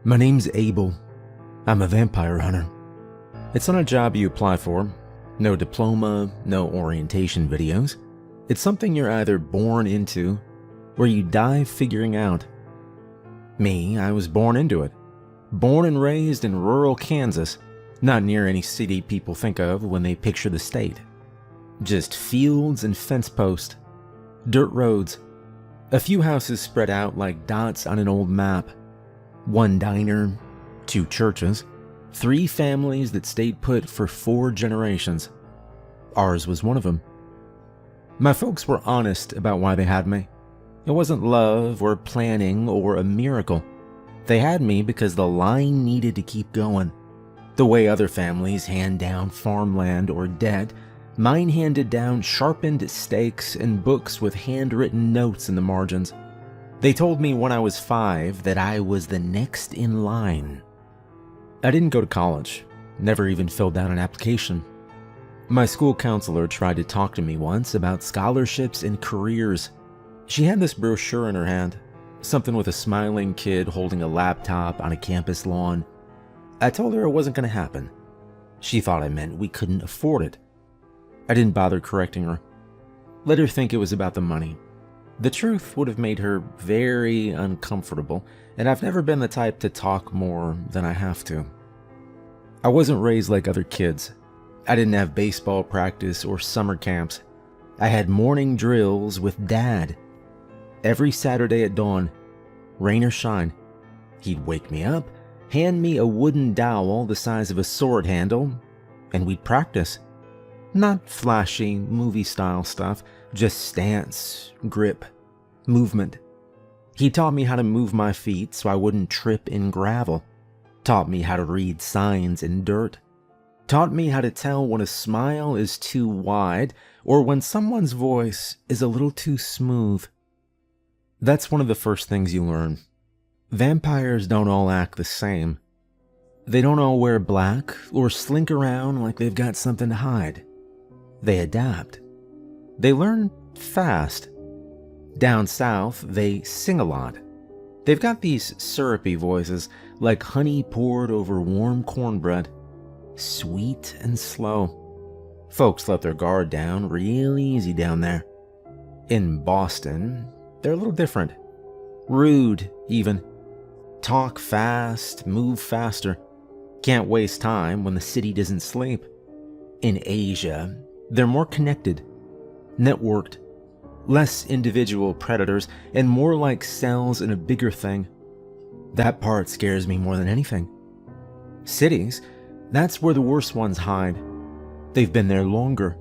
My name's Abel. I'm a vampire hunter. It's not a job you apply for. No diploma, no orientation videos. It's something you're either born into or you die figuring out. Me, I was born into it. Born and raised in rural Kansas, not near any city people think of when they picture the state. Just fields and fence posts, dirt roads, a few houses spread out like dots on an old map. One diner, 2 churches, 3 families that stayed put for 4 generations. Ours was one of them. My folks were honest about why they had me. It wasn't love or planning or a miracle. They had me because the line needed to keep going. The way other families hand down farmland or debt, mine handed down sharpened stakes and books with handwritten notes in the margins. They told me when I was 5 that I was the next in line. I didn't go to college, never even filled out an application. My school counselor tried to talk to me once about scholarships and careers. She had this brochure in her hand, something with a smiling kid holding a laptop on a campus lawn. I told her it wasn't going to happen. She thought I meant we couldn't afford it. I didn't bother correcting her. Let her think it was about the money. The truth would have made her very uncomfortable, and I've never been the type to talk more than I have to. I wasn't raised like other kids. I didn't have baseball practice or summer camps. I had morning drills with Dad. Every Saturday at dawn, rain or shine, he'd wake me up, hand me a wooden dowel the size of a sword handle, and we'd practice. Not flashy, movie-style stuff, just stance, grip, movement. He taught me how to move my feet so I wouldn't trip in gravel. Taught me how to read signs in dirt. Taught me how to tell when a smile is too wide or when someone's voice is a little too smooth. That's one of the first things you learn. Vampires don't all act the same. They don't all wear black or slink around like they've got something to hide. They adapt. They learn fast. Down south, they sing a lot. They've got these syrupy voices, like honey poured over warm cornbread. Sweet and slow. Folks let their guard down real easy down there. In Boston, they're a little different. Rude, even. Talk fast, move faster. Can't waste time when the city doesn't sleep. In Asia, they're more connected, networked, less individual predators, and more like cells in a bigger thing. That part scares me more than anything. Cities, that's where the worst ones hide. They've been there longer.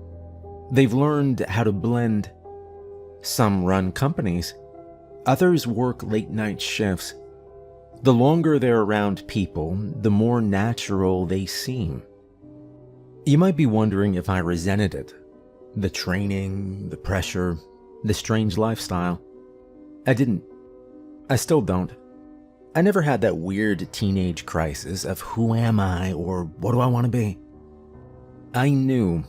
They've learned how to blend. Some run companies. Others work late-night shifts. The longer they're around people, the more natural they seem. You might be wondering if I resented it. The training, the pressure, the strange lifestyle. I didn't. I still don't. I never had that weird teenage crisis of who am I or what do I want to be. I knew.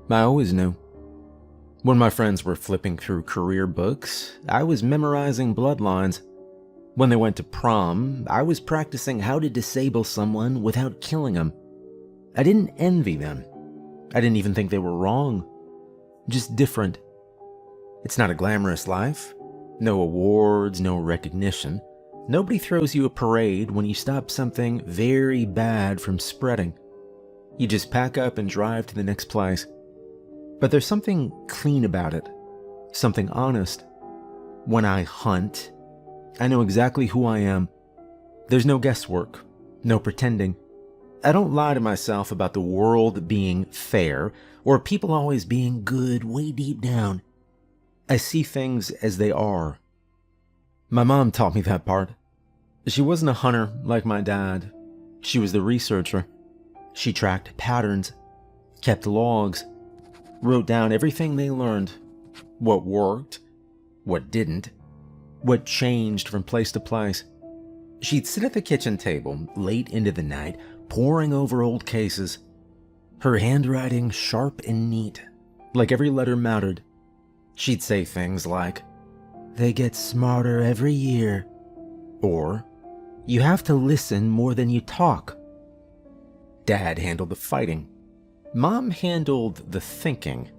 I always knew. When my friends were flipping through career books, I was memorizing bloodlines. When they went to prom, I was practicing how to disable someone without killing them. I didn't envy them. I didn't even think they were wrong. Just different. It's not a glamorous life. No awards, no recognition. Nobody throws you a parade when you stop something very bad from spreading. You just pack up and drive to the next place. But there's something clean about it. Something honest. When I hunt, I know exactly who I am. There's no guesswork, no pretending. I don't lie to myself about the world being fair or people always being good way deep down. I see things as they are. My mom taught me that part. She wasn't a hunter like my dad. She was the researcher. She tracked patterns, kept logs, wrote down everything they learned, what worked, what didn't, what changed from place to place. She'd sit at the kitchen table late into the night, poring over old cases. Her handwriting sharp and neat, like every letter mattered. She'd say things like, "They get smarter every year," or You have to listen more than you talk. Dad handled the fighting. Mom handled the thinking.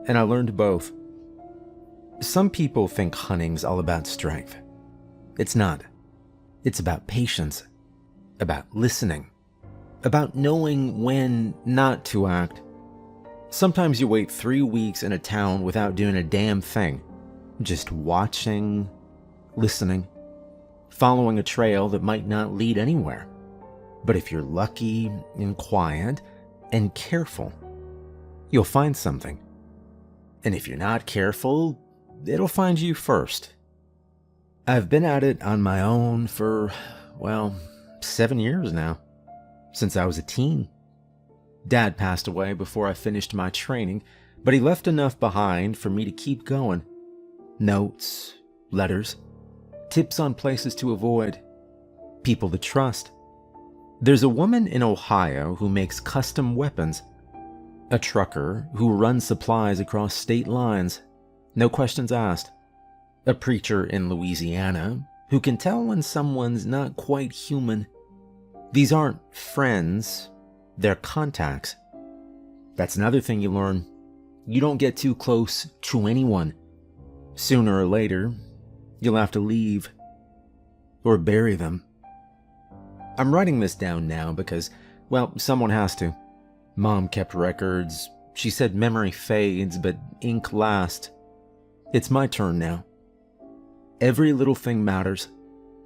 And I learned both. Some people think hunting's all about strength. It's not. It's about patience, about listening, about knowing when not to act. Sometimes you wait 3 weeks in a town without doing a damn thing, just watching, listening, following a trail that might not lead anywhere. But if you're lucky and quiet and careful, you'll find something. And if you're not careful, it'll find you first. I've been at it on my own for, 7 years now, since I was a teen. Dad passed away before I finished my training, but he left enough behind for me to keep going. Notes, letters, tips on places to avoid, people to trust. There's a woman in Ohio who makes custom weapons, a trucker who runs supplies across state lines, no questions asked, a preacher in Louisiana who can tell when someone's not quite human. These aren't friends, they're contacts. That's another thing you learn. You don't get too close to anyone. Sooner or later, you'll have to leave or bury them. I'm writing this down now because, someone has to. Mom kept records. She said memory fades, but ink lasts. It's my turn now. Every little thing matters.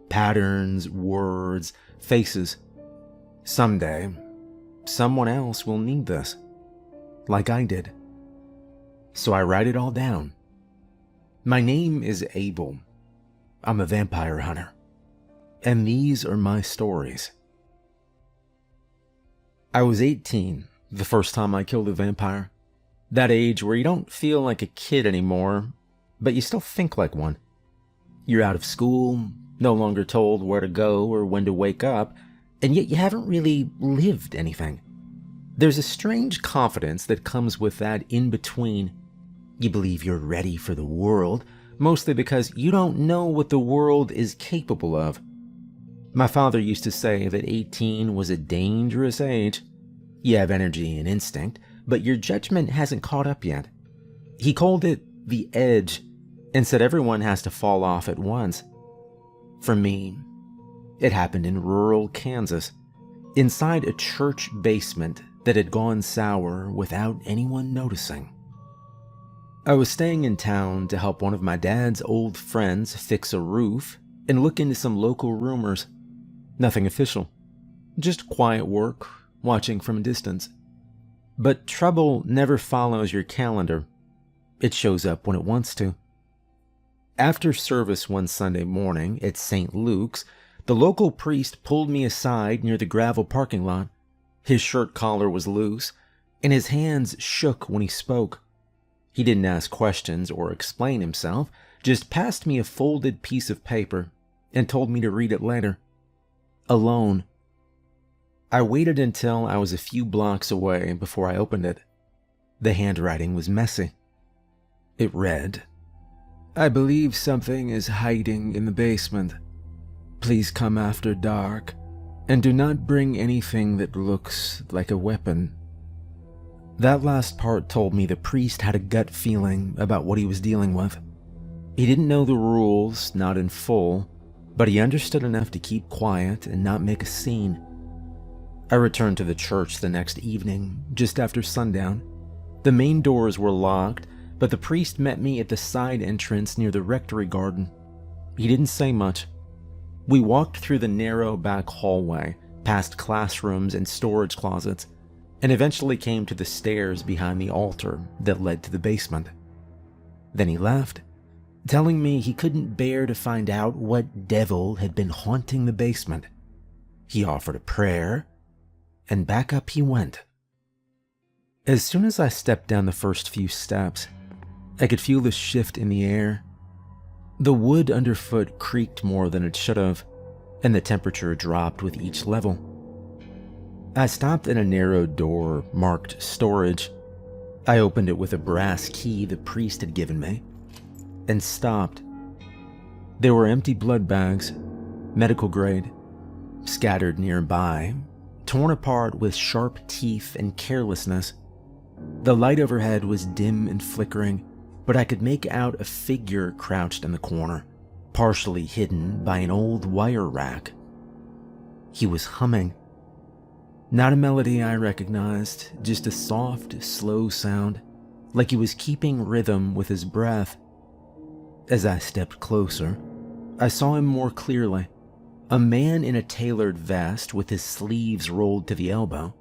Patterns, words, faces. Someday, someone else will need this, like I did. So I write it all down. My name is Abel. I'm a vampire hunter. And these are my stories. I was 18 the first time I killed a vampire. That age where you don't feel like a kid anymore, but you still think like one. You're out of school, no longer told where to go or when to wake up, and yet you haven't really lived anything. There's a strange confidence that comes with that in-between. You believe you're ready for the world, mostly because you don't know what the world is capable of. My father used to say that 18 was a dangerous age. You have energy and instinct, but your judgment hasn't caught up yet. He called it the edge and said everyone has to fall off at once. For me, it happened in rural Kansas, inside a church basement that had gone sour without anyone noticing. I was staying in town to help one of my dad's old friends fix a roof and look into some local rumors. Nothing official, just quiet work, watching from a distance. But trouble never follows your calendar. It shows up when it wants to. After service one Sunday morning at St. Luke's, the local priest pulled me aside near the gravel parking lot. His shirt collar was loose, and his hands shook when he spoke. He didn't ask questions or explain himself, just passed me a folded piece of paper and told me to read it later. Alone. I waited until I was a few blocks away before I opened it. The handwriting was messy. It read, "I believe something is hiding in the basement. Please come after dark, and do not bring anything that looks like a weapon." That last part told me the priest had a gut feeling about what he was dealing with. He didn't know the rules, not in full, but he understood enough to keep quiet and not make a scene. I returned to the church the next evening, just after sundown. The main doors were locked, but the priest met me at the side entrance near the rectory garden. He didn't say much. We walked through the narrow back hallway, past classrooms and storage closets, and eventually came to the stairs behind the altar that led to the basement. Then he left, telling me he couldn't bear to find out what devil had been haunting the basement. He offered a prayer, and back up he went. As soon as I stepped down the first few steps, I could feel the shift in the air. The wood underfoot creaked more than it should have, and the temperature dropped with each level. I stopped at a narrow door marked storage. I opened it with a brass key the priest had given me, and stopped. There were empty blood bags, medical grade, scattered nearby, torn apart with sharp teeth and carelessness. The light overhead was dim and flickering, but I could make out a figure crouched in the corner, partially hidden by an old wire rack. He was humming. Not a melody I recognized, just a soft, slow sound, like he was keeping rhythm with his breath. As I stepped closer, I saw him more clearly. A man in a tailored vest with his sleeves rolled to the elbow,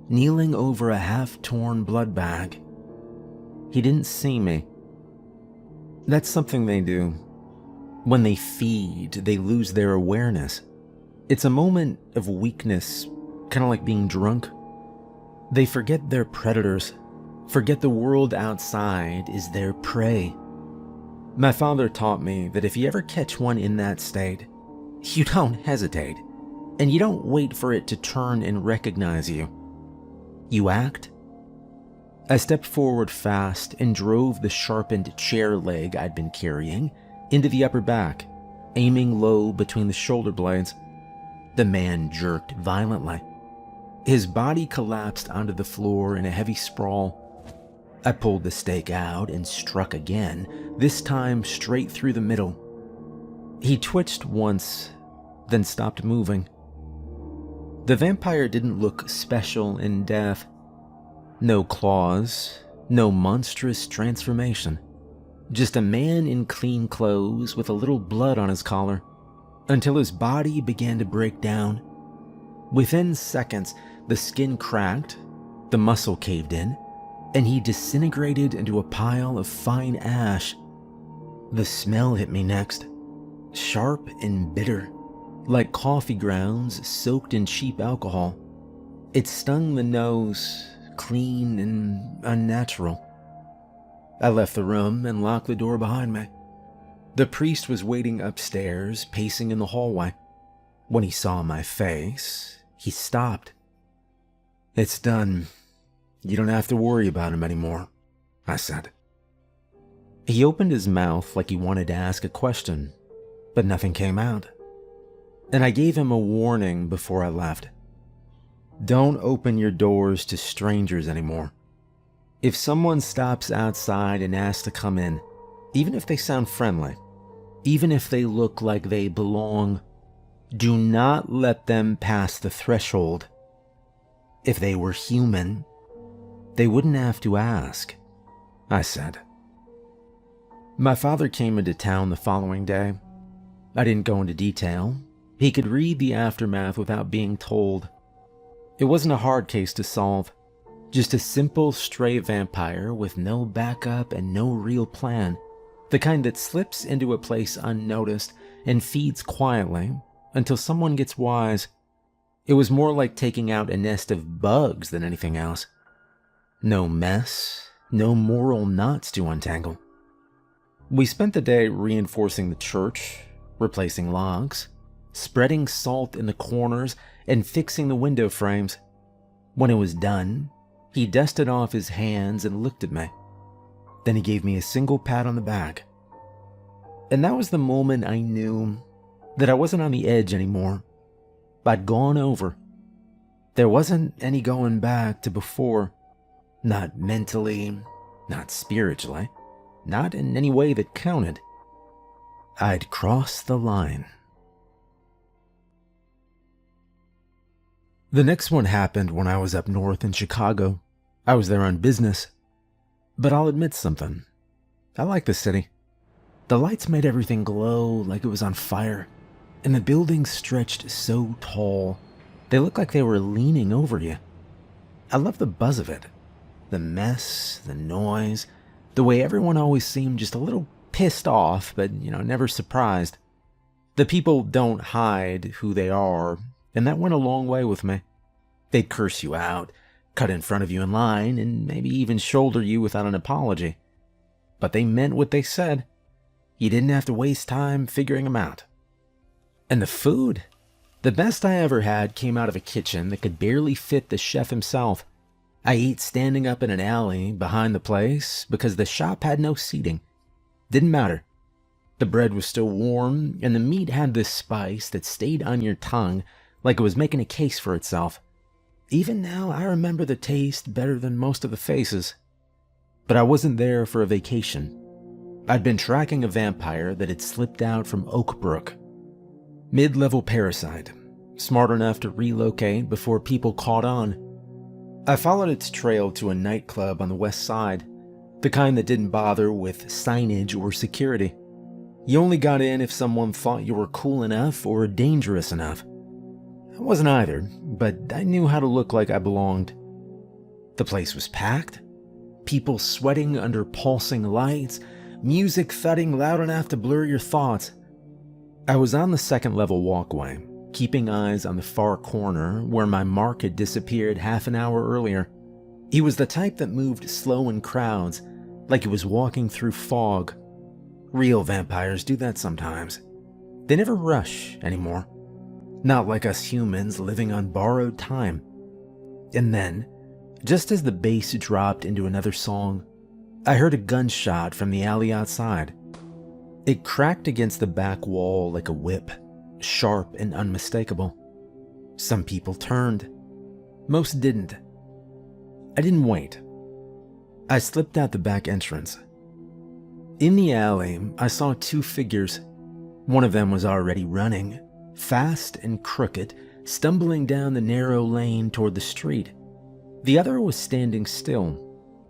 kneeling over a half-torn blood bag. He didn't see me. That's something they do. When they feed, they lose their awareness. It's a moment of weakness, kind of like being drunk. They forget their predators, forget the world outside is their prey. My father taught me that if you ever catch one in that state, you don't hesitate, and you don't wait for it to turn and recognize you. You act. I stepped forward fast and drove the sharpened chair leg I'd been carrying into the upper back, aiming low between the shoulder blades. The man jerked violently. His body collapsed onto the floor in a heavy sprawl. I pulled the stake out and struck again, this time straight through the middle. He twitched once, then stopped moving. The vampire didn't look special in death. No claws, no monstrous transformation. Just a man in clean clothes with a little blood on his collar, until his body began to break down. Within seconds, the skin cracked, the muscle caved in, and he disintegrated into a pile of fine ash. The smell hit me next, sharp and bitter, like coffee grounds soaked in cheap alcohol. It stung the nose, clean and unnatural. I left the room and locked the door behind me. The priest was waiting upstairs, pacing in the hallway. When he saw my face, he stopped. "It's done. You don't have to worry about him anymore," I said. He opened his mouth like he wanted to ask a question, but nothing came out. And I gave him a warning before I left. Don't open your doors to strangers anymore. If someone stops outside and asks to come in, even if they sound friendly, even if they look like they belong, do not let them pass the threshold. If they were human, they wouldn't have to ask, I said. My father came into town the following day. I didn't go into detail. He could read the aftermath without being told. It wasn't a hard case to solve. Just a simple stray vampire with no backup and no real plan. The kind that slips into a place unnoticed and feeds quietly until someone gets wise. It was more like taking out a nest of bugs than anything else. No mess, no moral knots to untangle. We spent the day reinforcing the church, replacing logs, spreading salt in the corners, and fixing the window frames. When it was done, he dusted off his hands and looked at me. Then he gave me a single pat on the back. And that was the moment I knew that I wasn't on the edge anymore. I'd gone over. There wasn't any going back to before. Not mentally, not spiritually, not in any way that counted. I'd crossed the line. The next one happened when I was up north in Chicago. I was there on business. But I'll admit something. I like the city. The lights made everything glow like it was on fire, and the buildings stretched so tall, they looked like they were leaning over you. I love the buzz of it. The mess, the noise, the way everyone always seemed just a little pissed off, but, never surprised. The people don't hide who they are, and that went a long way with me. They'd curse you out, cut in front of you in line, and maybe even shoulder you without an apology. But they meant what they said. You didn't have to waste time figuring them out. And the food? The best I ever had came out of a kitchen that could barely fit the chef himself. I ate standing up in an alley behind the place because the shop had no seating. Didn't matter. The bread was still warm, and the meat had this spice that stayed on your tongue like it was making a case for itself. Even now, I remember the taste better than most of the faces. But I wasn't there for a vacation. I'd been tracking a vampire that had slipped out from Oakbrook. Mid-level parasite, smart enough to relocate before people caught on. I followed its trail to a nightclub on the west side, the kind that didn't bother with signage or security. You only got in if someone thought you were cool enough or dangerous enough. I wasn't either, but I knew how to look like I belonged. The place was packed, people sweating under pulsing lights, music thudding loud enough to blur your thoughts. I was on the second-level walkway, keeping eyes on the far corner where my mark had disappeared half an hour earlier. He was the type that moved slow in crowds, like he was walking through fog. Real vampires do that sometimes. They never rush anymore. Not like us humans living on borrowed time. And then, just as the bass dropped into another song, I heard a gunshot from the alley outside. It cracked against the back wall like a whip, sharp and unmistakable. Some people turned. Most didn't. I didn't wait. I slipped out the back entrance. In the alley, I saw two figures. One of them was already running, fast and crooked, stumbling down the narrow lane toward the street. The other was standing still,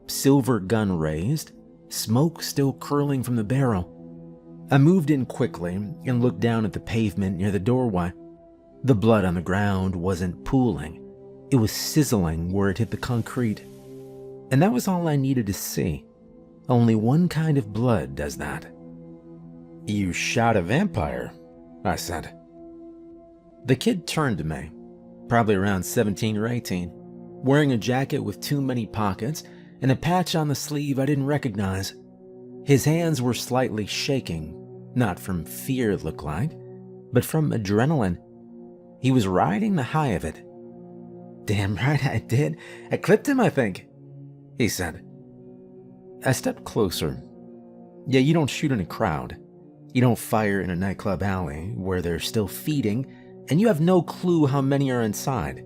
silver gun raised, smoke still curling from the barrel. I moved in quickly and looked down at the pavement near the doorway. The blood on the ground wasn't pooling. It was sizzling where it hit the concrete. And that was all I needed to see. Only one kind of blood does that. "You shot a vampire," I said. The kid turned to me, probably around 17 or 18, wearing a jacket with too many pockets and a patch on the sleeve I didn't recognize. His hands were slightly shaking, not from fear it looked like, but from adrenaline. He was riding the high of it. "Damn right I did. I clipped him, I think," he said. I stepped closer. Yeah, you don't shoot in a crowd. You don't fire in a nightclub alley where they're still feeding and you have no clue how many are inside.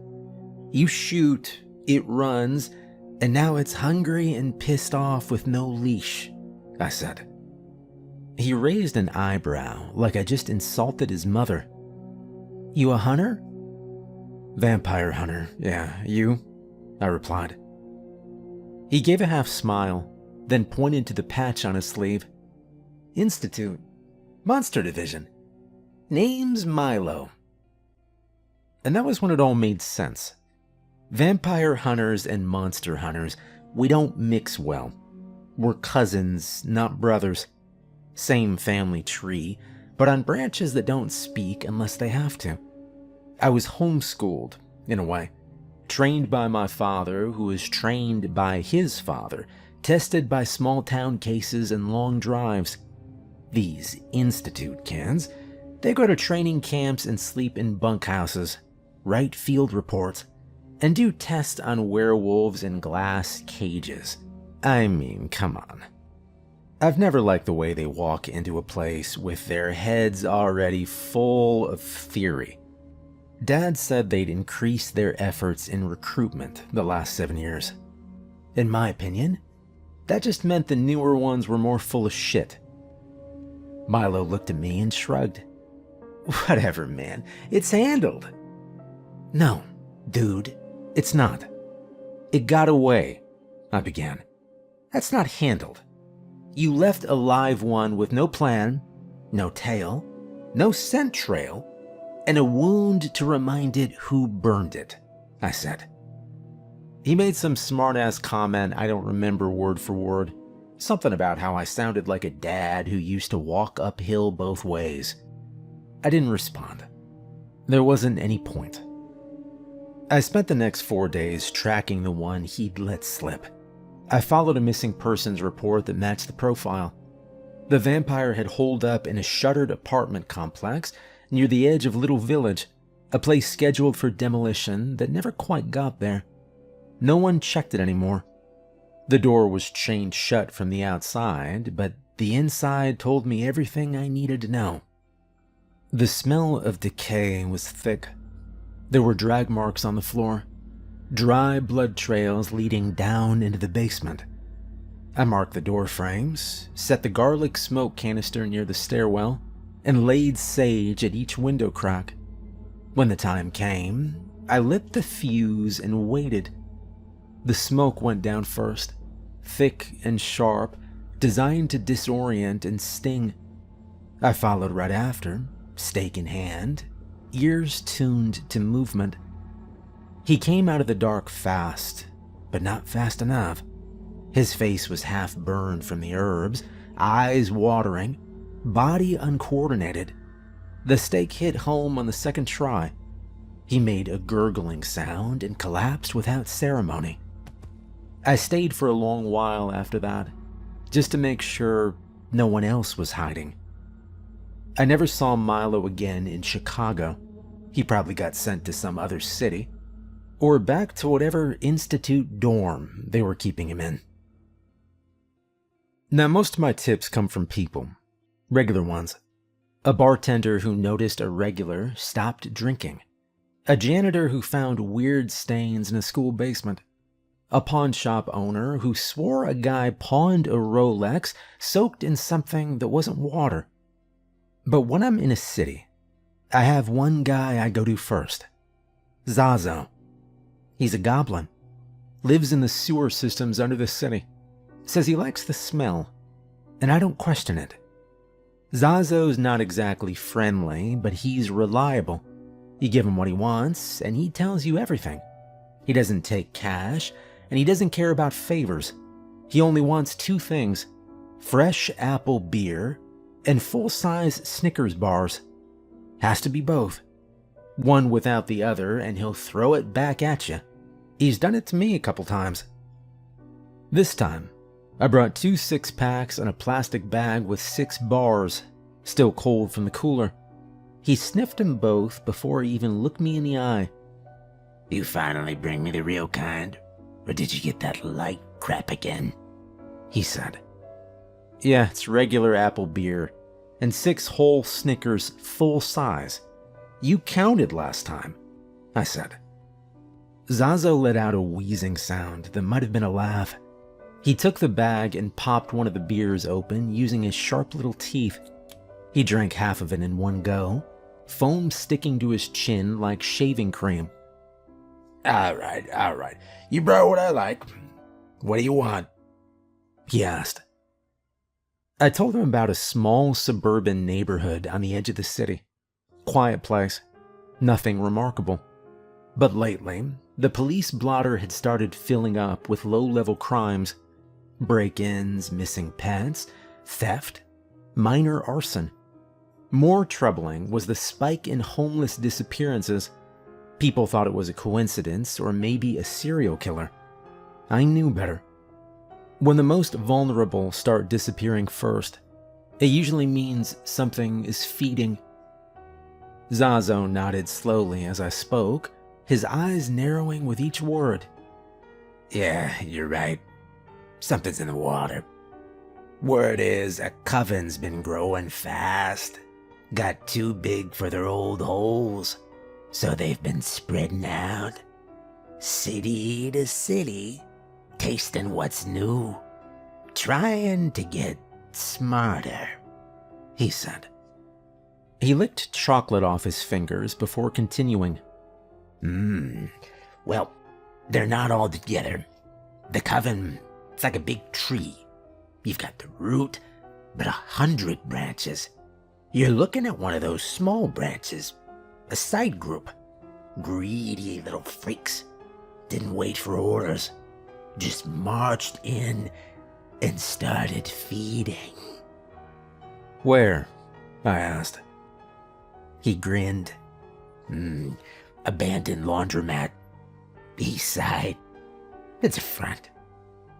You shoot, it runs, and now it's hungry and pissed off with no leash, I said. He raised an eyebrow like I just insulted his mother. "You a hunter?" "Vampire hunter, yeah. You?" I replied. He gave a half smile, then pointed to the patch on his sleeve. "Institute. Monster Division. Name's Milo." And that was when it all made sense. Vampire hunters and monster hunters, we don't mix well. We're cousins, not brothers. Same family tree, but on branches that don't speak unless they have to. I was homeschooled, in a way. Trained by my father, who was trained by his father, tested by small-town cases and long drives. These institute kids, they go to training camps and sleep in bunkhouses, write field reports, and do tests on werewolves in glass cages. I mean, come on. I've never liked the way they walk into a place with their heads already full of theory. Dad said they'd increased their efforts in recruitment the last 7 years. In my opinion, that just meant the newer ones were more full of shit. Milo looked at me and shrugged. "Whatever, man. It's handled." "No, dude, it's not. It got away," I began. "That's not handled. You left a live one with no plan, no tail, no scent trail, and a wound to remind it who burned it," I said. He made some smart-ass comment I don't remember word for word. Something about how I sounded like a dad who used to walk uphill both ways. I didn't respond. There wasn't any point. I spent the next 4 days tracking the one he'd let slip. I followed a missing persons report that matched the profile. The vampire had holed up in a shuttered apartment complex near the edge of Little Village, a place scheduled for demolition that never quite got there. No one checked it anymore. The door was chained shut from the outside, but The inside told me everything I needed to know. The smell of decay was thick. There were drag marks on the floor, dry blood trails leading down into the basement. I marked the door frames, set the garlic smoke canister near the stairwell, and laid sage at each window crack. When the time came, I lit the fuse and waited. The smoke went down first, thick and sharp, designed to disorient and sting. I followed right after, stake in hand, ears tuned to movement. He came out of the dark fast, but not fast enough. His face was half burned from the herbs, eyes watering, body uncoordinated. The stake hit home on the second try. He made a gurgling sound and collapsed without ceremony. I stayed for a long while after that, just to make sure no one else was hiding. I never saw Milo again in Chicago. He probably got sent to some other city, or back to whatever institute dorm they were keeping him in. Now, most of my tips come from people, regular ones. A bartender who noticed a regular stopped drinking. A janitor who found weird stains in a school basement. A pawn shop owner who swore a guy pawned a Rolex soaked in something that wasn't water. But when I'm in a city, I have one guy I go to first. Zazo. He's a goblin. Lives in the sewer systems under the city. Says he likes the smell, and I don't question it. Zazo's not exactly friendly, but he's reliable. You give him what he wants, and he tells you everything. He doesn't take cash, and he doesn't care about favors. He only wants two things: fresh apple beer and full-size Snickers bars. Has to be both. One without the other, and he'll throw it back at you. He's done it to me a couple times. This time, I brought 2 6-packs and a plastic bag with 6 bars, still cold from the cooler. He sniffed them both before he even looked me in the eye. You finally bring me the real kind, or did you get that light crap again? He said. Yeah, it's regular apple beer, and 6 whole Snickers full size. You counted last time, I said. Zazo let out a wheezing sound that might have been a laugh. He took the bag and popped one of the beers open using his sharp little teeth. He drank half of it in one go, foam sticking to his chin like shaving cream. All right. You brought what I like. What do you want? He asked. I told him about a small suburban neighborhood on the edge of the city. Quiet place. Nothing remarkable. But lately, the police blotter had started filling up with low-level crimes. Break-ins, missing pets, theft, minor arson. More troubling was the spike in homeless disappearances. People thought it was a coincidence or maybe a serial killer. I knew better. When the most vulnerable start disappearing first, it usually means something is feeding. Zazo nodded slowly as I spoke, his eyes narrowing with each word. Yeah, you're right. Something's in the water. Word is a coven's been growing fast. Got too big for their old holes, so they've been spreading out. City to city, tasting what's new. Trying to get smarter, he said. He licked chocolate off his fingers before continuing. Well, they're not all together. The coven, it's like a big tree. You've got the root, but 100 branches. You're looking at one of those small branches, a side group. Greedy little freaks. Didn't wait for orders. Just marched in and started feeding. Where? I asked. He grinned. Abandoned laundromat. East side. It's a front.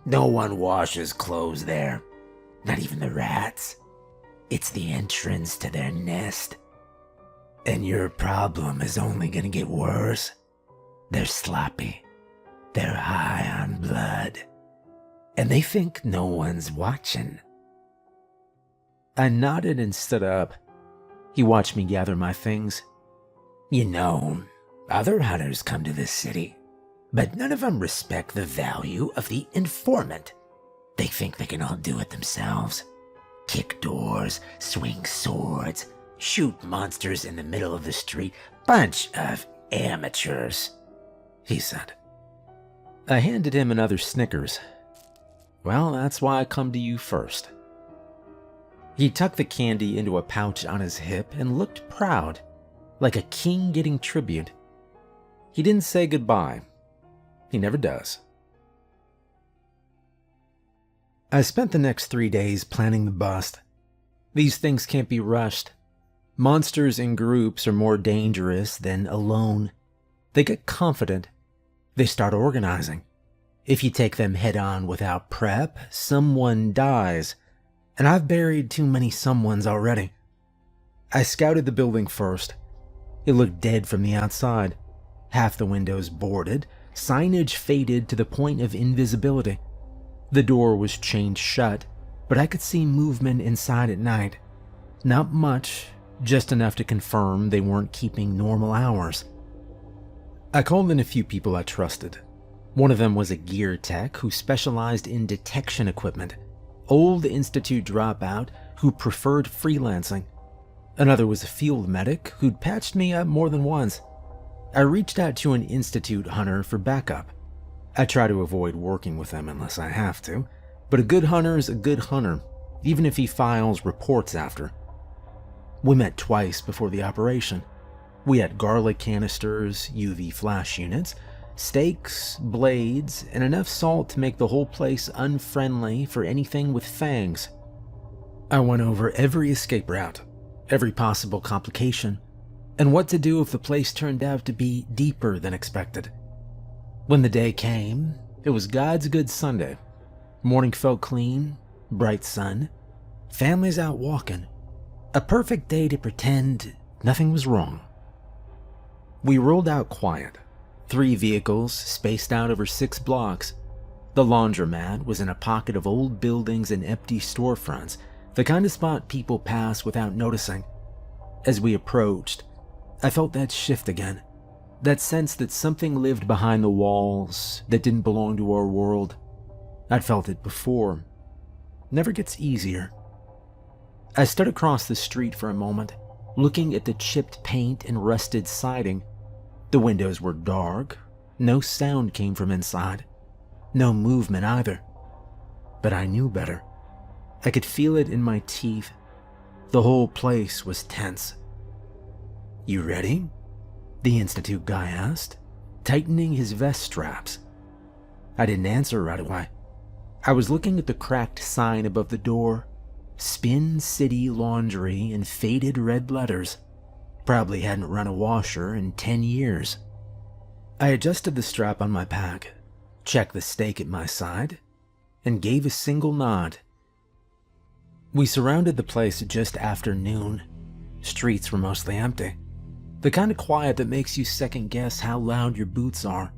No one washes clothes there. Not even the rats. It's the entrance to their nest. And your problem is only gonna get worse. They're sloppy. They're high on blood. And they think no one's watching. I nodded and stood up. He watched me gather my things. You know, other hunters come to this city, but none of them respect the value of the informant. They think they can all do it themselves. Kick doors, swing swords, shoot monsters in the middle of the street. Bunch of amateurs, he said. I handed him another Snickers. Well, that's why I come to you first. He tucked the candy into a pouch on his hip and looked proud, like a king getting tribute. He didn't say goodbye. He never does. I spent the next 3 days planning the bust. These things can't be rushed. Monsters in groups are more dangerous than alone. They get confident. They start organizing. If you take them head on without prep, someone dies. And I've buried too many someones already. I scouted the building first. It looked dead from the outside. Half the windows boarded, signage faded to the point of invisibility. The door was chained shut, but I could see movement inside at night. Not much, just enough to confirm they weren't keeping normal hours. I called in a few people I trusted. One of them was a gear tech who specialized in detection equipment, old Institute dropout who preferred freelancing. Another was a field medic who'd patched me up more than once. I reached out to an Institute hunter for backup. I try to avoid working with them unless I have to, but a good hunter is a good hunter, even if he files reports after. We met twice before the operation. We had garlic canisters, UV flash units, stakes, blades, and enough salt to make the whole place unfriendly for anything with fangs. I went over every escape route, every possible complication, and what to do if the place turned out to be deeper than expected. When the day came, it was God's good Sunday. Morning felt clean, bright sun, families out walking. A perfect day to pretend nothing was wrong. We rolled out quiet. 3 vehicles spaced out over 6 blocks. The laundromat was in a pocket of old buildings and empty storefronts, the kind of spot people pass without noticing. As we approached, I felt that shift again. That sense that something lived behind the walls that didn't belong to our world. I'd felt it before. Never gets easier. I stood across the street for a moment, looking at the chipped paint and rusted siding. The windows were dark. No sound came from inside. No movement either. But I knew better. I could feel it in my teeth. The whole place was tense. "You ready?" the Institute guy asked, tightening his vest straps. I didn't answer right away. I was looking at the cracked sign above the door. Spin City Laundry in faded red letters. Probably hadn't run a washer in 10 years. I adjusted the strap on my pack, checked the stake at my side, and gave a single nod. We surrounded the place just after noon. Streets were mostly empty. The kind of quiet that makes you second guess how loud your boots are.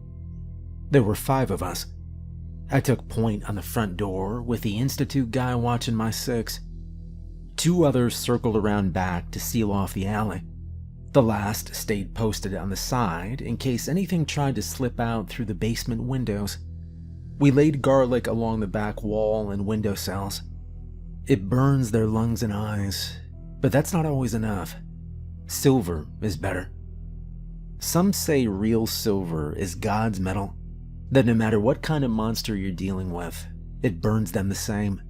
There were 5 of us. I took point on the front door with the Institute guy watching my 6. 2 others circled around back to seal off the alley. The last stayed posted on the side in case anything tried to slip out through the basement windows. We laid garlic along the back wall and windowsills. It burns their lungs and eyes, but that's not always enough. Silver is better. Some say real silver is God's metal, that no matter what kind of monster you're dealing with, it burns them the same.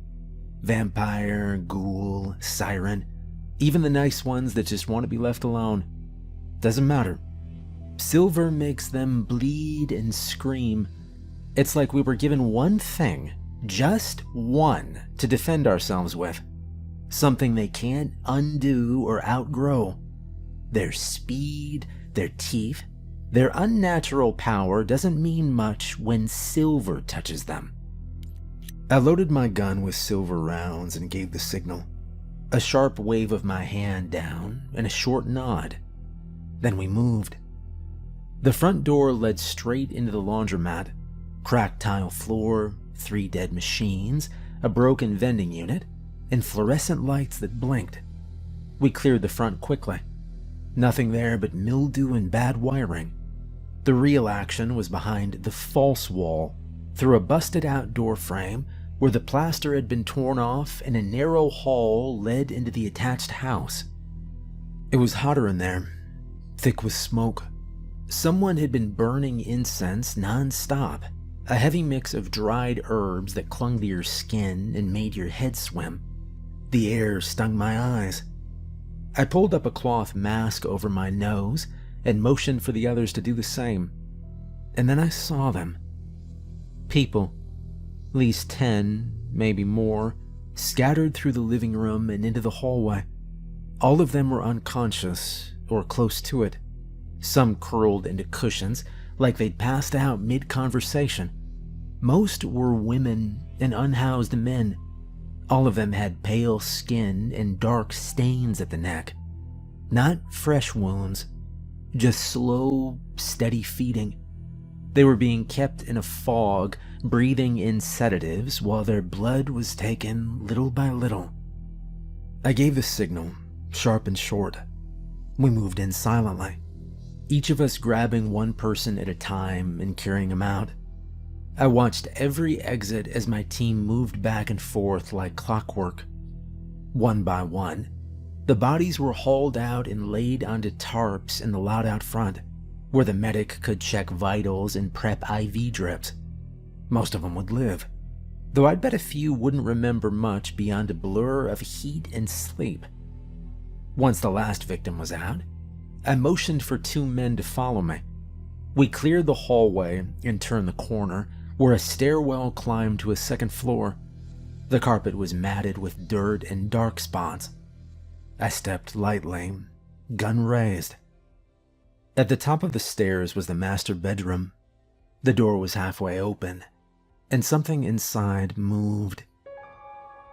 Vampire, ghoul, siren, even the nice ones that just want to be left alone. Doesn't matter. Silver makes them bleed and scream. It's like we were given one thing, just one, to defend ourselves with. Something they can't undo or outgrow. Their speed, their teeth, their unnatural power doesn't mean much when silver touches them. I loaded my gun with silver rounds and gave the signal. A sharp wave of my hand down and a short nod. Then we moved. The front door led straight into the laundromat. Cracked tile floor, 3 dead machines, a broken vending unit, and fluorescent lights that blinked. We cleared the front quickly. Nothing there but mildew and bad wiring. The real action was behind the false wall, through a busted-out door frame where the plaster had been torn off and a narrow hall led into the attached house. It was hotter in there, thick with smoke. Someone had been burning incense non-stop, a heavy mix of dried herbs that clung to your skin and made your head swim. The air stung my eyes. I pulled up a cloth mask over my nose and motioned for the others to do the same. And then I saw them. People, at least 10, maybe more, scattered through the living room and into the hallway. All of them were unconscious, or close to it. Some curled into cushions, like they'd passed out mid-conversation. Most were women and unhoused men. All of them had pale skin and dark stains at the neck. Not fresh wounds, just slow, steady feeding. They were being kept in a fog, breathing in sedatives while their blood was taken little by little. I gave the signal, sharp and short. We moved in silently, each of us grabbing one person at a time and carrying them out. I watched every exit as my team moved back and forth like clockwork. One by one, the bodies were hauled out and laid onto tarps in the lot out front, where the medic could check vitals and prep IV drips. Most of them would live, though I'd bet a few wouldn't remember much beyond a blur of heat and sleep. Once the last victim was out, I motioned for 2 men to follow me. We cleared the hallway and turned the corner, where a stairwell climbed to a second floor. The carpet was matted with dirt and dark spots. I stepped lightly, gun raised. At the top of the stairs was the master bedroom. The door was halfway open, and something inside moved.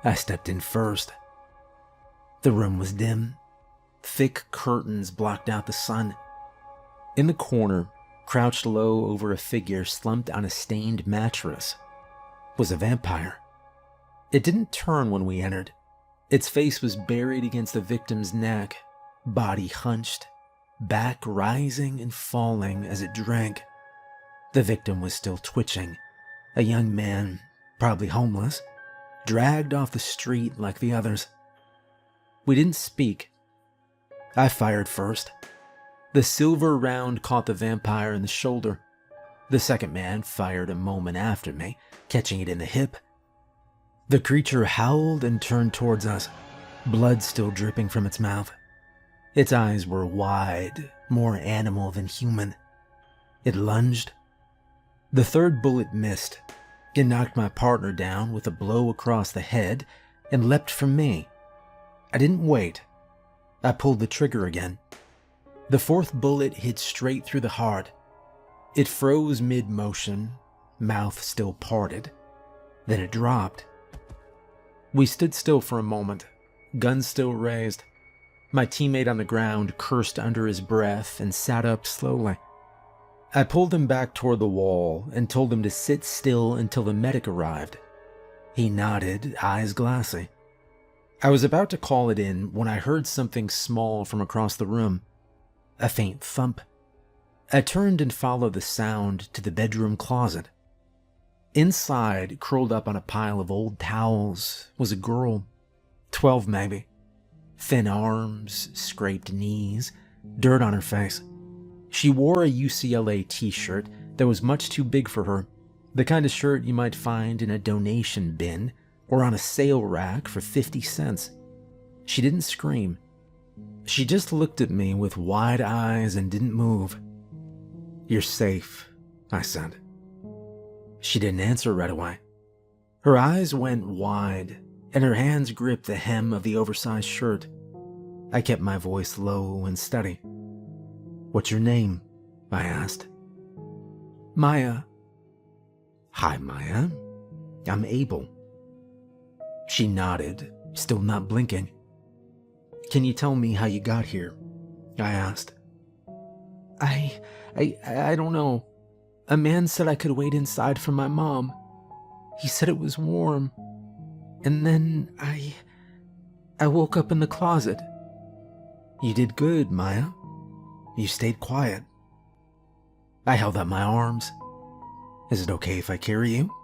I stepped in first. The room was dim. Thick curtains blocked out the sun. In the corner, crouched low over a figure slumped on a stained mattress, was a vampire. It didn't turn when we entered. Its face was buried against the victim's neck, body hunched, back rising and falling as it drank. The victim was still twitching, a young man, probably homeless, dragged off the street like the others. We didn't speak. I fired first. The silver round caught the vampire in the shoulder. The second man fired a moment after me, catching it in the hip. The creature howled and turned towards us, blood still dripping from its mouth. Its eyes were wide, more animal than human. It lunged. The third bullet missed. It knocked my partner down with a blow across the head and leapt for me. I didn't wait. I pulled the trigger again. The fourth bullet hit straight through the heart. It froze mid-motion, mouth still parted. Then it dropped. We stood still for a moment, gun still raised. My teammate on the ground cursed under his breath and sat up slowly. I pulled him back toward the wall and told him to sit still until the medic arrived. He nodded, eyes glassy. I was about to call it in when I heard something small from across the room. A faint thump. I turned and followed the sound to the bedroom closet. Inside, curled up on a pile of old towels, was a girl, 12 maybe. Thin arms, scraped knees, dirt on her face. She wore a UCLA t-shirt that was much too big for her, the kind of shirt you might find in a donation bin or on a sale rack for 50 cents. She didn't scream. She just looked at me with wide eyes and didn't move. "You're safe," I said. She didn't answer right away. Her eyes went wide, and her hands gripped the hem of the oversized shirt. I kept my voice low and steady. "What's your name?" I asked. "Maya." "Hi, Maya. I'm Abel." She nodded, still not blinking. "Can you tell me how you got here?" I asked. I don't know. A man said I could wait inside for my mom. He said it was warm. And then I woke up in the closet. You did good, Maya. You stayed quiet. I held out my arms. Is it okay if I carry you?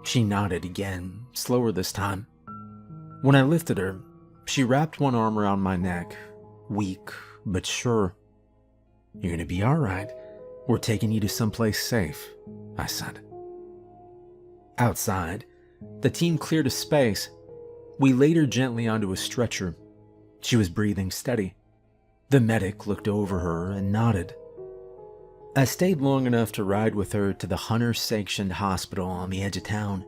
She nodded again, slower this time. When I lifted her, she wrapped one arm around my neck, weak but sure. You're gonna be all right. We're taking you to someplace safe, I said. Outside, the team cleared a space. We laid her gently onto a stretcher. She was breathing steady. The medic looked over her and nodded. I stayed long enough to ride with her to the Hunter-sanctioned hospital on the edge of town.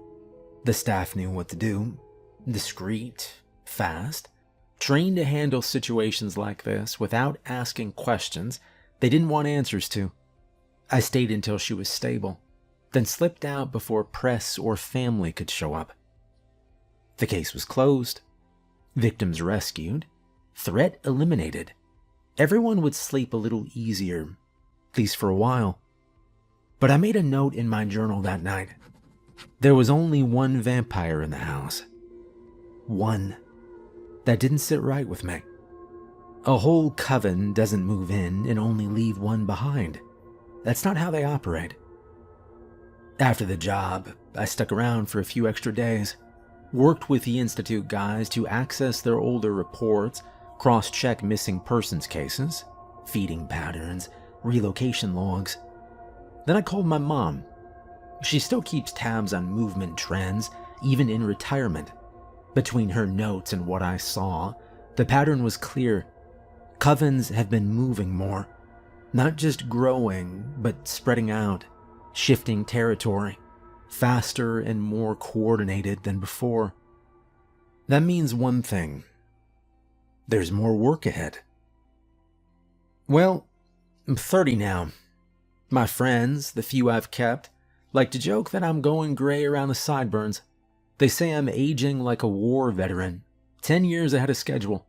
The staff knew what to do. Discreet, fast, trained to handle situations like this without asking questions they didn't want answers to. I stayed until she was stable, then slipped out before press or family could show up. The case was closed. Victims rescued. Threat eliminated. Everyone would sleep a little easier, at least for a while. But I made a note in my journal that night. There was only one vampire in the house. One. That didn't sit right with me. A whole coven doesn't move in and only leave one behind. That's not how they operate. After the job, I stuck around for a few extra days, worked with the Institute guys to access their older reports, cross-check missing persons cases, feeding patterns, relocation logs. Then I called my mom. She still keeps tabs on movement trends, even in retirement. Between her notes and what I saw, the pattern was clear. Covens have been moving more. Not just growing, but spreading out, shifting territory, faster and more coordinated than before. That means one thing. There's more work ahead. Well, I'm 30 now. My friends, the few I've kept, like to joke that I'm going gray around the sideburns. They say I'm aging like a war veteran, 10 years ahead of schedule.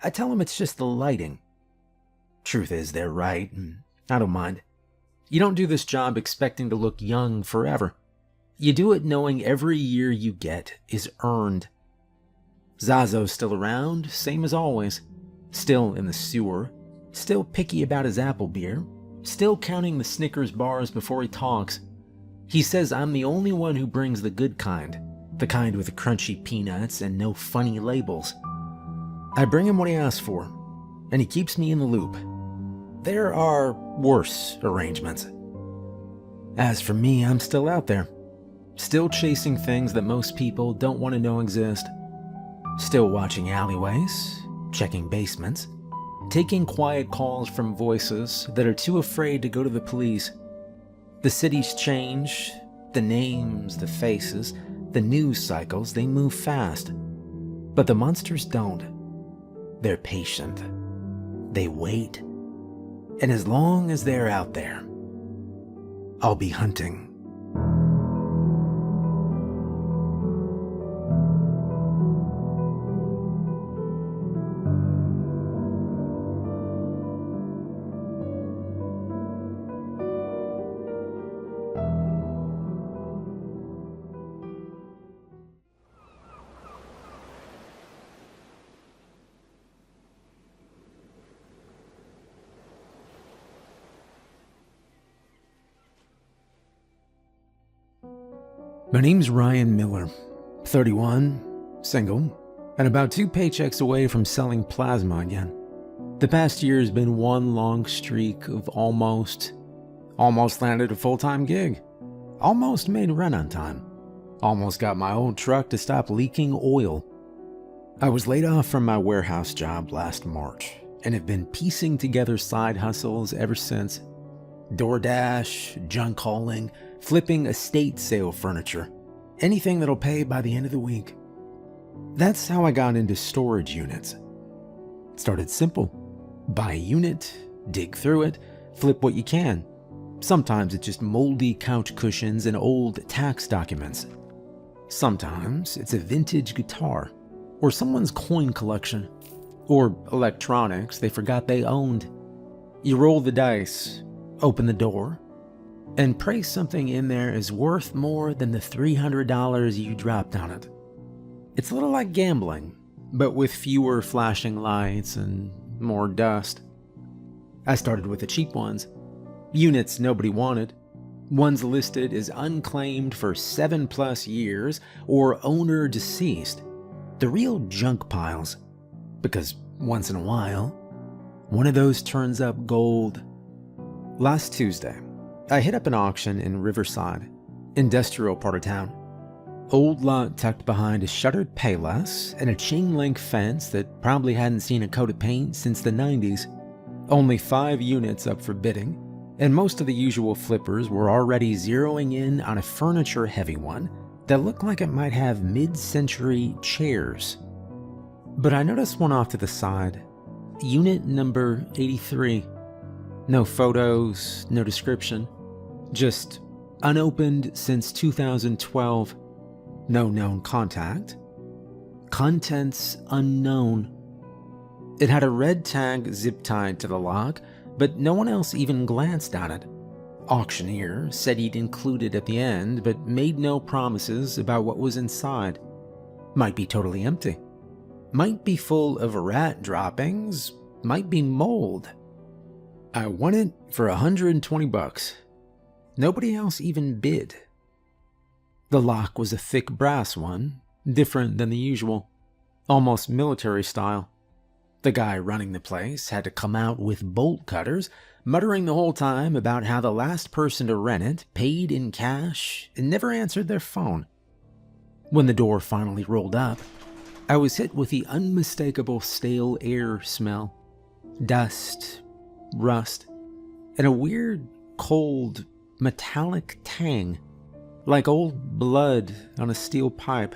I tell them it's just the lighting. Truth is, they're right, and I don't mind. You don't do this job expecting to look young forever. You do it knowing every year you get is earned. Zazo's still around, same as always. Still in the sewer, still picky about his apple beer, still counting the Snickers bars before he talks. He says I'm the only one who brings the good kind, the kind with the crunchy peanuts and no funny labels. I bring him what he asks for, and he keeps me in the loop. There are worse arrangements. As for me, I'm still out there, still chasing things that most people don't want to know exist, still watching alleyways, checking basements, taking quiet calls from voices that are too afraid to go to the police. The cities change, the names, the faces, the news cycles, they move fast. But the monsters don't. They're patient. They wait. And as long as they're out there, I'll be hunting. My name's Ryan Miller, 31, single, and about 2 paychecks away from selling plasma again. The past year has been one long streak of almost landed a full-time gig, almost made rent on time, almost got my old truck to stop leaking oil. I was laid off from my warehouse job last March and have been piecing together side hustles ever since. DoorDash, junk hauling, flipping estate sale furniture, anything that'll pay by the end of the week. That's how I got into storage units. It started simple. Buy a unit, dig through it, flip what you can. Sometimes it's just moldy couch cushions and old tax documents. Sometimes it's a vintage guitar, or someone's coin collection, or electronics they forgot they owned. You roll the dice, open the door, and pray something in there is worth more than the $300 you dropped on it. It's a little like gambling, but with fewer flashing lights and more dust. I started with the cheap ones, units nobody wanted, ones listed as unclaimed for 7+ years or owner deceased, the real junk piles, because once in a while, one of those turns up gold. Last Tuesday, I hit up an auction in Riverside, industrial part of town. Old lot tucked behind a shuttered payless and a chain-link fence that probably hadn't seen a coat of paint since the 90s. Only 5 units up for bidding, and most of the usual flippers were already zeroing in on a furniture-heavy one that looked like it might have mid-century chairs. But I noticed one off to the side, unit number 83. No photos, no description, just unopened since 2012. No known contact. Contents unknown. It had a red tag zip-tied to the lock, but no one else even glanced at it. Auctioneer said he'd include it at the end, but made no promises about what was inside. Might be totally empty. Might be full of rat droppings. Might be mold. I won it for $120. Nobody else even bid. The lock was a thick brass one, different than the usual, almost military style. The guy running the place had to come out with bolt cutters, muttering the whole time about how the last person to rent it paid in cash and never answered their phone. When the door finally rolled up, I was hit with the unmistakable stale air smell. Dust, rust, and a weird, cold, metallic tang, like old blood on a steel pipe.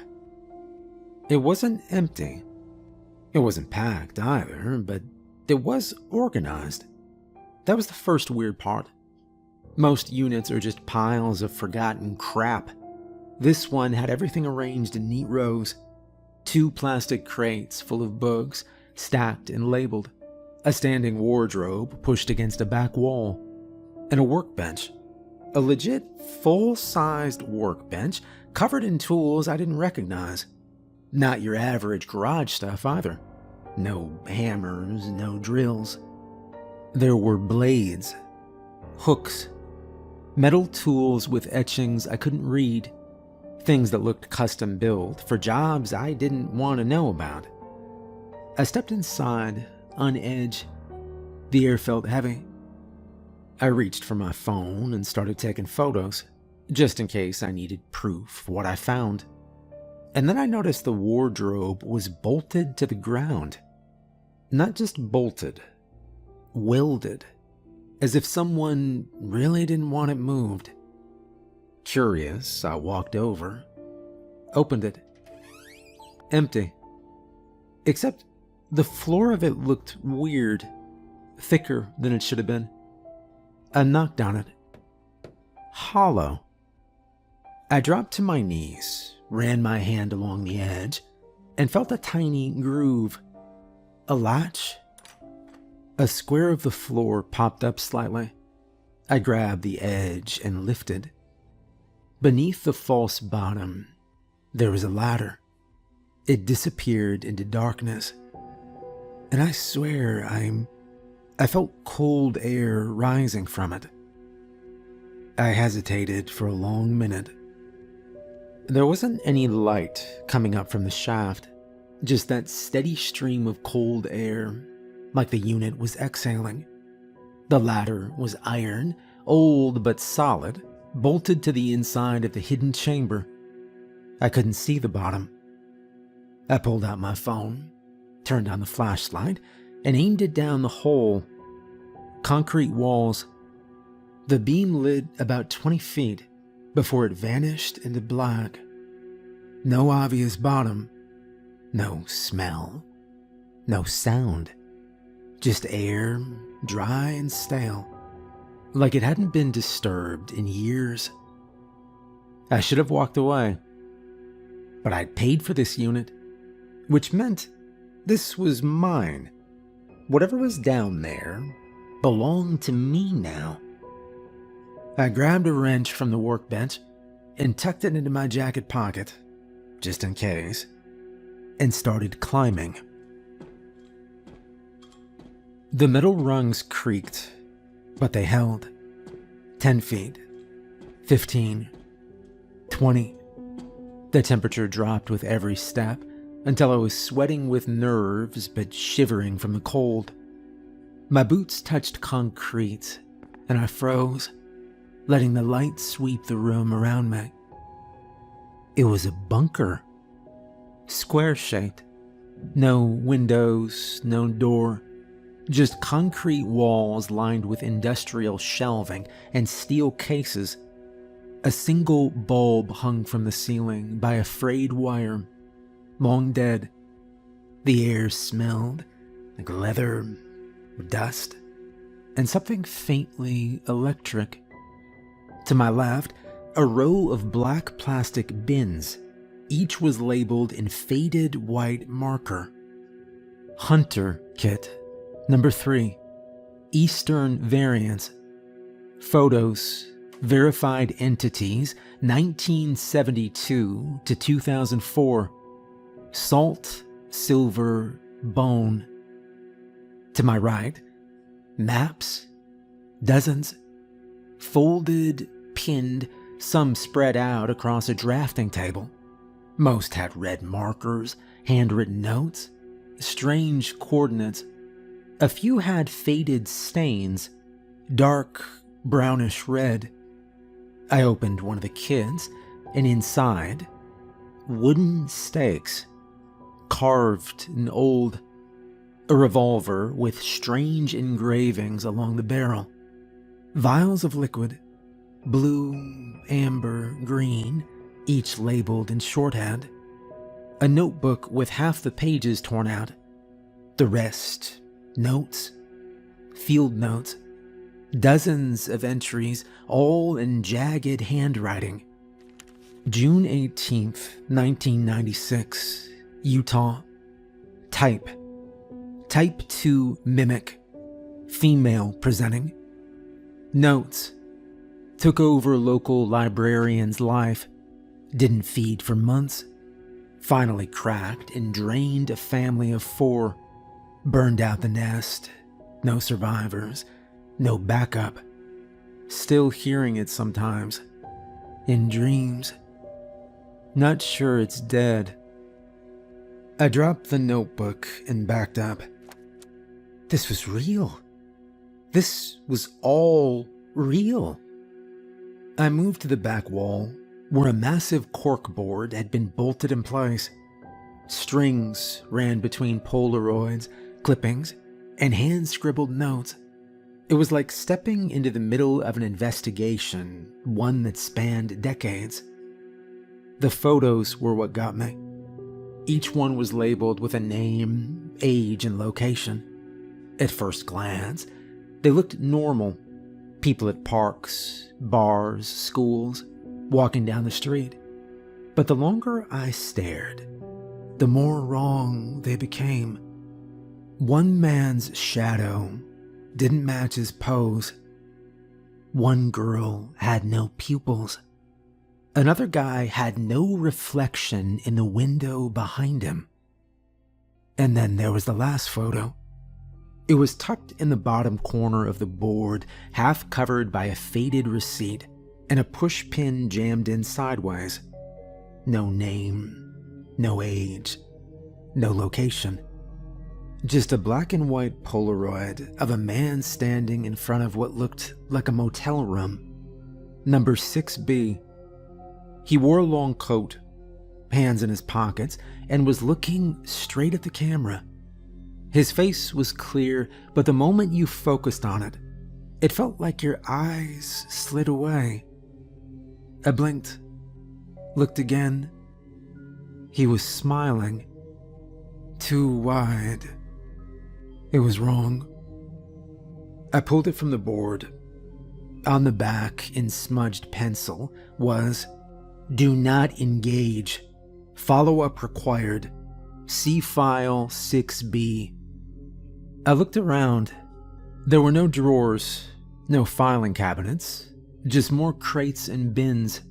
It wasn't empty. It wasn't packed either, but it was organized. That was the first weird part. Most units are just piles of forgotten crap. This one had everything arranged in neat rows. 2 plastic crates full of books, stacked and labeled. A standing wardrobe pushed against a back wall. And a workbench. A legit full-sized workbench covered in tools I didn't recognize. Not your average garage stuff either. No hammers, no drills. There were blades, hooks, metal tools with etchings I couldn't read, things that looked custom built for jobs I didn't want to know about. I stepped inside, on edge. The air felt heavy. I reached for my phone and started taking photos, just in case I needed proof of what I found. And then I noticed the wardrobe was bolted to the ground. Not just bolted, welded, as if someone really didn't want it moved. Curious, I walked over, opened it. Empty. Except the floor of it looked weird, thicker than it should have been. I knocked on it. Hollow. I dropped to my knees, ran my hand along the edge, and felt a tiny groove. A latch? A square of the floor popped up slightly. I grabbed the edge and lifted. Beneath the false bottom, there was a ladder. It disappeared into darkness. And I swear I felt cold air rising from it. I hesitated for a long minute. There wasn't any light coming up from the shaft, just that steady stream of cold air, like the unit was exhaling. The ladder was iron, old but solid, bolted to the inside of the hidden chamber. I couldn't see the bottom. I pulled out my phone, turned on the flashlight, and aimed it down the hole. Concrete walls. The beam lit about 20 feet before it vanished into black. No obvious bottom. No smell. No sound. Just air, dry and stale. Like it hadn't been disturbed in years. I should have walked away. But I'd paid for this unit, which meant this was mine. Whatever was down there belonged to me now. I grabbed a wrench from the workbench and tucked it into my jacket pocket, just in case. and started climbing. The metal rungs creaked, but they held. 10 feet, 15, 20. The temperature dropped with every step until I was sweating with nerves but shivering from the cold. My boots touched concrete and I froze, letting the light sweep the room around me. It was a bunker, square-shaped. No windows, no door, just concrete walls lined with industrial shelving and steel cases. A single bulb hung from the ceiling by a frayed wire, long dead. The air smelled like leather, dust, and something faintly electric. To my left, a row of black plastic bins. Each was labeled in faded white marker. Hunter Kit, number 3, Eastern Variants. Photos, verified entities, 1972 to 2004. Salt, silver, bone. To my right, maps, dozens, folded, pinned, some spread out across a drafting table. Most had red markers, handwritten notes, strange coordinates. A few had faded stains, dark brownish red. I opened one of the kits, and inside, wooden stakes, carved and old. A revolver with strange engravings along the barrel. Vials of liquid, blue, amber, green, each labeled in shorthand. A notebook with half the pages torn out. The rest, notes, field notes. Dozens of entries, all in jagged handwriting. June 18th, 1996, Utah. Type 2 mimic, female presenting. Notes: took over local librarian's life, didn't feed for months, finally cracked and drained a family of 4, burned out the nest, no survivors, no backup, still hearing it sometimes, in dreams, not sure it's dead. I dropped the notebook and backed up. This was real. This was all real. I moved to the back wall, where a massive corkboard had been bolted in place. Strings ran between Polaroids, clippings, and hand-scribbled notes. It was like stepping into the middle of an investigation, one that spanned decades. The photos were what got me. Each one was labeled with a name, age, and location. At first glance, they looked normal. People at parks, bars, schools, walking down the street. But the longer I stared, the more wrong they became. One man's shadow didn't match his pose. One girl had no pupils. Another guy had no reflection in the window behind him. And then there was the last photo. It was tucked in the bottom corner of the board, half covered by a faded receipt and a push pin jammed in sideways. No name, no age, no location. Just a black and white Polaroid of a man standing in front of what looked like a motel room. Number 6B. He wore a long coat, hands in his pockets, and was looking straight at the camera. His face was clear, but the moment you focused on it, it felt like your eyes slid away. I blinked, looked again. He was smiling. Too wide. It was wrong. I pulled it from the board. On the back, in smudged pencil, was, "Do not engage. Follow-up required. See file 6B." I looked around. There were no drawers, no filing cabinets, just more crates and bins.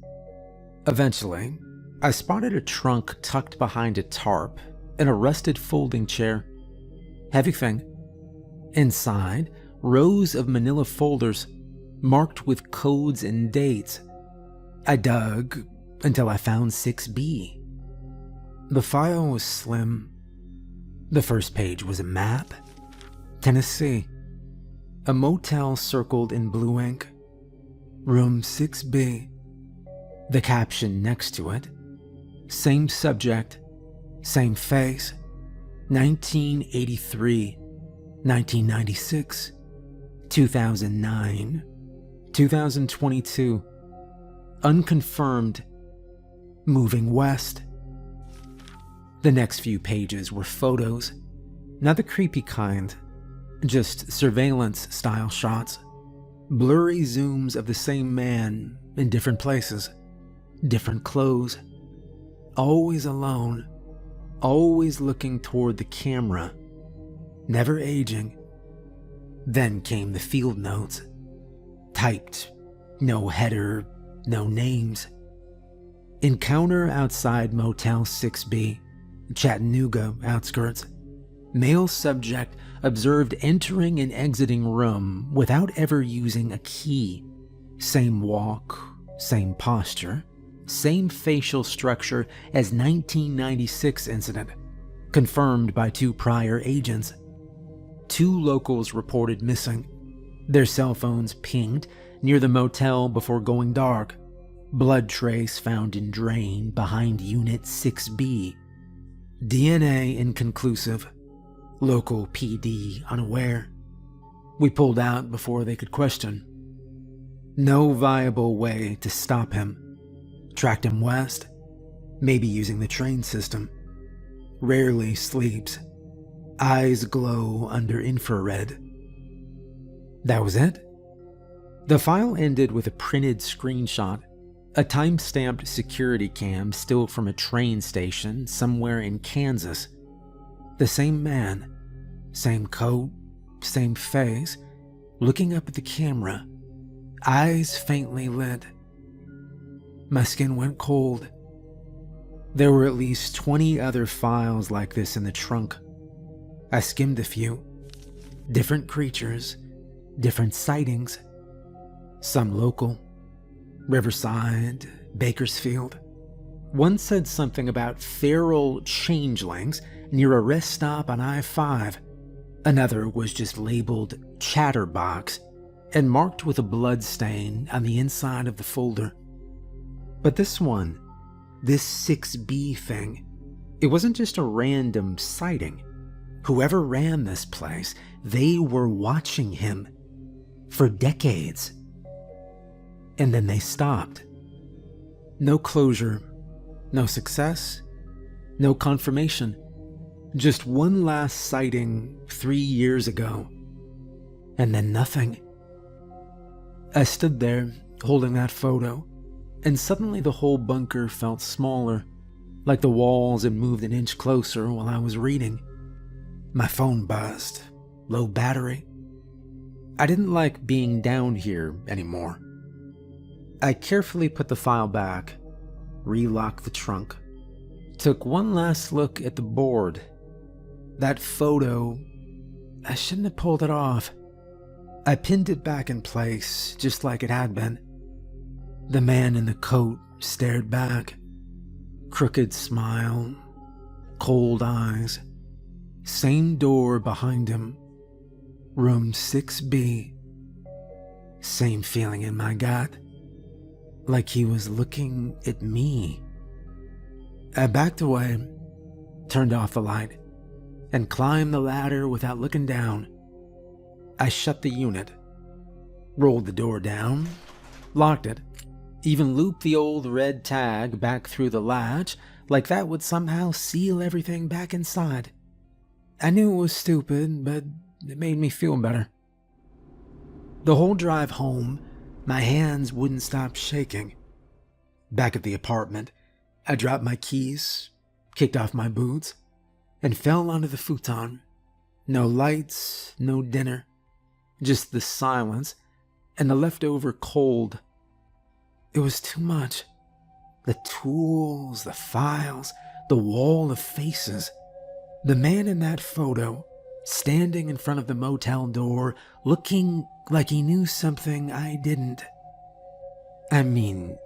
Eventually, I spotted a trunk tucked behind a tarp and a rusted folding chair. Heavy thing. Inside, rows of manila folders marked with codes and dates. I dug until I found 6B. The file was slim. The first page was a map. Tennessee. A motel circled in blue ink. Room 6B. The caption next to it. Same subject, same face. 1983, 1996, 2009, 2022. Unconfirmed. Moving west. The next few pages were photos. Not the creepy kind. Just surveillance-style shots. Blurry zooms of the same man in different places. Different clothes. Always alone. Always looking toward the camera. Never aging. Then came the field notes. Typed. No header. No names. Encounter outside Motel 6B. Chattanooga outskirts. Male subject observed entering and exiting room without ever using a key. Same walk, same posture, same facial structure as 1996 incident, confirmed by 2 prior agents. 2 locals reported missing. Their cell phones pinged near the motel before going dark. Blood trace found in drain behind Unit 6B. DNA inconclusive. Local PD unaware. We pulled out before they could question. No viable way to stop him. Tracked him west, maybe using the train system. Rarely sleeps. Eyes glow under infrared. That was it? The file ended with a printed screenshot. A time-stamped security cam still from a train station somewhere in Kansas. The same man, same coat, same face, looking up at the camera, eyes faintly lit. My skin went cold. There were at least 20 other files like this in the trunk. I skimmed a few. Different creatures, different sightings. Some local. Riverside, Bakersfield. One said something about feral changelings near a rest stop on I-5. Another was just labeled Chatterbox and marked with a blood stain on the inside of the folder. But this one, this 6B thing, it wasn't just a random sighting. Whoever ran this place, they were watching him for decades. And then they stopped. No closure, no success, no confirmation. Just one last sighting 3 years ago. And then nothing. I stood there, holding that photo, and suddenly the whole bunker felt smaller, like the walls had moved an inch closer while I was reading. My phone buzzed. Low battery. I didn't like being down here anymore. I carefully put the file back, relocked the trunk, took one last look at the board. That photo, I shouldn't have pulled it off. I pinned it back in place, just like it had been. The man in the coat stared back. Crooked smile, cold eyes. Same door behind him. Room 6B. Same feeling in my gut. Like he was looking at me. I backed away, turned off the light, and climbed the ladder without looking down. I shut the unit, rolled the door down, locked it, even looped the old red tag back through the latch like that would somehow seal everything back inside. I knew it was stupid, but it made me feel better. The whole drive home, my hands wouldn't stop shaking. Back at the apartment, I dropped my keys, kicked off my boots, and fell onto the futon. No lights, no dinner, just the silence and the leftover cold. It was too much. The tools, the files, the wall of faces. The man in that photo, standing in front of the motel door, looking like he knew something I didn't. I mean,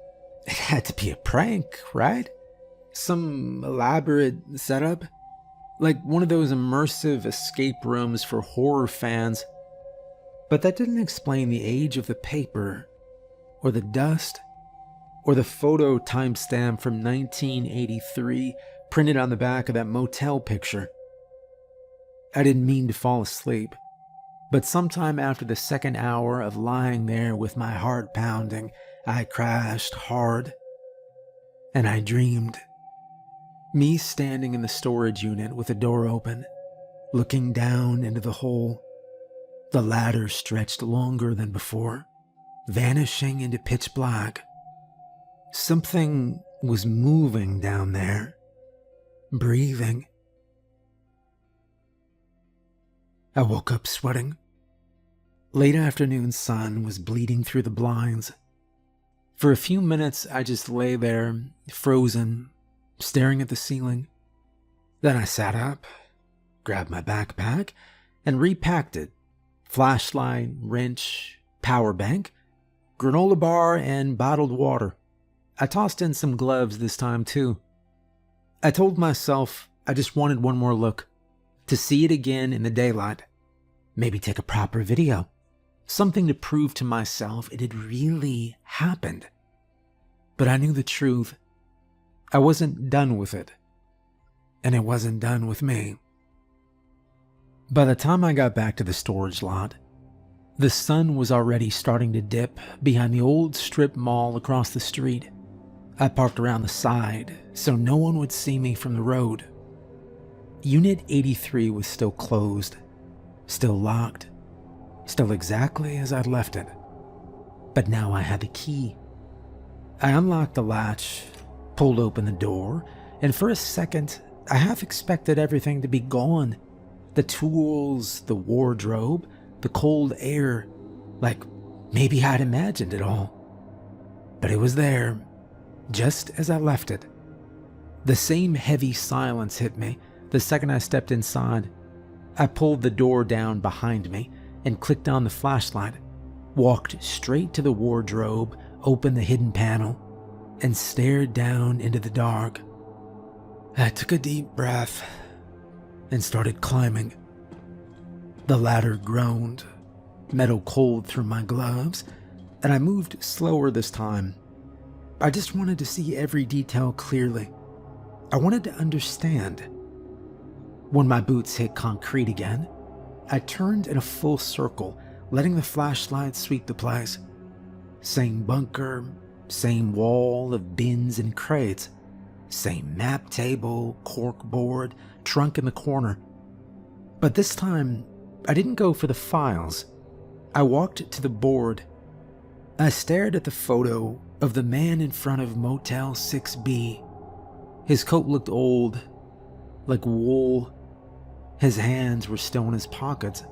it had to be a prank, right? Some elaborate setup? Like one of those immersive escape rooms for horror fans. But that didn't explain the age of the paper, or the dust, or the photo timestamp from 1983 printed on the back of that motel picture. I didn't mean to fall asleep, but sometime after the second hour of lying there with my heart pounding, I crashed hard, and I dreamed. Me standing in the storage unit with the door open, looking down into the hole. The ladder stretched longer than before, vanishing into pitch black. Something was moving down there, breathing. I woke up sweating. Late afternoon sun was bleeding through the blinds. For a few minutes, I just lay there, frozen, staring at the ceiling. Then I sat up, grabbed my backpack, and repacked it. Flashlight, wrench, power bank, granola bar, and bottled water. I tossed in some gloves this time too. I told myself I just wanted one more look, to see it again in the daylight. Maybe take a proper video. Something to prove to myself it had really happened. But I knew the truth. I wasn't done with it. And it wasn't done with me. By the time I got back to the storage lot, the sun was already starting to dip behind the old strip mall across the street. I parked around the side so no one would see me from the road. Unit 83 was still closed, still locked, still exactly as I'd left it. But now I had the key. I unlocked the latch, pulled open the door, and for a second, I half expected everything to be gone. The tools, the wardrobe, the cold air, like maybe I'd imagined it all. But it was there, just as I left it. The same heavy silence hit me the second I stepped inside. I pulled the door down behind me and clicked on the flashlight, walked straight to the wardrobe, opened the hidden panel, and stared down into the dark. I took a deep breath and started climbing. The ladder groaned, metal cold through my gloves, and I moved slower this time. I just wanted to see every detail clearly. I wanted to understand. When my boots hit concrete again, I turned in a full circle, letting the flashlight sweep the place. Same bunker, same wall of bins and crates, same map table, cork board, trunk in the corner. But this time, I didn't go for the files. I walked to the board. I stared at the photo of the man in front of Motel 6B. His coat looked old, like wool. His hands were still in his pockets.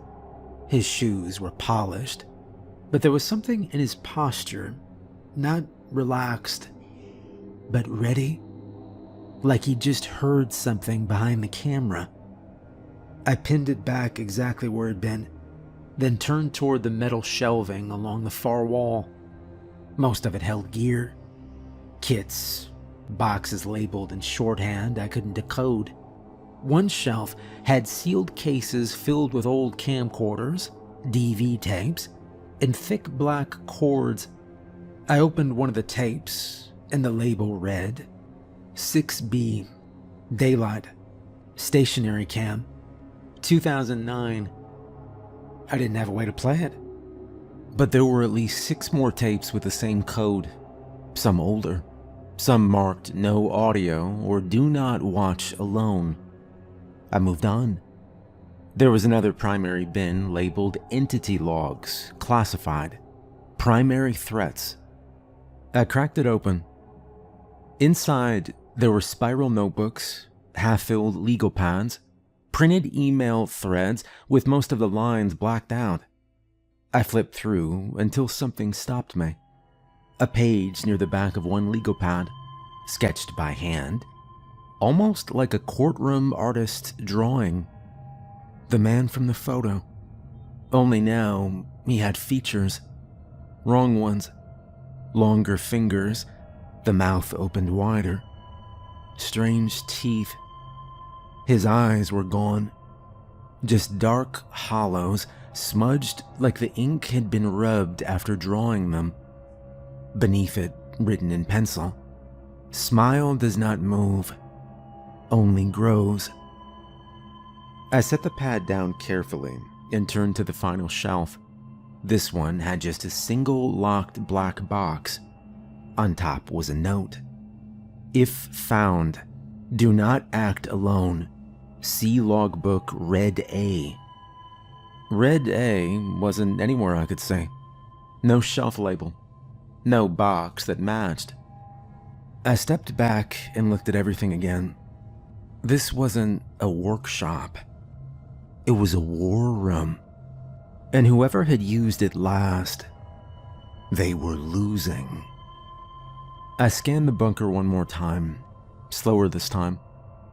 His shoes were polished, but there was something in his posture, not relaxed, but ready, like he'd just heard something behind the camera. I pinned it back exactly where it'd been, then turned toward the metal shelving along the far wall. Most of it held gear, kits, boxes labeled in shorthand I couldn't decode. One shelf had sealed cases filled with old camcorders, DV tapes, and thick black cords. I opened one of the tapes, and the label read, 6B, Daylight, Stationary Cam, 2009. I didn't have a way to play it. But there were at least 6 more tapes with the same code, some older, some marked no audio or do not watch alone. I moved on. There was another primary bin labeled Entity Logs, Classified, Primary Threats. I cracked it open. Inside, there were spiral notebooks, half-filled legal pads, printed email threads with most of the lines blacked out. I flipped through until something stopped me. A page near the back of one legal pad, sketched by hand, almost like a courtroom artist's drawing. The man from the photo. Only now he had features. Wrong ones. Longer fingers, the mouth opened wider. Strange teeth. His eyes were gone. Just dark hollows, smudged like the ink had been rubbed after drawing them. Beneath it, written in pencil, "Smile does not move, only grows." I set the pad down carefully and turned to the final shelf. This one had just a single locked black box. On top was a note. "If found, do not act alone. See logbook Red A." Red A wasn't anywhere I could see. No shelf label. No box that matched. I stepped back and looked at everything again. This wasn't a workshop. It was a war room. And whoever had used it last, they were losing. I scanned the bunker one more time, slower this time,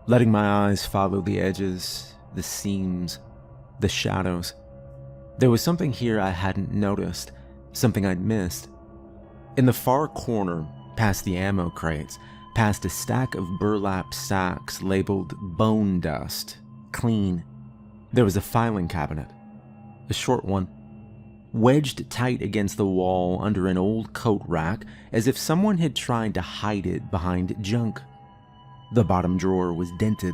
letting my eyes follow the edges, the seams, the shadows. There was something here I hadn't noticed, something I'd missed. In the far corner, past the ammo crates, past a stack of burlap sacks labeled bone dust, clean, there was a filing cabinet. A short one, wedged tight against the wall under an old coat rack as if someone had tried to hide it behind junk. The bottom drawer was dented,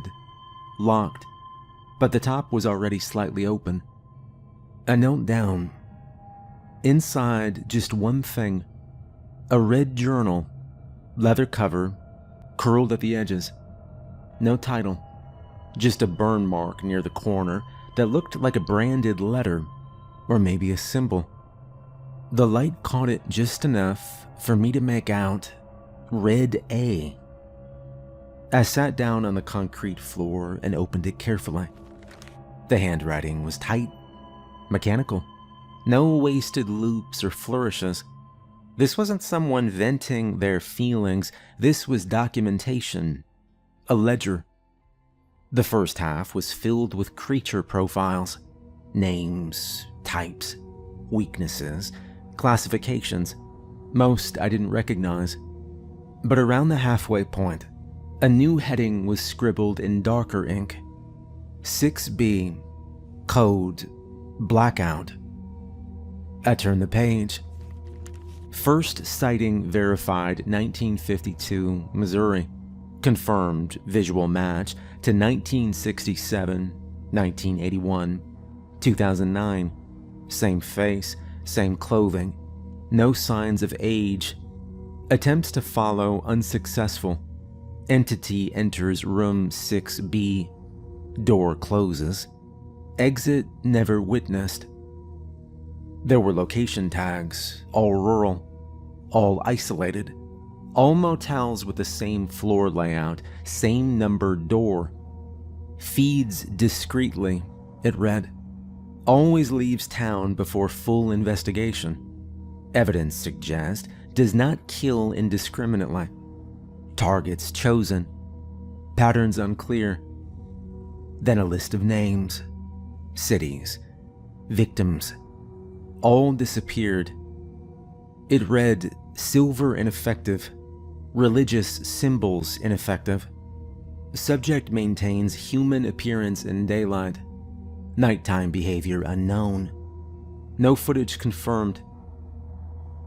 locked, but the top was already slightly open. I knelt down. Inside, just one thing, a red journal, leather cover, curled at the edges. No title, just a burn mark near the corner that looked like a branded letter, or maybe a symbol. The light caught it just enough for me to make out Red A. I sat down on the concrete floor and opened it carefully. The handwriting was tight, mechanical. No wasted loops or flourishes. This wasn't someone venting their feelings. This was documentation. A ledger. The first half was filled with creature profiles, names, types, weaknesses, classifications. Most I didn't recognize. But around the halfway point, a new heading was scribbled in darker ink. 6B, code, blackout. I turned the page. First sighting verified 1952, Missouri. Confirmed visual match to 1967, 1981, 2009. Same face, same clothing. No signs of age. Attempts to follow unsuccessful. Entity enters room 6B. Door closes. Exit never witnessed. There were location tags, all rural, all isolated. All motels with the same floor layout, same numbered door. Feeds discreetly, it read. Always leaves town before full investigation. Evidence suggests does not kill indiscriminately. Targets chosen. Patterns unclear. Then a list of names, cities, victims. All disappeared. It read silver ineffective. Religious symbols ineffective. Subject maintains human appearance in daylight. Nighttime behavior unknown. No footage confirmed.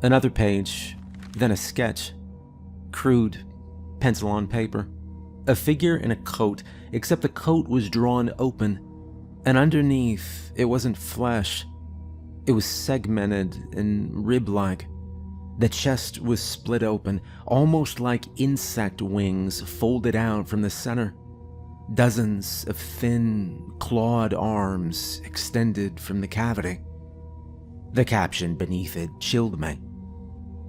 Another page, then a sketch. Crude, pencil on paper. A figure in a coat, except the coat was drawn open, and underneath it wasn't flesh. It was segmented and rib-like. The chest was split open, almost like insect wings folded out from the center. Dozens of thin, clawed arms extended from the cavity. The caption beneath it chilled me.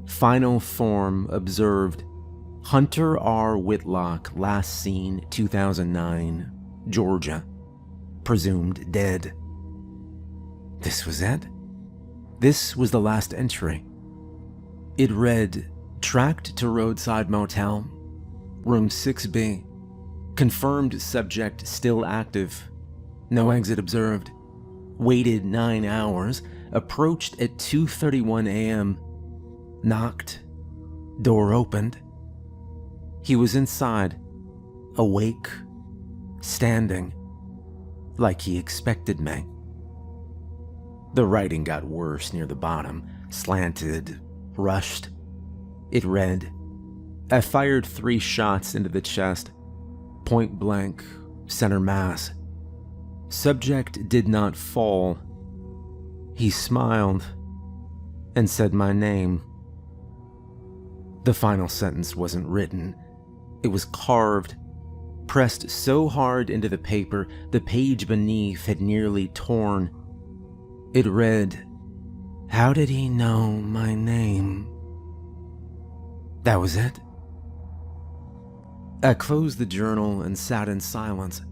Final form observed. Hunter R. Whitlock, last seen 2009, Georgia. Presumed dead. This was it? This was the last entry. It read, tracked to roadside motel, room 6B, Confirmed subject still active. No exit observed. Waited 9 hours. Approached at 2:31 a.m. Knocked. Door opened. He was inside, awake, standing, like he expected me. The writing got worse near the bottom, slanted, rushed. It read, I fired 3 shots into the chest, point blank, center mass. Subject did not fall. He smiled and said my name. The final sentence wasn't written. It was carved, pressed so hard into the paper, the page beneath had nearly torn. It read, how did he know my name? That was it. I closed the journal and sat in silence.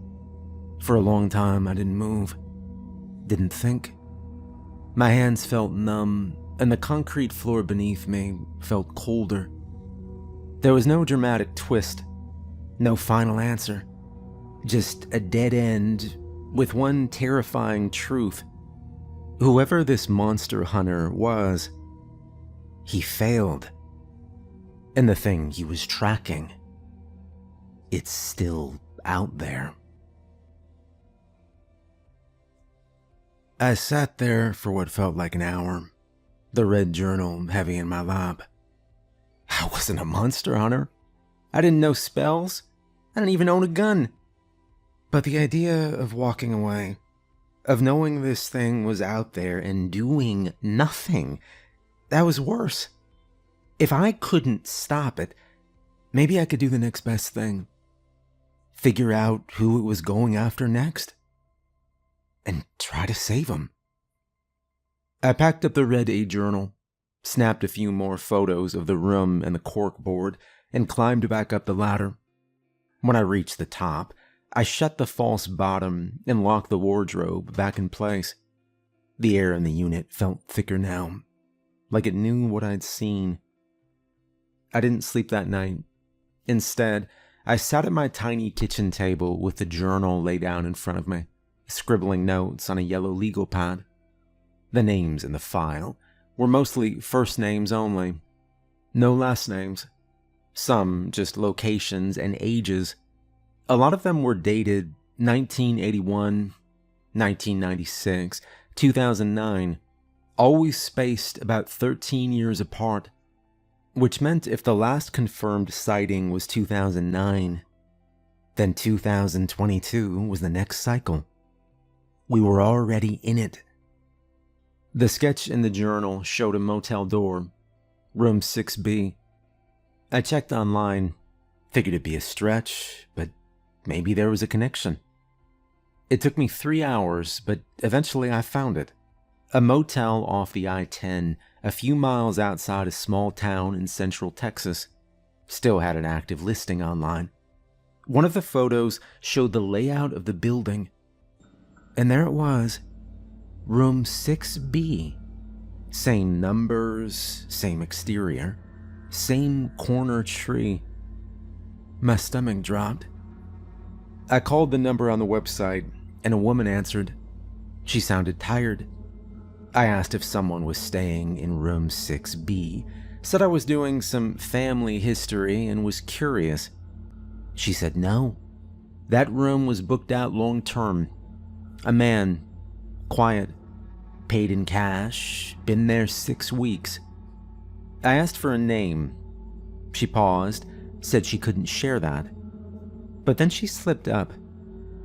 For a long time, I didn't move, didn't think. My hands felt numb, and the concrete floor beneath me felt colder. There was no dramatic twist, no final answer, just a dead end with one terrifying truth. Whoever this monster hunter was, he failed. And the thing he was tracking, it's still out there. I sat there for what felt like an hour, the red journal heavy in my lap. I wasn't a monster hunter. I didn't know spells. I didn't even own a gun. But the idea of walking away, of knowing this thing was out there and doing nothing, that was worse. If I couldn't stop it, maybe I could do the next best thing. Figure out who it was going after next. And try to save him. I packed up the red journal, snapped a few more photos of the room and the cork board, and climbed back up the ladder. When I reached the top, I shut the false bottom and locked the wardrobe back in place. The air in the unit felt thicker now, like it knew what I'd seen. I didn't sleep that night. Instead, I sat at my tiny kitchen table with the journal laid down in front of me, scribbling notes on a yellow legal pad. The names in the file were mostly first names only. No last names. Some just locations and ages. A lot of them were dated 1981, 1996, 2009, always spaced about 13 years apart, which meant if the last confirmed sighting was 2009, then 2022 was the next cycle. We were already in it. The sketch in the journal showed a motel door, room 6B. I checked online, figured it'd be a stretch, but maybe there was a connection. It took me 3 hours, but eventually I found it. A motel off the I-10, a few miles outside a small town in central Texas. Still had an active listing online. One of the photos showed the layout of the building. And there it was, room 6B. Same numbers, same exterior, same corner tree. My stomach dropped. I called the number on the website, and a woman answered. She sounded tired. I asked if someone was staying in room 6B, said I was doing some family history and was curious. She said no. That room was booked out long term. A man, quiet, paid in cash, been there 6 weeks. I asked for a name. She paused, said she couldn't share that. But then she slipped up,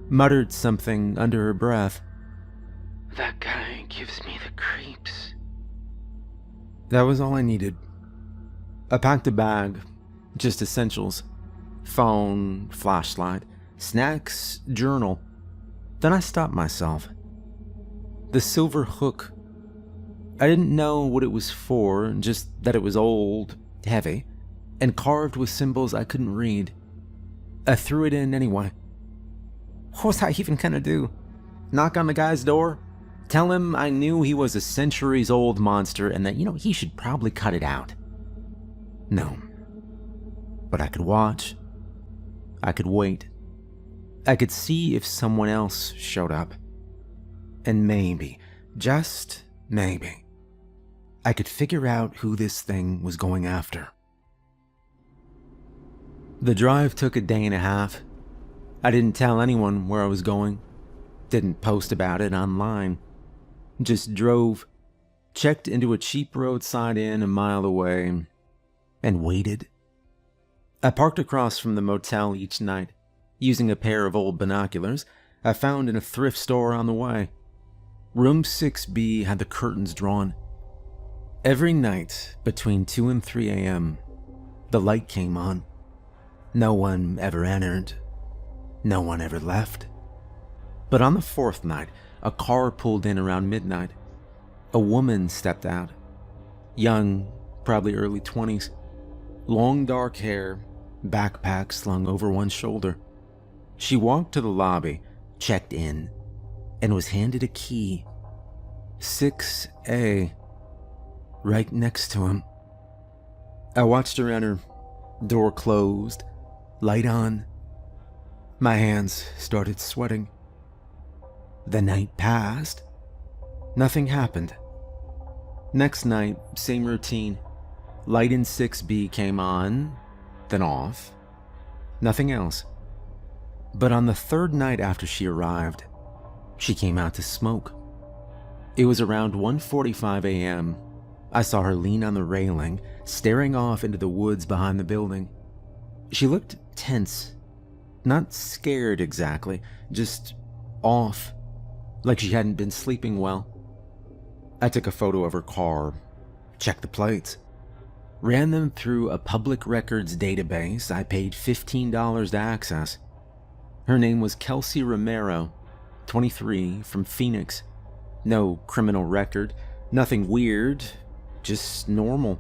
muttered something under her breath. That guy gives me the creeps. That was all I needed. I packed a bag, just essentials. Phone, flashlight, snacks, journal. Then I stopped myself. The silver hook. I didn't know what it was for, just that it was old, heavy, and carved with symbols I couldn't read. I threw it in anyway. What was I even gonna do? Knock on the guy's door? Tell him I knew he was a centuries-old monster and that, he should probably cut it out. No. But I could watch. I could wait. I could see if someone else showed up. And maybe, just maybe, I could figure out who this thing was going after. The drive took a day and a half. I didn't tell anyone where I was going. Didn't post about it online. Just drove, checked into a cheap roadside inn a mile away, and waited. I parked across from the motel each night, using a pair of old binoculars I found in a thrift store on the way. Room 6B had the curtains drawn. Every night between 2 and 3 a.m., the light came on. No one ever entered. No one ever left. But on the fourth night, a car pulled in around midnight. A woman stepped out. Young, probably early 20s. Long dark hair, backpack slung over one shoulder. She walked to the lobby, checked in, and was handed a key. 6A, right next to him. I watched her enter, door closed, light on. My hands started sweating. The night passed. Nothing happened. Next night, same routine. Light in 6B came on, then off. Nothing else. But on the third night after she arrived, she came out to smoke. It was around 1:45 a.m. I saw her lean on the railing, staring off into the woods behind the building. She looked tense. Not scared exactly, just off, like she hadn't been sleeping well. I took a photo of her car, checked the plates, ran them through a public records database I paid $15 to access. Her name was Kelsey Romero, 23, from Phoenix. No criminal record, nothing weird, just normal.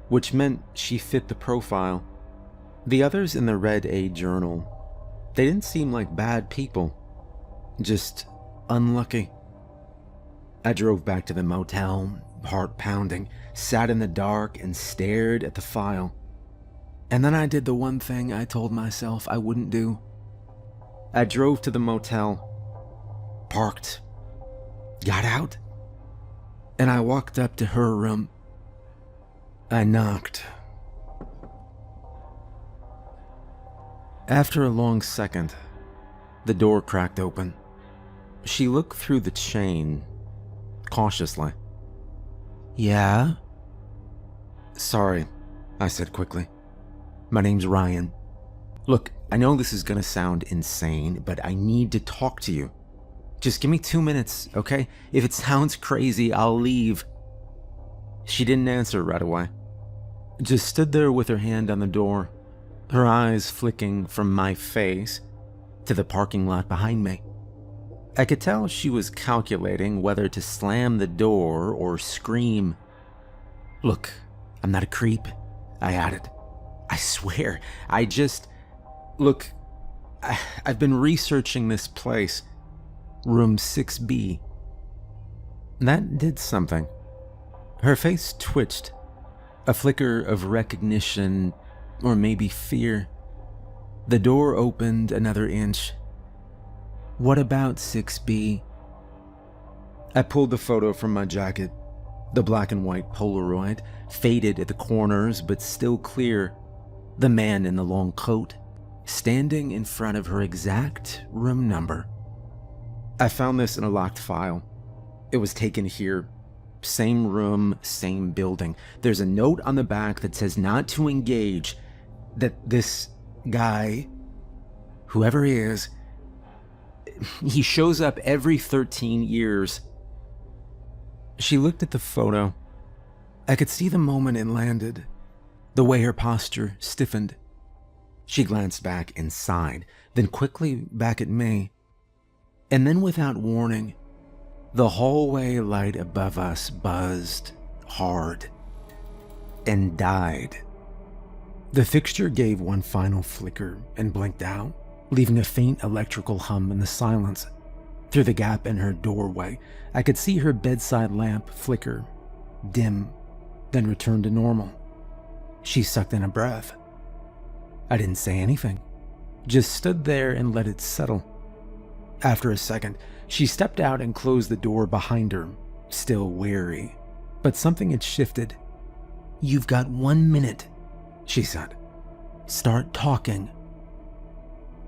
Which meant she fit the profile. The others in the Red A Journal, they didn't seem like bad people, just unlucky. I drove back to the motel, heart pounding, sat in the dark and stared at the file. And then I did the one thing I told myself I wouldn't do. I drove to the motel, parked, got out, and I walked up to her room. I knocked. After a long second, the door cracked open. She looked through the chain, cautiously. "Yeah?" "Sorry," I said quickly. "My name's Ryan. Look, I know this is gonna sound insane, but I need to talk to you. Just give me 2 minutes, okay? If it sounds crazy, I'll leave." She didn't answer right away. Just stood there with her hand on the door, her eyes flicking from my face to the parking lot behind me. I could tell she was calculating whether to slam the door or scream. "Look, I'm not a creep," I added. "I swear, Look, I've been researching this place. Room 6B. That did something. Her face twitched. A flicker of recognition, or maybe fear. The door opened another inch. "What about 6B? I pulled the photo from my jacket. The black and white Polaroid, faded at the corners but still clear. The man in the long coat, standing in front of her exact room number. I found this in a locked file. It was taken here. Same room, same building. There's a note on the back that says not to engage, that this guy, whoever he is, he shows up every 13 years. She looked at the photo. I could see the moment it landed, the way her posture stiffened. She glanced back and sighed, then quickly back at me. And then without warning, the hallway light above us buzzed hard and died. The fixture gave one final flicker and blinked out, leaving a faint electrical hum in the silence. Through the gap in her doorway, I could see her bedside lamp flicker, dim, then return to normal. She sucked in a breath. I didn't say anything, just stood there and let it settle. After a second, she stepped out and closed the door behind her, still wary. But something had shifted. "You've got 1 minute," she said. "Start talking."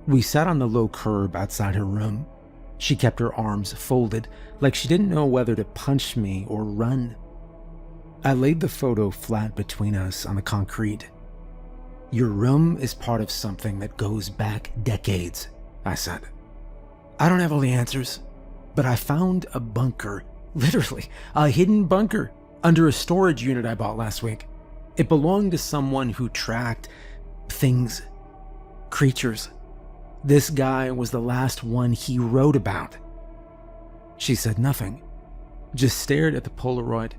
We sat on the low curb outside her room. She kept her arms folded, like she didn't know whether to punch me or run. I laid the photo flat between us on the concrete. "Your room is part of something that goes back decades," I said. "I don't have all the answers, but I found a bunker, literally, a hidden bunker, under a storage unit I bought last week. It belonged to someone who tracked things, creatures. This guy was the last one he wrote about." She said nothing, just stared at the Polaroid.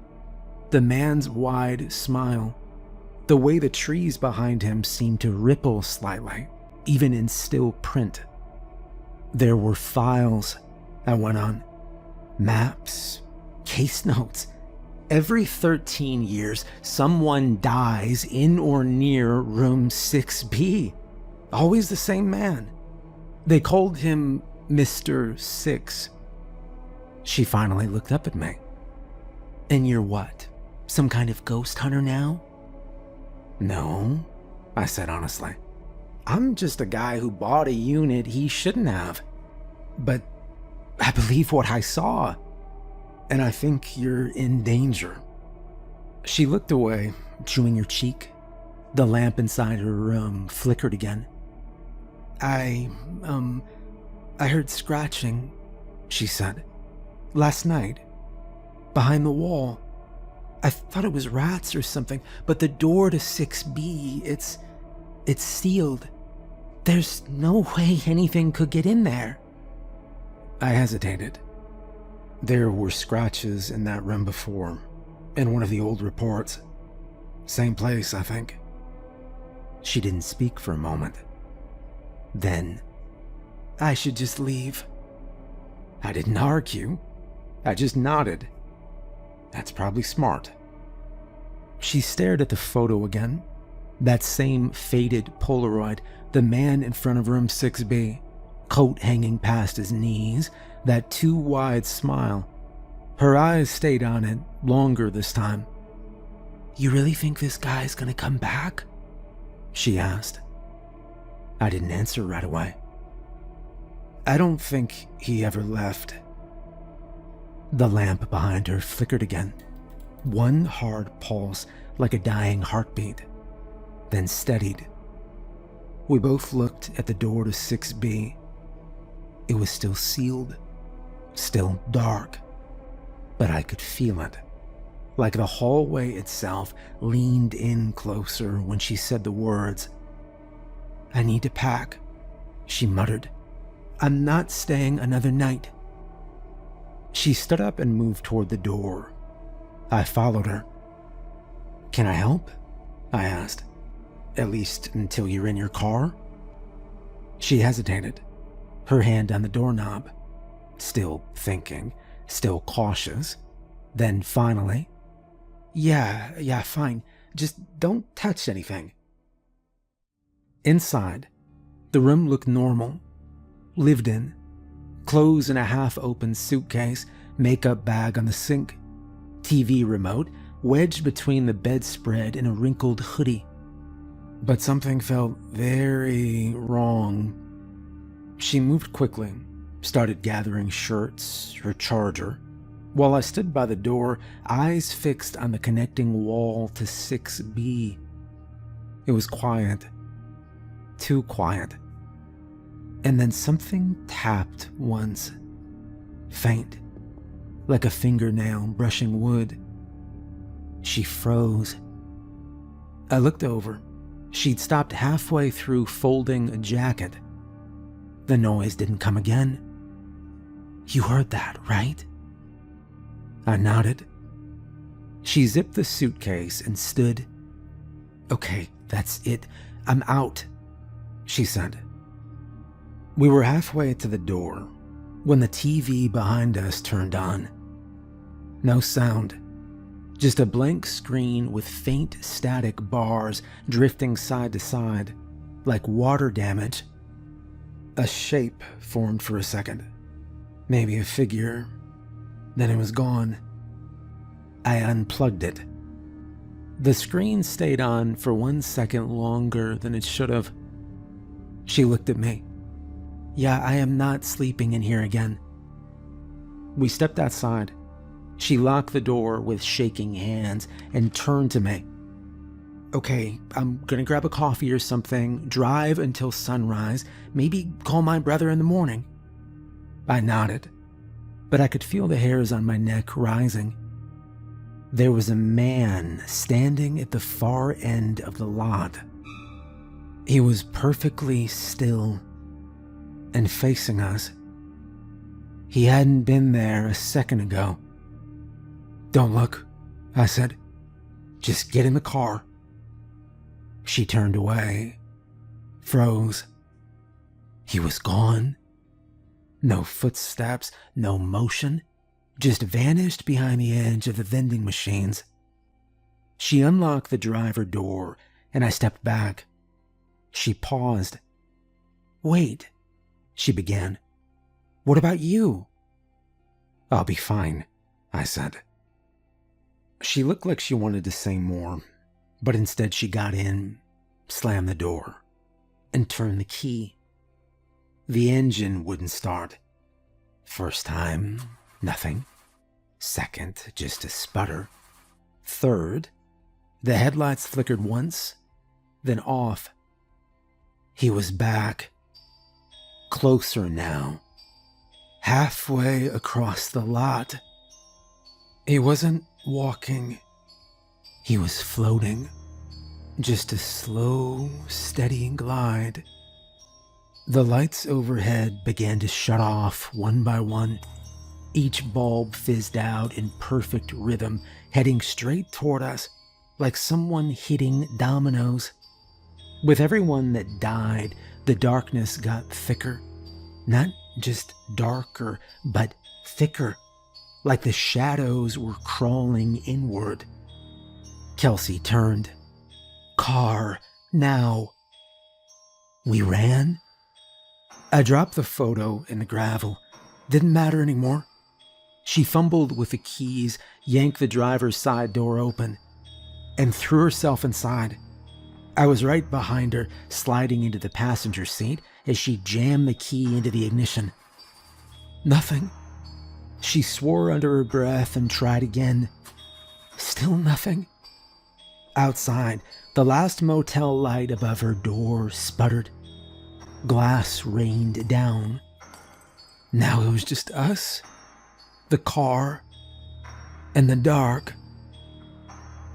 The man's wide smile, the way the trees behind him seemed to ripple slightly, even in still print. "There were files," I went on. "Maps, case notes. Every 13 years, someone dies in or near room 6B. Always the same man. They called him Mr. Six." She finally looked up at me. "And you're what? Some kind of ghost hunter now?" "No," I said honestly. "I'm just a guy who bought a unit he shouldn't have. But I believe what I saw. And I think you're in danger." She looked away, chewing her cheek. The lamp inside her room flickered again. I heard scratching," she said. "Last night. Behind the wall. I thought it was rats or something, but the door to 6B, it's sealed. There's no way anything could get in there." I hesitated. There were scratches in that room before, in one of the old reports. Same place, I think. She didn't speak for a moment. Then, "I should just leave." I didn't argue. I just nodded. That's probably smart. She stared at the photo again. That same faded Polaroid, the man in front of room 6B, coat hanging past his knees, that too wide smile. Her eyes stayed on it longer this time. "You really think this guy's gonna come back?" she asked. I didn't answer right away. "I don't think he ever left." The lamp behind her flickered again. One hard pulse, like a dying heartbeat, then steadied. We both looked at the door to 6B. It was still sealed, still dark, but I could feel it, like the hallway itself leaned in closer when she said the words. "I need to pack," she muttered. "I'm not staying another night." She stood up and moved toward the door. I followed her. "Can I help?" I asked. "At least until you're in your car?" She hesitated, her hand on the doorknob, still thinking, still cautious. Then finally, Yeah, fine. Just don't touch anything." Inside, the room looked normal, lived in. Clothes in a half-open suitcase, makeup bag on the sink, TV remote wedged between the bedspread and a wrinkled hoodie. But something felt very wrong. She moved quickly, started gathering shirts, her charger, while I stood by the door, eyes fixed on the connecting wall to 6B. It was quiet. Too quiet. And then something tapped once. Faint, like a fingernail brushing wood. She froze. I looked over. She'd stopped halfway through folding a jacket. The noise didn't come again. "You heard that, right?" I nodded. She zipped the suitcase and stood. "Okay, that's it. I'm out," she said. We were halfway to the door when the TV behind us turned on. No sound. Just a blank screen with faint static bars drifting side to side, like water damage, A shape formed for a second. Maybe a figure. Then it was gone. I unplugged it. The screen stayed on for 1 second longer than it should have. She looked at me. Yeah, I am not sleeping in here again. We stepped outside. She locked the door with shaking hands and turned to me. Okay, I'm gonna grab a coffee or something, drive until sunrise, maybe call my brother in the morning. I nodded, but I could feel the hairs on my neck rising. There was a man standing at the far end of the lot. He was perfectly still and facing us. He hadn't been there a second ago. Don't look, I said. Just get in the car. She turned away, froze. He was gone. No footsteps, no motion, just vanished behind the edge of the vending machines. She unlocked the driver door, and I stepped back. She paused. Wait, she began. What about you? I'll be fine, I said. She looked like she wanted to say more, but instead she got in, slammed the door, and turned the key. The engine wouldn't start. First time, nothing. Second, just a sputter. Third, the headlights flickered once, then off. He was back. Closer now. Halfway across the lot. He wasn't walking. He was floating. Just a slow, steady glide. The lights overhead began to shut off one by one. Each bulb fizzed out in perfect rhythm, heading straight toward us, like someone hitting dominoes. With everyone that died, the darkness got thicker. Not just darker, but thicker, like the shadows were crawling inward. Kelsey turned. Car, now. We ran. I dropped the photo in the gravel. Didn't matter anymore. She fumbled with the keys, yanked the driver's side door open, and threw herself inside. I was right behind her, sliding into the passenger seat as she jammed the key into the ignition. Nothing. She swore under her breath and tried again. Still nothing. Outside, the last motel light above her door sputtered. Glass rained down. Now it was just us, the car, and the dark,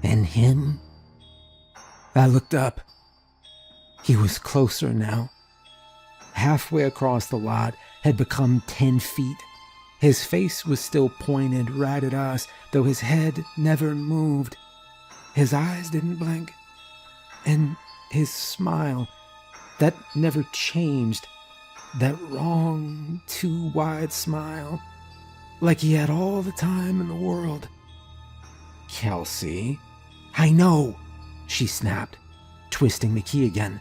and him. I looked up. He was closer now. Halfway across the lot, had become 10 feet. His face was still pointed right at us, though his head never moved. His eyes didn't blink. And his smile, that never changed. That wrong, too wide smile. Like he had all the time in the world. Kelsey. I know, she snapped, twisting the key again.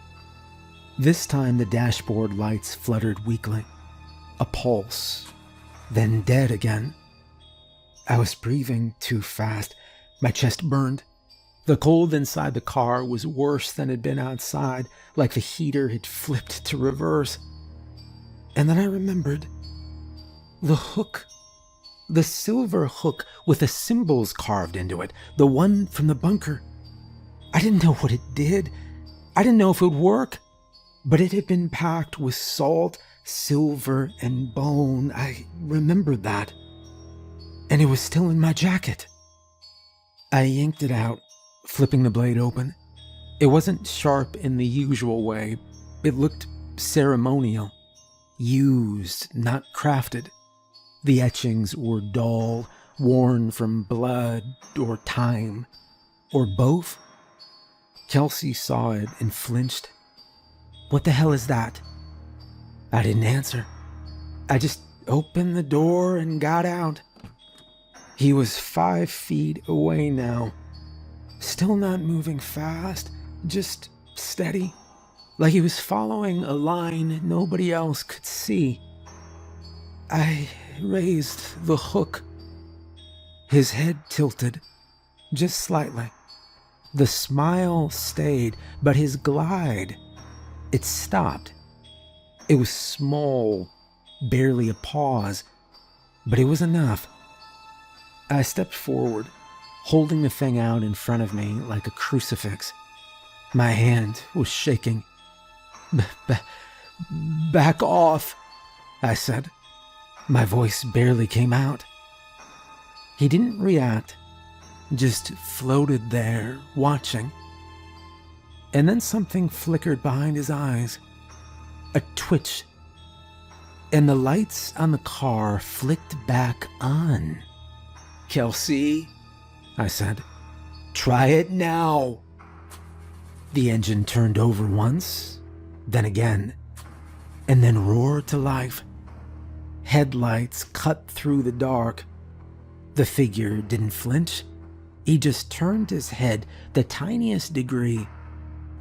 This time the dashboard lights fluttered weakly. A pulse, then dead again. I was breathing too fast. My chest burned. The cold inside the car was worse than it had been outside, like the heater had flipped to reverse. And then I remembered. The hook. The silver hook with the symbols carved into it. The one from the bunker. I didn't know what it did. I didn't know if it would work. But it had been packed with salt, silver, and bone. I remembered that. And it was still in my jacket. I yanked it out, flipping the blade open. It wasn't sharp in the usual way. It looked ceremonial. Used, not crafted. The etchings were dull, worn from blood or time. Or both. Kelsey saw it and flinched. What the hell is that? I didn't answer. I just opened the door and got out. He was 5 feet away now. Still not moving fast, just steady. like he was following a line nobody else could see. I raised the hook. His head tilted, just slightly. The smile stayed, but his glide, it stopped. It was small, barely a pause, but it was enough. I stepped forward, holding the thing out in front of me like a crucifix. My hand was shaking. Back off, I said. My voice barely came out. He didn't react, just floated there, watching. And then something flickered behind his eyes. A twitch. And the lights on the car flicked back on. "Kelsey," I said, "try it now." The engine turned over once, then again, and then roared to life. Headlights cut through the dark. The figure didn't flinch. He just turned his head the tiniest degree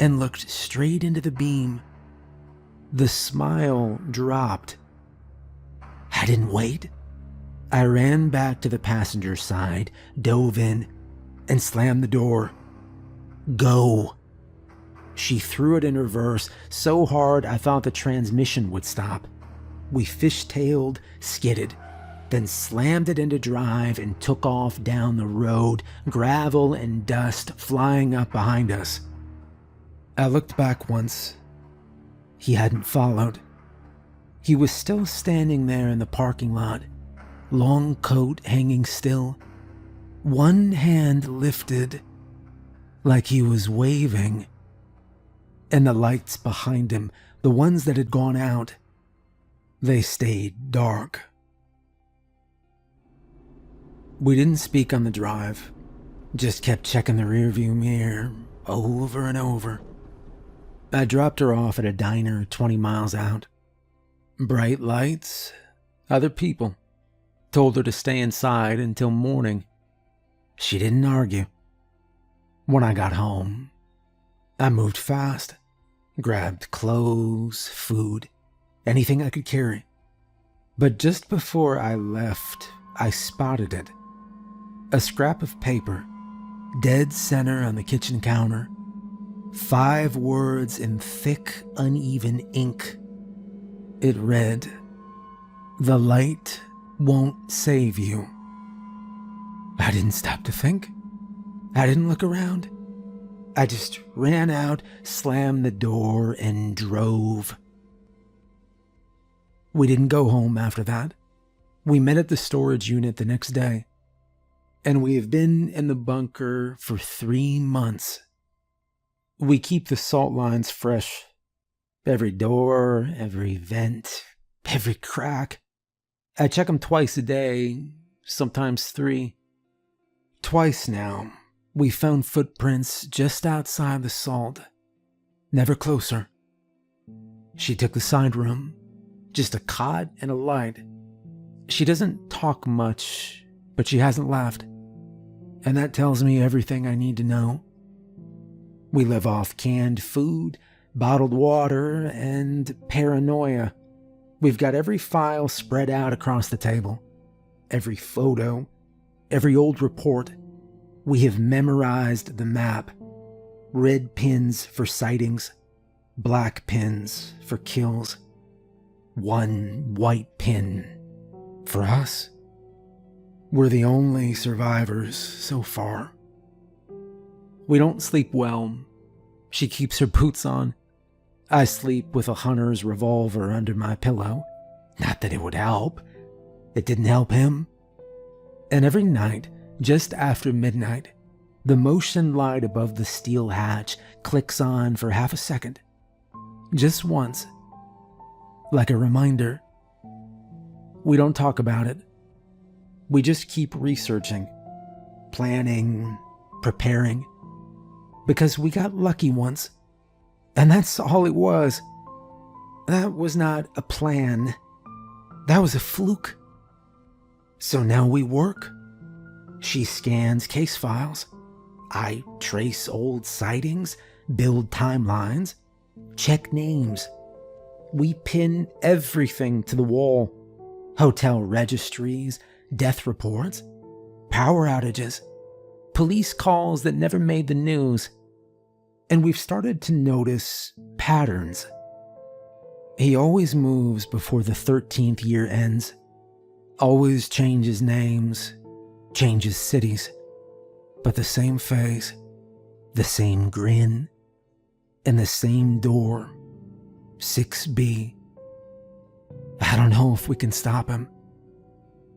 and looked straight into the beam. The smile dropped. I didn't wait. I ran back to the passenger side, dove in, and slammed the door. "Go." She threw it in reverse so hard I thought the transmission would stop. We fishtailed, skidded, then slammed it into drive and took off down the road, gravel and dust flying up behind us. I looked back once. He hadn't followed. He was still standing there in the parking lot, long coat hanging still, one hand lifted like he was waving. And the lights behind him, the ones that had gone out, they stayed dark. We didn't speak on the drive, just kept checking the rearview mirror over and over. I dropped her off at a diner 20 miles out. Bright lights, other people. Told her to stay inside until morning. She didn't argue. When I got home, I moved fast, grabbed clothes, food, anything I could carry. But just before I left, I spotted it. A scrap of paper, dead center on the kitchen counter. 5 words in thick, uneven ink. It read, "The light won't save you." I didn't stop to think. I didn't look around. I just ran out, slammed the door, and drove. We didn't go home after that. We met at the storage unit the next day. And we have been in the bunker for 3 months. We keep the salt lines fresh. Every door, every vent, every crack. I check them twice a day, sometimes 3. Twice now, we found footprints just outside the salt. Never closer. She took the side room, just a cot and a light. She doesn't talk much, but she hasn't left. And that tells me everything I need to know. We live off canned food, bottled water, and paranoia. We've got every file spread out across the table. Every photo, every old report. We have memorized the map. Red pins for sightings, black pins for kills. 1 white pin for us. We're the only survivors so far. We don't sleep well. She keeps her boots on. I sleep with a hunter's revolver under my pillow. Not that it would help. It didn't help him. And every night, just after midnight, the motion light above the steel hatch clicks on for half a second. Just once. Like a reminder. We don't talk about it. We just keep researching, planning, preparing. Because we got lucky once. And that's all it was. That was not a plan. That was a fluke. So now we work. She scans case files. I trace old sightings, build timelines. check names. We pin everything to the wall. Hotel registries, death reports, power outages, police calls that never made the news. And we've started to notice patterns. He always moves before the 13th year ends. Always changes names, changes cities. But the same face, the same grin, and the same door, 6B. I don't know if we can stop him.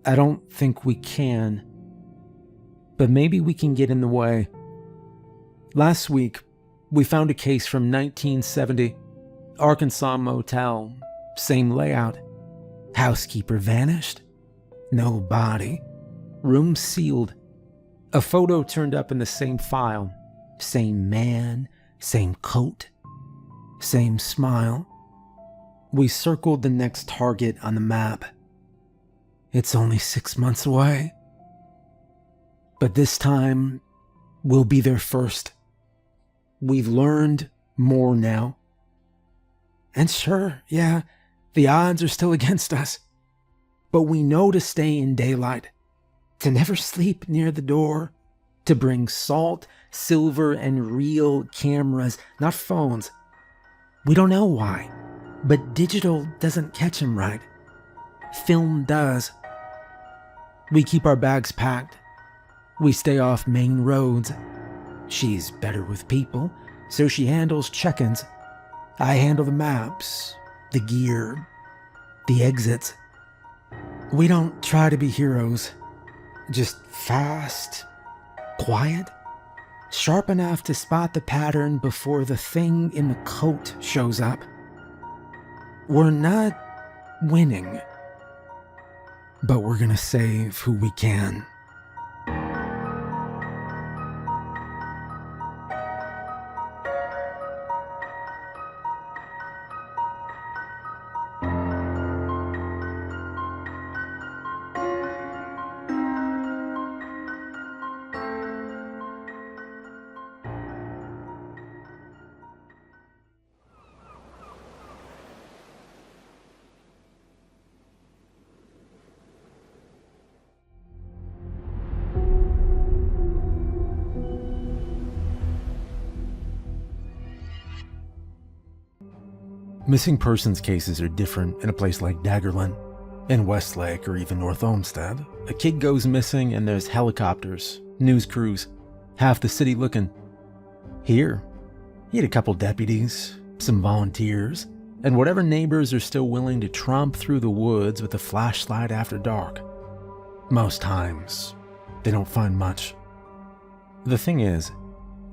I don't think we can. But maybe we can get in the way. Last week, we found a case from 1970. Arkansas motel, same layout. Housekeeper vanished. No body. Room sealed. A photo turned up in the same file. Same man, same coat, same smile. We circled the next target on the map. It's only 6 months away. But this time, we'll be there first. We've learned more now. And sure, yeah, the odds are still against us. But we know to stay in daylight, to never sleep near the door, to bring salt, silver, and real cameras, not phones. We don't know why, but digital doesn't catch him right. Film does. We keep our bags packed. We stay off main roads. She's better with people, so she handles check-ins. I handle the maps, the gear, the exits. We don't try to be heroes. Just fast, quiet, sharp enough to spot the pattern before the thing in the coat shows up. We're not winning, but we're gonna save who we can. Missing persons cases are different in a place like Daggerland. In Westlake or even North Olmsted, a kid goes missing and there's helicopters, news crews, half the city looking. Here, you had a couple deputies, some volunteers, and whatever neighbors are still willing to tromp through the woods with a flashlight after dark. Most times, they don't find much. The thing is,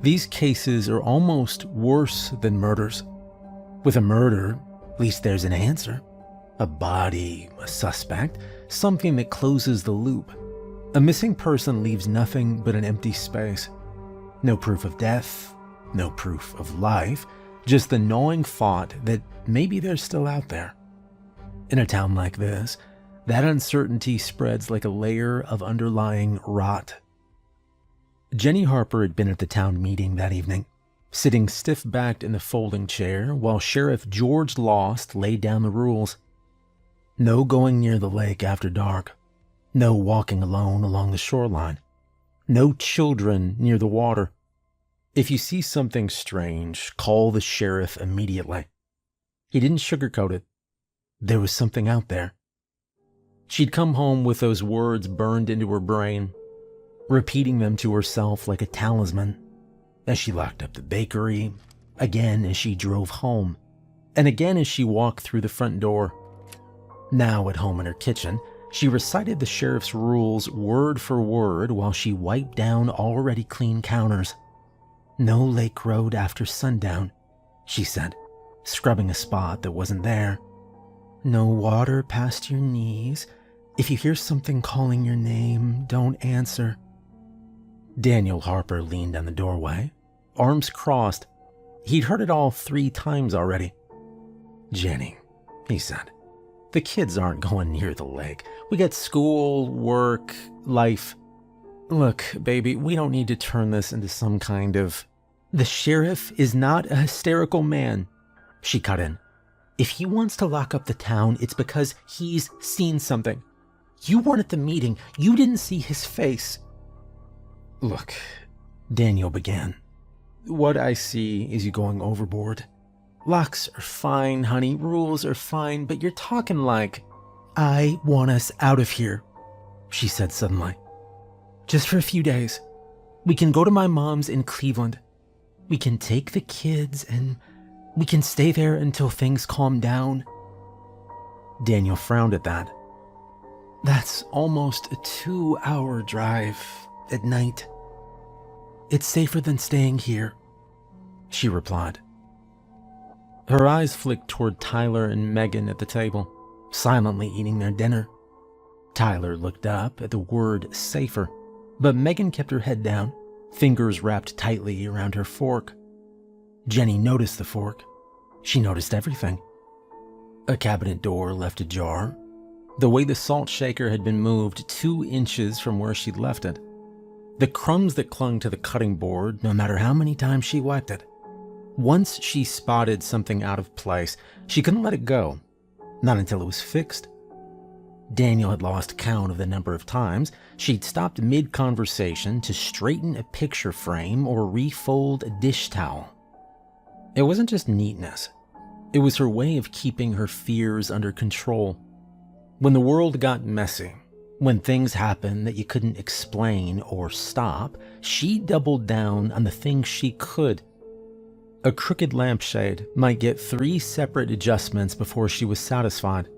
these cases are almost worse than murders. With a murder, at least there's an answer. A body, a suspect, something that closes the loop. A missing person leaves nothing but an empty space. No proof of death, no proof of life, just the gnawing thought that maybe they're still out there. In a town like this, that uncertainty spreads like a layer of underlying rot. Jenny Harper had been at the town meeting that evening, sitting stiff-backed in the folding chair while Sheriff George Lost laid down the rules. No going near the lake after dark. No walking alone along the shoreline. No children near the water. If you see something strange, call the sheriff immediately. He didn't sugarcoat it. There was something out there. She'd come home with those words burned into her brain, repeating them to herself like a talisman, as she locked up the bakery, again as she drove home, and again as she walked through the front door. Now at home in her kitchen, she recited the sheriff's rules word for word while she wiped down already clean counters. No lake road after sundown, she said, scrubbing a spot that wasn't there. No water past your knees. If you hear something calling your name, don't answer. Daniel Harper leaned on the doorway, arms crossed. He'd heard it all 3 times already. Jenny, he said, the kids aren't going near the lake. We got school, work, life. Look, baby, we don't need to turn this into some kind of... The sheriff is not a hysterical man. She cut in. "If he wants to lock up the town, it's because he's seen something. You weren't at the meeting. You didn't see his face." "Look," Daniel began. "What I see is you going overboard. Locks are fine, honey. Rules are fine, but you're talking like..." "I want us out of here," she said suddenly. "Just for a few days. We can go to my mom's in Cleveland. We can take the kids and we can stay there until things calm down." Daniel frowned at that. "That's almost a 2-hour drive at night. It's safer than staying here," she replied. Her eyes flicked toward Tyler and Megan at the table, silently eating their dinner. Tyler looked up at the word safer, but Megan kept her head down, fingers wrapped tightly around her fork. Jenny noticed the fork. She noticed everything. A cabinet door left ajar, the way the salt shaker had been moved 2 inches from where she'd left it. The crumbs that clung to the cutting board, no matter how many times she wiped it. Once she spotted something out of place, she couldn't let it go, not until it was fixed. Daniel had lost count of the number of times she'd stopped mid-conversation to straighten a picture frame or refold a dish towel. It wasn't just neatness. It was her way of keeping her fears under control. When the world got messy, when things happened that you couldn't explain or stop, she doubled down on the things she could. A crooked lampshade might get 3 separate adjustments before she was satisfied.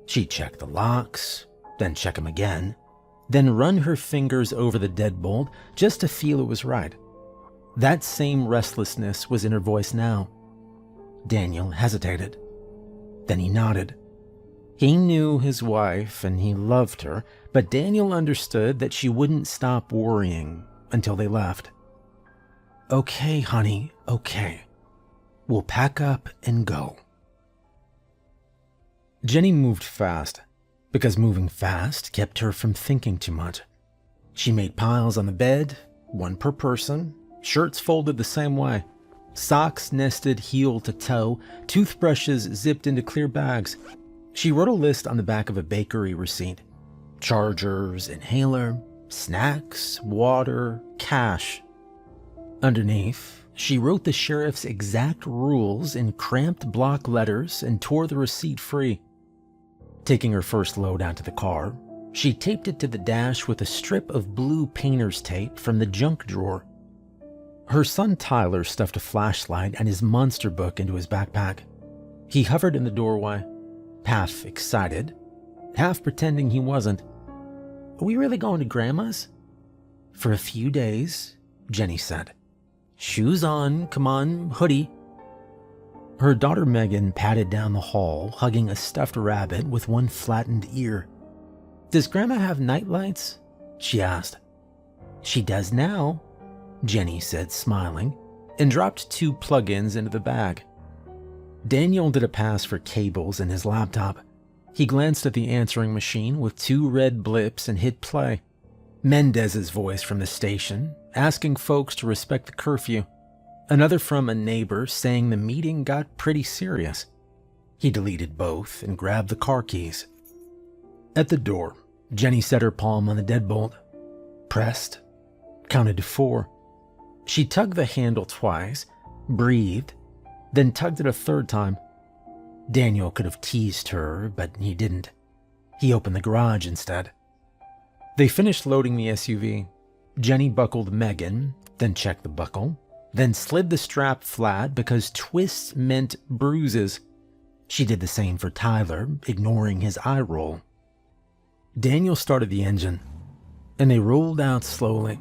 She'd check the locks, then check them again, then run her fingers over the deadbolt just to feel it was right. That same restlessness was in her voice now. Daniel hesitated. Then he nodded. He knew his wife and he loved her, but Daniel understood that she wouldn't stop worrying until they left. "Okay, honey, okay. We'll pack up and go." Jenny moved fast, because moving fast kept her from thinking too much. She made piles on the bed, 1 per person, shirts folded the same way, socks nested heel to toe, toothbrushes zipped into clear bags. She wrote a list on the back of a bakery receipt. Chargers, inhaler, snacks, water, cash. Underneath, she wrote the sheriff's exact rules in cramped block letters and tore the receipt free. Taking her first load out to the car, she taped it to the dash with a strip of blue painter's tape from the junk drawer. Her son Tyler stuffed a flashlight and his monster book into his backpack. He hovered in the doorway, half excited, half pretending he wasn't. "Are we really going to Grandma's?" "For a few days," Jenny said. "Shoes on, come on, hoodie." Her daughter Megan padded down the hall, hugging a stuffed rabbit with 1 flattened ear. "Does Grandma have nightlights?" she asked. "She does now," Jenny said, smiling, and dropped 2 plug-ins into the bag. Daniel did a pass for cables in his laptop. He glanced at the answering machine with 2 red blips and hit play. Mendez's voice from the station, asking folks to respect the curfew. Another from a neighbor saying the meeting got pretty serious. He deleted both and grabbed the car keys. At the door, Jenny set her palm on the deadbolt, pressed, counted to 4. She tugged the handle twice, breathed, then tugged it a 3rd time. Daniel could have teased her, but he didn't. He opened the garage instead. They finished loading the SUV. Jenny buckled Megan, then checked the buckle, then slid the strap flat because twists meant bruises. She did the same for Tyler, ignoring his eye roll. Daniel started the engine, and they rolled out slowly,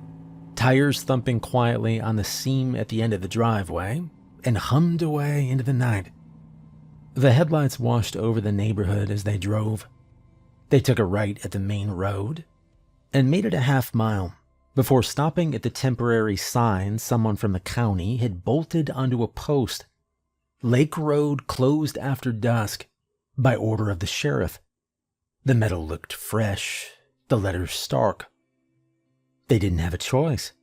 tires thumping quietly on the seam at the end of the driveway, and hummed away into the night. The headlights washed over the neighborhood as they drove. They took a right at the main road and made it a half-mile before stopping at the temporary sign someone from the county had bolted onto a post. Lake Road closed after dusk by order of the sheriff. The metal looked fresh, the letters stark. They didn't have a choice.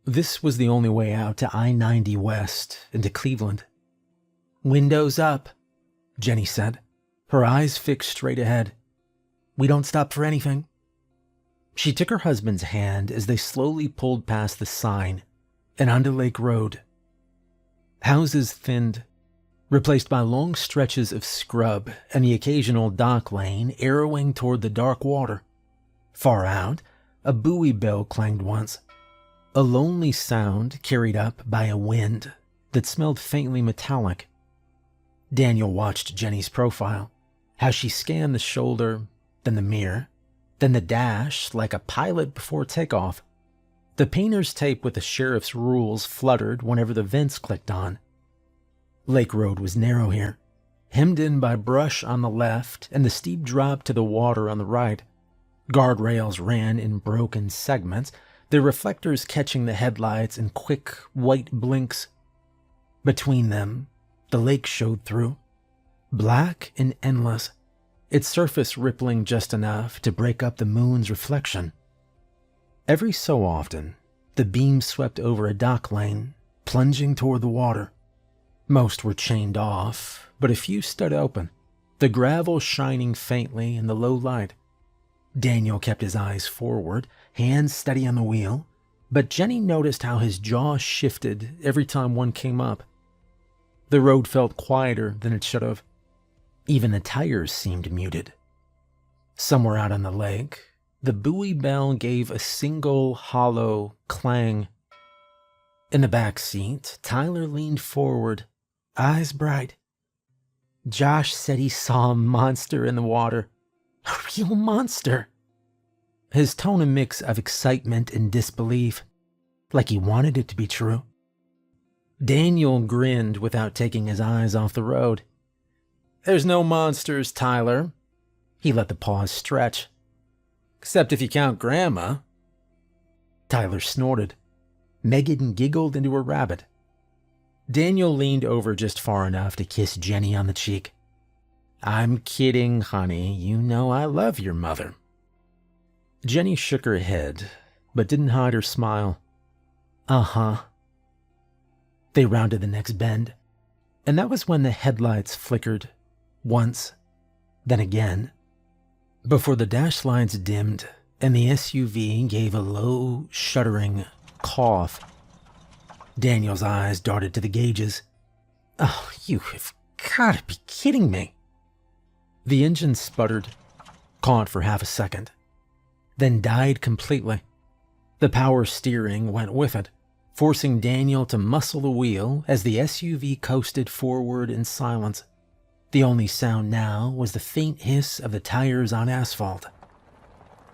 This was the only way out to I-90 West into Cleveland. "Windows up," Jenny said, her eyes fixed straight ahead. "We don't stop for anything." She took her husband's hand as they slowly pulled past the sign and onto Lake Road. Houses thinned, replaced by long stretches of scrub and the occasional dock lane arrowing toward the dark water. Far out, a buoy bell clanged once, a lonely sound carried up by a wind that smelled faintly metallic. Daniel watched Jenny's profile, how she scanned the shoulder, then the mirror, then the dash like a pilot before takeoff. The painter's tape with the sheriff's rules fluttered whenever the vents clicked on. Lake Road was narrow here, hemmed in by brush on the left and the steep drop to the water on the right. Guardrails ran in broken segments, their reflectors catching the headlights in quick, white blinks. Between them, the lake showed through, black and endless, its surface rippling just enough to break up the moon's reflection. Every so often, the beam swept over a dock lane, plunging toward the water. Most were chained off, but a few stood open, the gravel shining faintly in the low light. Daniel kept his eyes forward, hands steady on the wheel, but Jenny noticed how his jaw shifted every time one came up. The road felt quieter than it should have. Even the tires seemed muted. Somewhere out on the lake, the buoy bell gave a single hollow clang. In the back seat, Tyler leaned forward, eyes bright. "Josh said he saw a monster in the water. A real monster." His tone a mix of excitement and disbelief, like he wanted it to be true. Daniel grinned without taking his eyes off the road. "There's no monsters, Tyler." He let the pause stretch. "Except if you count Grandma." Tyler snorted. Megan giggled into a rabbit. Daniel leaned over just far enough to kiss Jenny on the cheek. "I'm kidding, honey. You know I love your mother." Jenny shook her head, but didn't hide her smile. "Uh-huh." They rounded the next bend, and that was when the headlights flickered, once, then again, before the dash lights dimmed and the SUV gave a low, shuddering cough. Daniel's eyes darted to the gauges. "Oh, you have got to be kidding me." The engine sputtered, caught for half a second, then died completely. The power steering went with it, forcing Daniel to muscle the wheel as the SUV coasted forward in silence. The only sound now was the faint hiss of the tires on asphalt.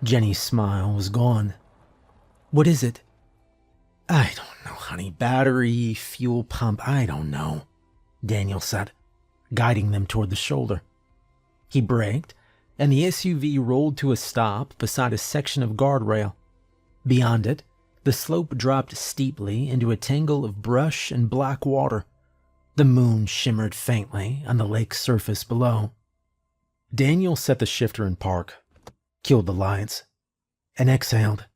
Jenny's smile was gone. "What is it?" "I don't know, honey. Battery, fuel pump, I don't know," Daniel said, guiding them toward the shoulder. He braked, and the SUV rolled to a stop beside a section of guardrail. Beyond it, the slope dropped steeply into a tangle of brush and black water. The moon shimmered faintly on the lake's surface below. Daniel set the shifter in park, killed the lights, and exhaled.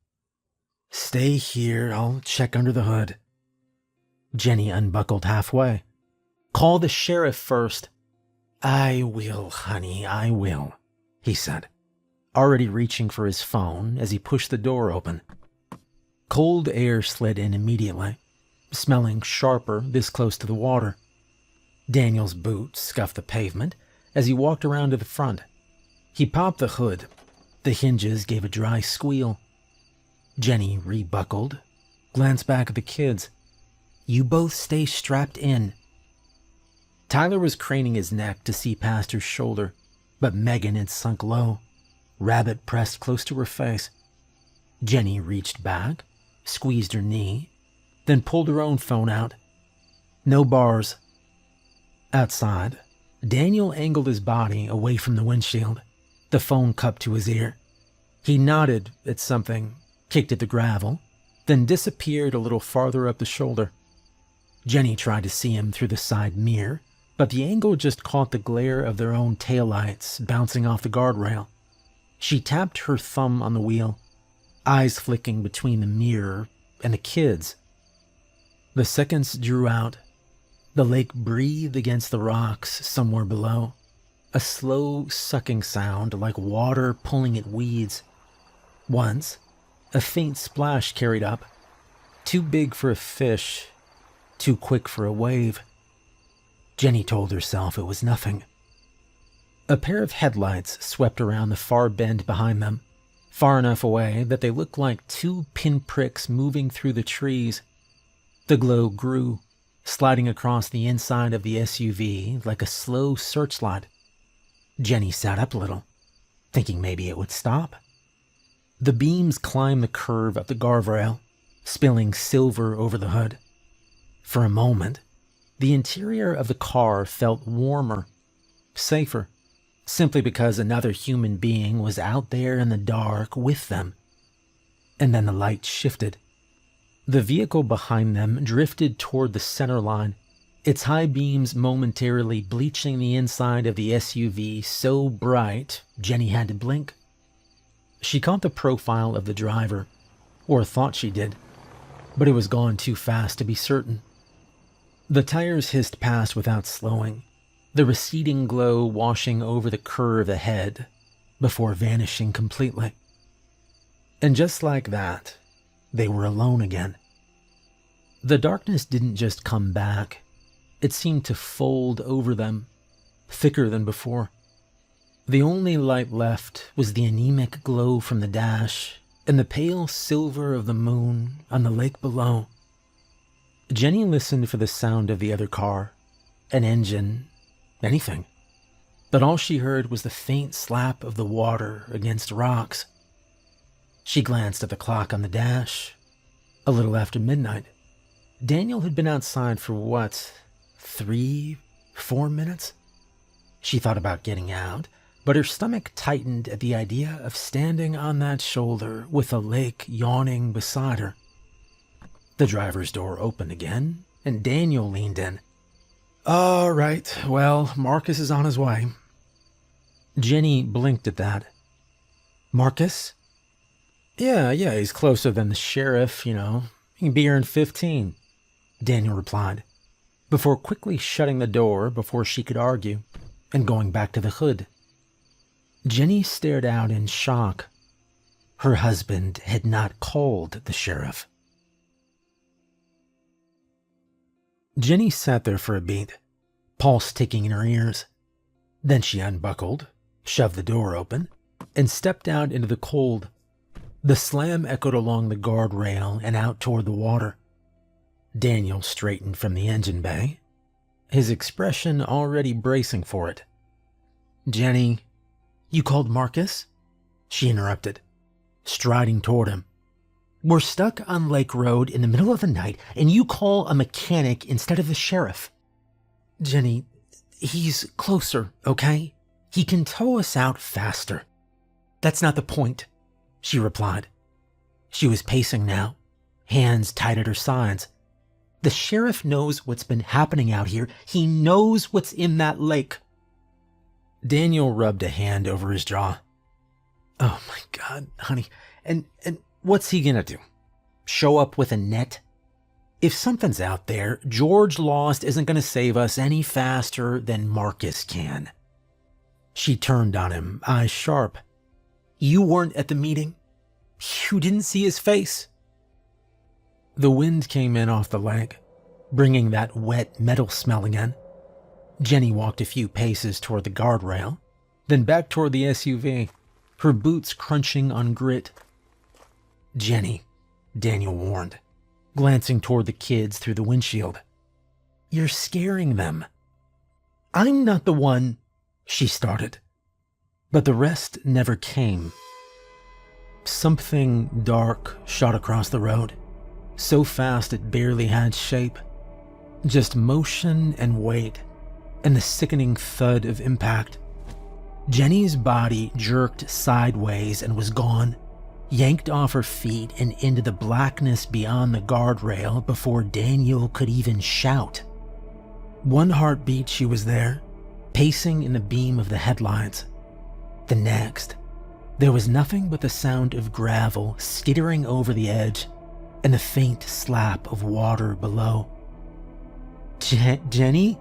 "Stay here, I'll check under the hood." Jenny unbuckled halfway. "Call the sheriff first." "I will, honey, I will," he said, already reaching for his phone as he pushed the door open. Cold air slid in immediately, smelling sharper this close to the water. Daniel's boots scuffed the pavement as he walked around to the front. He popped the hood. The hinges gave a dry squeal. Jenny rebuckled, glanced back at the kids. "You both stay strapped in." Tyler was craning his neck to see past her shoulder, but Megan had sunk low, rabbit pressed close to her face. Jenny reached back, squeezed her knee, then pulled her own phone out. No bars. Outside, Daniel angled his body away from the windshield, the phone cupped to his ear. He nodded at something, kicked at the gravel, then disappeared a little farther up the shoulder. Jenny tried to see him through the side mirror, but the angle just caught the glare of their own taillights bouncing off the guardrail. She tapped her thumb on the wheel, eyes flicking between the mirror and the kids. The seconds drew out. The lake breathed against the rocks somewhere below, a slow sucking sound like water pulling at weeds. Once, a faint splash carried up, too big for a fish, too quick for a wave. Jenny told herself it was nothing. A pair of headlights swept around the far bend behind them, far enough away that they looked like two pinpricks moving through the trees. The glow grew, sliding across the inside of the SUV like a slow searchlight. Jenny sat up a little, thinking maybe it would stop. The beams climbed the curve of the guardrail, spilling silver over the hood. For a moment, the interior of the car felt warmer, safer, simply because another human being was out there in the dark with them. And then the light shifted. The vehicle behind them drifted toward the center line, its high beams momentarily bleaching the inside of the SUV so bright Jenny had to blink. She caught the profile of the driver, or thought she did, but it was gone too fast to be certain. The tires hissed past without slowing, the receding glow washing over the curve ahead before vanishing completely. And just like that, they were alone again. The darkness didn't just come back. It seemed to fold over them, thicker than before. The only light left was the anemic glow from the dash and the pale silver of the moon on the lake below. Jenny listened for the sound of the other car, an engine, anything. But all she heard was the faint slap of the water against rocks. She glanced at the clock on the dash. A little after midnight. Daniel had been outside for what, 3-4 minutes? She thought about getting out, but her stomach tightened at the idea of standing on that shoulder with a lake yawning beside her. The driver's door opened again, and Daniel leaned in. "All right, well, Marcus is on his way." Jenny blinked at that. "Marcus?" Yeah, he's closer than the sheriff, you know. He can be here in 15, Daniel replied, before quickly shutting the door before she could argue, and going back to the hood. Jenny stared out in shock. Her husband had not called the sheriff. Jenny sat there for a beat, pulse ticking in her ears. Then she unbuckled, shoved the door open, and stepped out into the cold. The slam echoed along the guardrail and out toward the water. Daniel straightened from the engine bay, his expression already bracing for it. "Jenny, you called Marcus?" she interrupted, striding toward him. "We're stuck on Lake Road in the middle of the night, and you call a mechanic instead of the sheriff." "Jenny, he's closer, okay? He can tow us out faster." "That's not the point," she replied. She was pacing now, hands tight at her sides. "The sheriff knows what's been happening out here. He knows what's in that lake." Daniel rubbed a hand over his jaw. "Oh my God, honey. And what's he gonna do? Show up with a net? If something's out there, George Lost isn't gonna save us any faster than Marcus can." She turned on him, eyes sharp. "You weren't at the meeting? You didn't see his face?" The wind came in off the lake, bringing that wet metal smell again. Jenny walked a few paces toward the guardrail, then back toward the SUV, her boots crunching on grit. "Jenny," Daniel warned, glancing toward the kids through the windshield. "You're scaring them." "I'm not the one," she started. But the rest never came. Something dark shot across the road, so fast it barely had shape. Just motion and weight, and the sickening thud of impact. Jenny's body jerked sideways and was gone, yanked off her feet and into the blackness beyond the guardrail before Daniel could even shout. One heartbeat she was there, pacing in the beam of the headlights. The next, there was nothing but the sound of gravel skittering over the edge and the faint slap of water below. Jenny?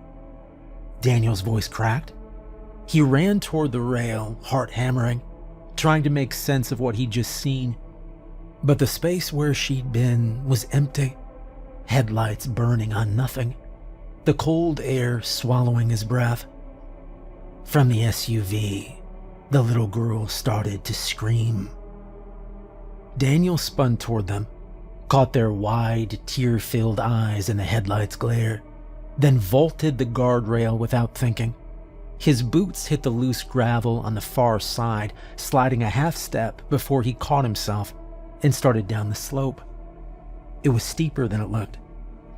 Daniel's voice cracked. He ran toward the rail, heart hammering, trying to make sense of what he'd just seen. But the space where she'd been was empty, headlights burning on nothing, the cold air swallowing his breath. From the SUV, the little girl started to scream. Daniel spun toward them, caught their wide, tear-filled eyes in the headlights' glare, then vaulted the guardrail without thinking. His boots hit the loose gravel on the far side, sliding a half step before he caught himself and started down the slope. It was steeper than it looked.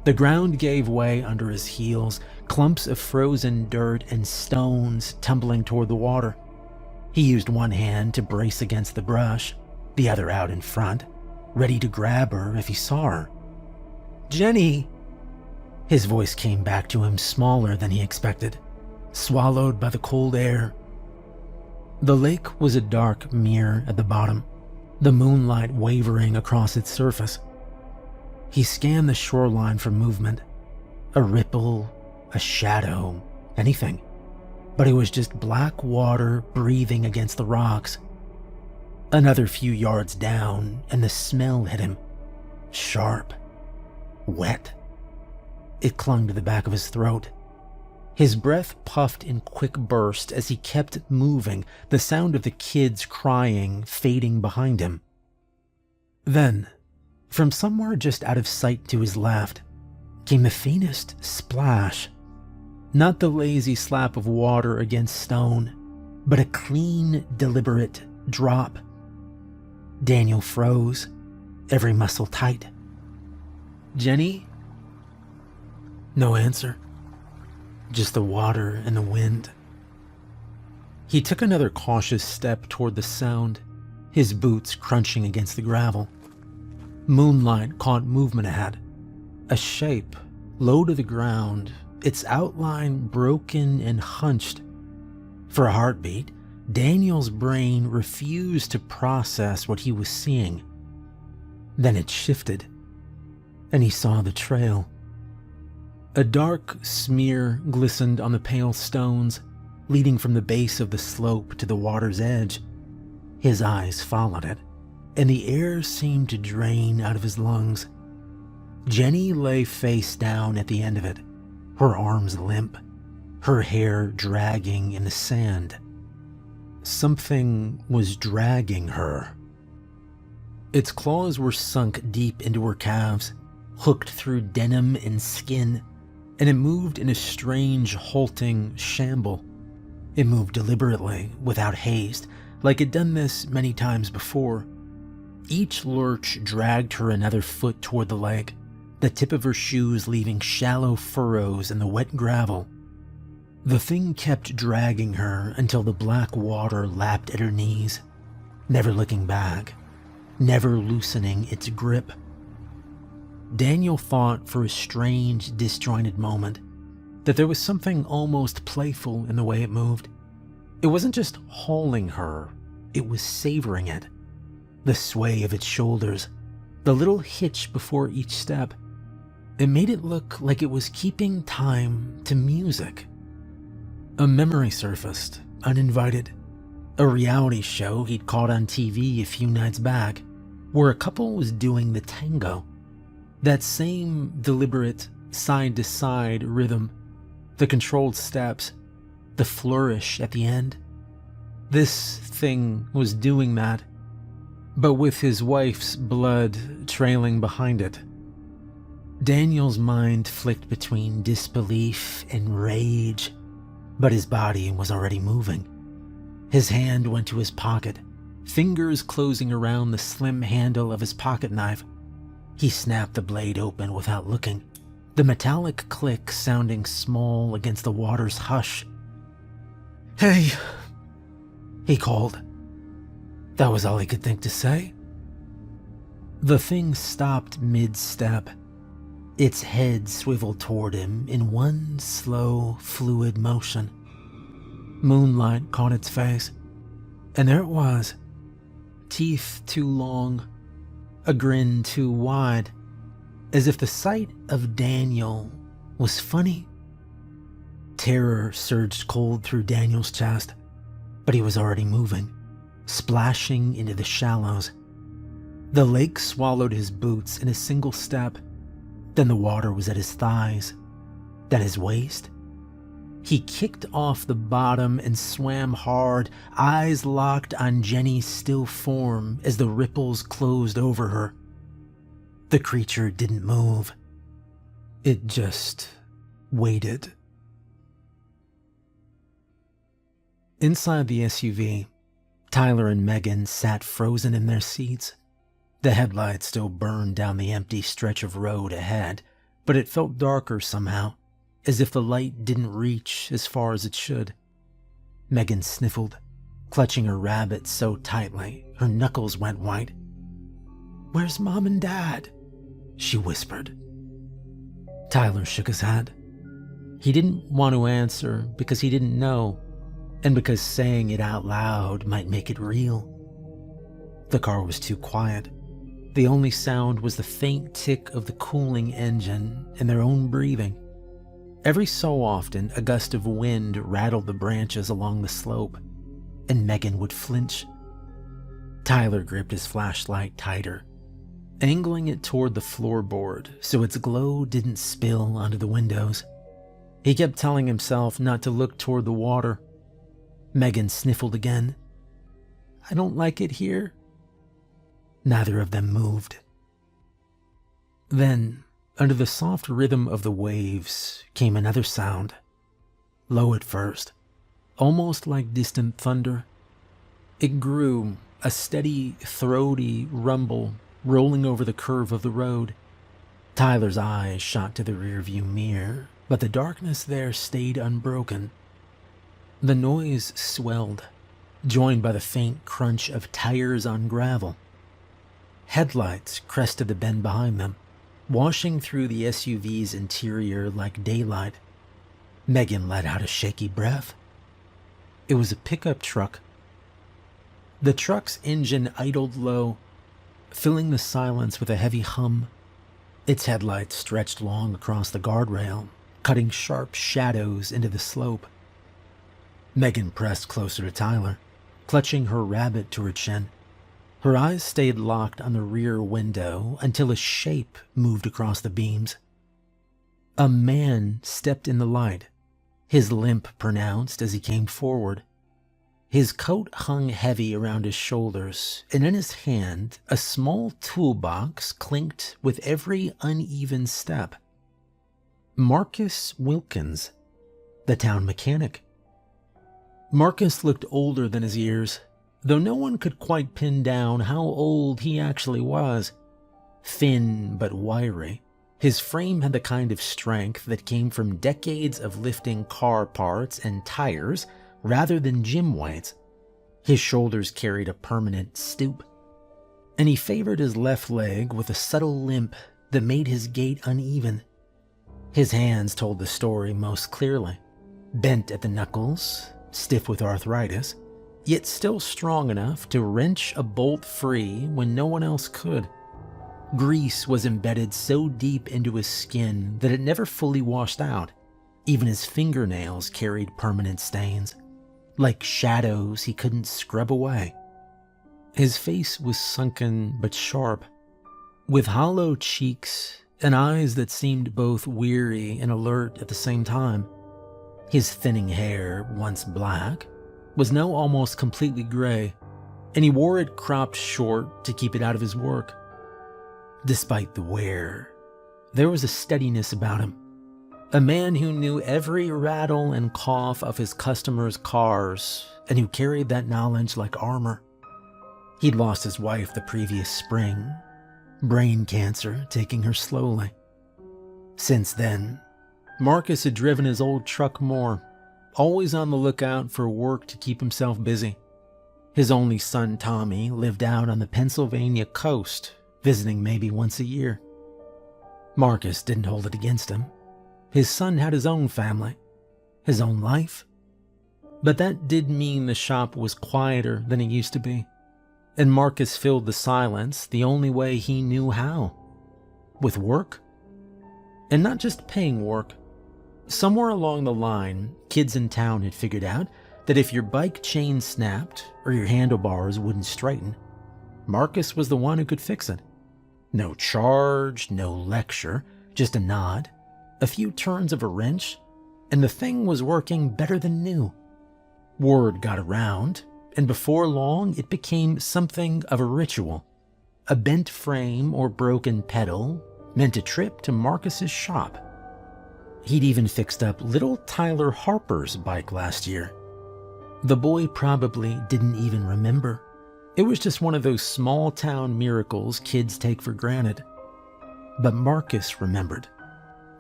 The ground gave way under his heels, clumps of frozen dirt and stones tumbling toward the water. He used one hand to brace against the brush, the other out in front, ready to grab her if he saw her. "Jenny!" His voice came back to him smaller than he expected, swallowed by the cold air. The lake was a dark mirror at the bottom, the moonlight wavering across its surface. He scanned the shoreline for movement, a ripple, a shadow, anything. But it was just black water breathing against the rocks. Another few yards down, and the smell hit him. Sharp. Wet. It clung to the back of his throat. His breath puffed in quick bursts as he kept moving, the sound of the kids crying fading behind him. Then, from somewhere just out of sight to his left, came the faintest splash. Not the lazy slap of water against stone, but a clean, deliberate drop. Daniel froze, every muscle tight. "Jenny?" No answer. Just the water and the wind. He took another cautious step toward the sound, his boots crunching against the gravel. Moonlight caught movement ahead. A shape, low to the ground, its outline broken and hunched. For a heartbeat, Daniel's brain refused to process what he was seeing. Then it shifted, and he saw the trail. A dark smear glistened on the pale stones, leading from the base of the slope to the water's edge. His eyes followed it, and the air seemed to drain out of his lungs. Jenny lay face down at the end of it, her arms limp, her hair dragging in the sand. Something was dragging her. Its claws were sunk deep into her calves, hooked through denim and skin, and it moved in a strange, halting shamble. It moved deliberately, without haste, like it'd done this many times before. Each lurch dragged her another foot toward the lake, the tip of her shoes leaving shallow furrows in the wet gravel. The thing kept dragging her until the black water lapped at her knees, never looking back, never loosening its grip. Daniel thought for a strange, disjointed moment that there was something almost playful in the way it moved. It wasn't just hauling her, it was savoring it. The sway of its shoulders, the little hitch before each step. It made it look like it was keeping time to music. A memory surfaced, uninvited. A reality show he'd caught on TV a few nights back, where a couple was doing the tango. That same deliberate, side-to-side rhythm, the controlled steps, the flourish at the end. This thing was doing that, but with his wife's blood trailing behind it. Daniel's mind flicked between disbelief and rage, but his body was already moving. His hand went to his pocket, fingers closing around the slim handle of his pocket knife. He snapped the blade open without looking, the metallic click sounding small against the water's hush. "Hey," he called. That was all he could think to say. The thing stopped mid-step. Its head swiveled toward him in one slow, fluid motion. Moonlight caught its face, and there it was. Teeth too long, a grin too wide, as if the sight of Daniel was funny. Terror surged cold through Daniel's chest, but he was already moving, splashing into the shallows. The lake swallowed his boots in a single step. Then the water was at his thighs, then his waist. He kicked off the bottom and swam hard, eyes locked on Jenny's still form as the ripples closed over her. The creature didn't move. It just waited. Inside the SUV, Tyler and Megan sat frozen in their seats. The headlights still burned down the empty stretch of road ahead, but it felt darker somehow, as if the light didn't reach as far as it should. Megan sniffled, clutching her rabbit so tightly her knuckles went white. "Where's Mom and Dad?" she whispered. Tyler shook his head. He didn't want to answer because he didn't know, and because saying it out loud might make it real. The car was too quiet. The only sound was the faint tick of the cooling engine and their own breathing. Every so often, a gust of wind rattled the branches along the slope, and Megan would flinch. Tyler gripped his flashlight tighter, angling it toward the floorboard so its glow didn't spill onto the windows. He kept telling himself not to look toward the water. Megan sniffled again. "I don't like it here." Neither of them moved. Then, under the soft rhythm of the waves, came another sound. Low at first, almost like distant thunder. It grew, a steady, throaty rumble rolling over the curve of the road. Tyler's eyes shot to the rearview mirror, but the darkness there stayed unbroken. The noise swelled, joined by the faint crunch of tires on gravel. Headlights crested the bend behind them, washing through the SUV's interior like daylight. Megan let out a shaky breath. It was a pickup truck. The truck's engine idled low, filling the silence with a heavy hum. Its headlights stretched long across the guardrail, cutting sharp shadows into the slope. Megan pressed closer to Tyler, clutching her rabbit to her chin. Her eyes stayed locked on the rear window until a shape moved across the beams. A man stepped in the light, his limp pronounced as he came forward. His coat hung heavy around his shoulders, and in his hand a small toolbox clinked with every uneven step. Marcus Wilkins, the town mechanic. Marcus looked older than his years, though no one could quite pin down how old he actually was. Thin but wiry, his frame had the kind of strength that came from decades of lifting car parts and tires rather than gym weights. His shoulders carried a permanent stoop, and he favored his left leg with a subtle limp that made his gait uneven. His hands told the story most clearly, bent at the knuckles, stiff with arthritis, yet still strong enough to wrench a bolt free when no one else could. Grease was embedded so deep into his skin that it never fully washed out. Even his fingernails carried permanent stains, like shadows he couldn't scrub away. His face was sunken but sharp, with hollow cheeks and eyes that seemed both weary and alert at the same time. His thinning hair, once black, was now almost completely gray, and he wore it cropped short to keep it out of his work. Despite the wear, there was a steadiness about him. A man who knew every rattle and cough of his customers' cars, and who carried that knowledge like armor. He'd lost his wife the previous spring, brain cancer taking her slowly. Since then, Marcus had driven his old truck more, always on the lookout for work to keep himself busy. His only son, Tommy, lived out on the Pennsylvania coast, visiting maybe once a year. Marcus didn't hold it against him. His son had his own family, his own life. But that did mean the shop was quieter than it used to be, and Marcus filled the silence the only way he knew how, with work. And not just paying work, Somewhere along the line, kids in town had figured out that if your bike chain snapped or your handlebars wouldn't straighten, Marcus was the one who could fix it. No charge, no lecture, just a nod, a few turns of a wrench, and the thing was working better than new. Word got around, and before long it became something of a ritual. A bent frame or broken pedal meant a trip to Marcus's shop. He'd even fixed up little Tyler Harper's bike last year. The boy probably didn't even remember. It was just one of those small-town miracles kids take for granted. But Marcus remembered.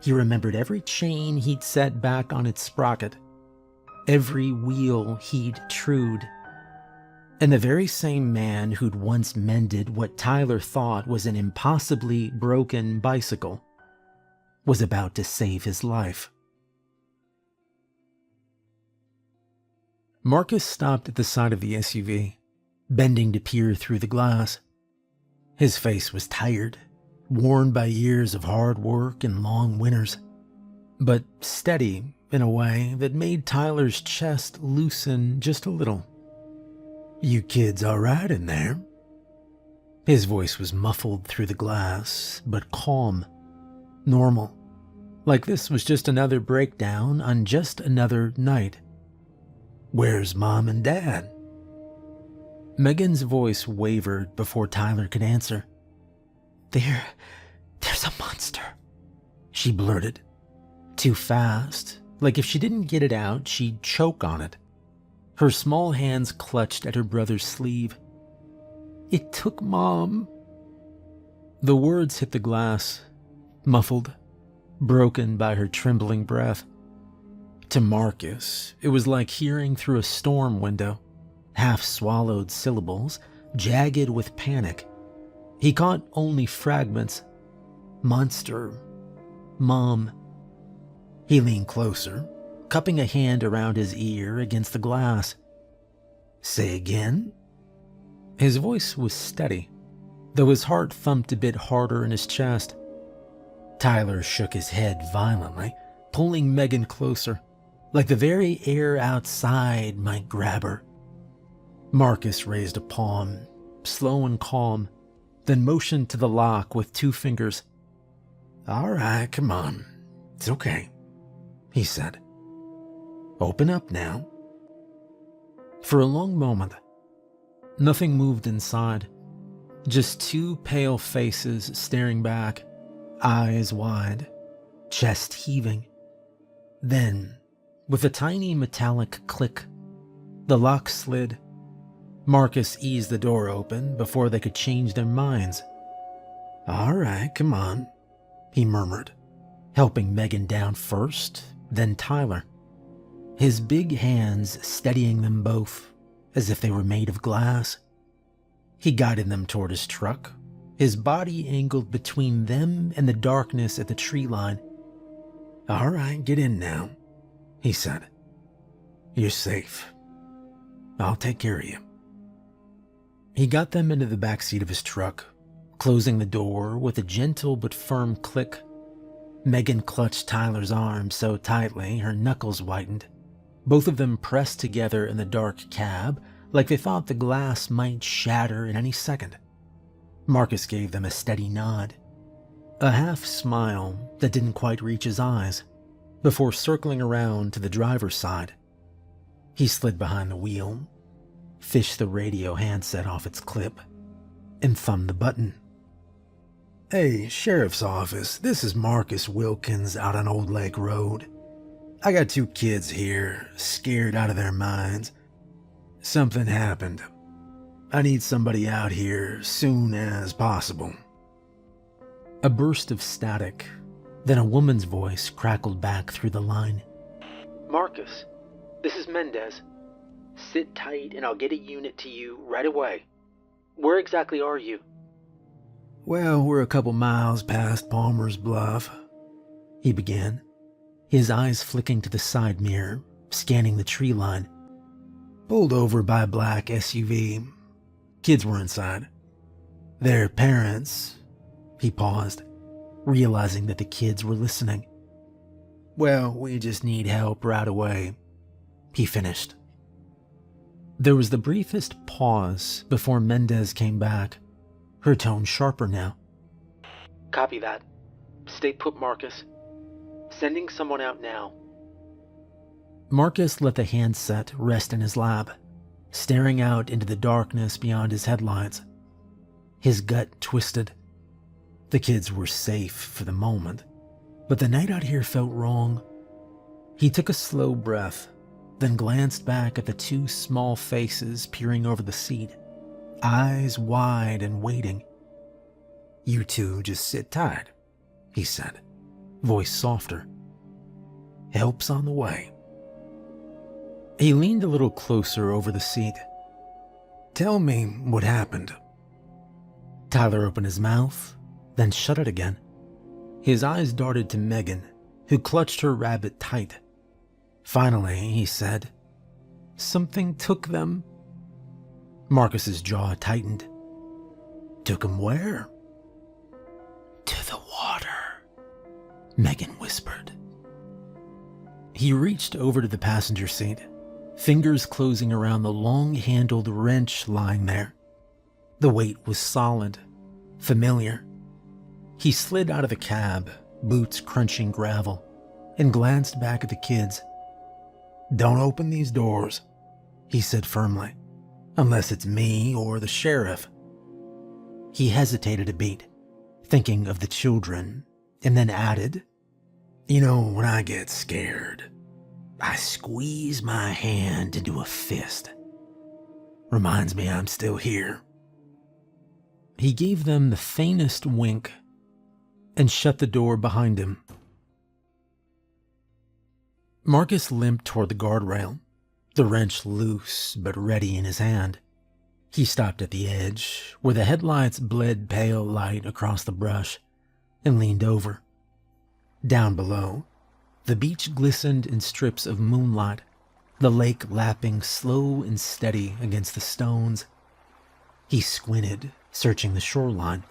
He remembered every chain he'd set back on its sprocket, every wheel he'd trued. And the very same man who'd once mended what Tyler thought was an impossibly broken bicycle was about to save his life. Marcus stopped at the side of the SUV, bending to peer through the glass. His face was tired, worn by years of hard work and long winters, but steady in a way that made Tyler's chest loosen just a little. "You kids all right in there?" His voice was muffled through the glass, but calm, normal, like this was just another breakdown on just another night. "Where's Mom and Dad?" Megan's voice wavered before Tyler could answer. There's a monster," she blurted. Too fast, like if she didn't get it out, she'd choke on it. Her small hands clutched at her brother's sleeve. "It took Mom." The words hit the glass, muffled, broken by her trembling breath. To Marcus, it was like hearing through a storm window, half-swallowed syllables, jagged with panic. He caught only fragments. Monster. Mom. He leaned closer, cupping a hand around his ear against the glass. "Say again?" His voice was steady, though his heart thumped a bit harder in his chest. Tyler shook his head violently, pulling Megan closer, like the very air outside might grab her. Marcus raised a palm, slow and calm, then motioned to the lock with 2 fingers. "All right, come on. It's okay," he said. "Open up now." For a long moment, nothing moved inside. Just 2 pale faces staring back, eyes wide, chest heaving. Then, with a tiny metallic click, the lock slid. Marcus eased the door open before they could change their minds. "All right, come on," he murmured, helping Megan down first, then Tyler. His big hands steadying them both, as if they were made of glass. He guided them toward his truck, his body angled between them and the darkness at the tree line. "All right, get in now," he said. "You're safe. I'll take care of you." He got them into the backseat of his truck, closing the door with a gentle but firm click. Megan clutched Tyler's arm so tightly her knuckles whitened. Both of them pressed together in the dark cab like they thought the glass might shatter in any second. Marcus gave them a steady nod, a half smile that didn't quite reach his eyes, before circling around to the driver's side. He slid behind the wheel, fished the radio handset off its clip, and thumbed the button. "Hey, Sheriff's Office, this is Marcus Wilkins out on Old Lake Road. I got 2 kids here, scared out of their minds. Something happened. I need somebody out here soon as possible." A burst of static, then a woman's voice crackled back through the line. "Marcus, this is Mendez. Sit tight and I'll get a unit to you right away. Where exactly are you?" "Well, we're a couple miles past Palmer's Bluff," he began, his eyes flicking to the side mirror, scanning the tree line. "Pulled over by a black SUV. Kids were inside. Their parents..." He paused, realizing that the kids were listening. Well, we just need help right away," he finished. There was the briefest pause before Mendez came back, her tone sharper now. "Copy that. Stay put, Marcus. Sending someone out now." Marcus let the handset rest in his lap, staring out into the darkness beyond his headlights. His gut twisted. The kids were safe for the moment, but the night out here felt wrong. He took a slow breath, then glanced back at the two small faces peering over the seat, eyes wide and waiting. "You two just sit tight," he said, voice softer. "Help's on the way." He leaned a little closer over the seat. "Tell me what happened." Tyler opened his mouth, then shut it again. His eyes darted to Megan, who clutched her rabbit tight. Finally, he said, "Something took them." Marcus's jaw tightened. "Took them where?" "To the water," Megan whispered. He reached over to the passenger seat, fingers closing around the long-handled wrench lying there. The weight was solid, familiar. He slid out of the cab, boots crunching gravel, and glanced back at the kids. "Don't open these doors," he said firmly, "unless it's me or the sheriff." He hesitated a beat, thinking of the children, and then added, "You know, when I get scared, I squeeze my hand into a fist. Reminds me I'm still here." He gave them the faintest wink and shut the door behind him. Marcus limped toward the guardrail, the wrench loose but ready in his hand. He stopped at the edge, where the headlights bled pale light across the brush, and leaned over. Down below, the beach glistened in strips of moonlight, the lake lapping slow and steady against the stones. He squinted, searching the shoreline.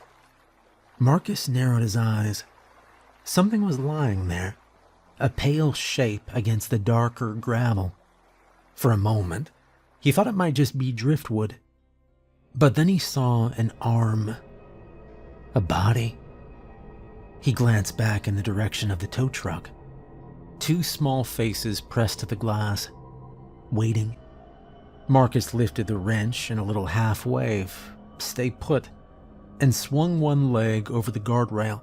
Marcus narrowed his eyes. Something was lying there, a pale shape against the darker gravel. For a moment, he thought it might just be driftwood. But then he saw an arm, a body. He glanced back in the direction of the tow truck. Two small faces pressed to the glass, waiting. Marcus lifted the wrench in a little half wave, stay put, and swung one leg over the guardrail.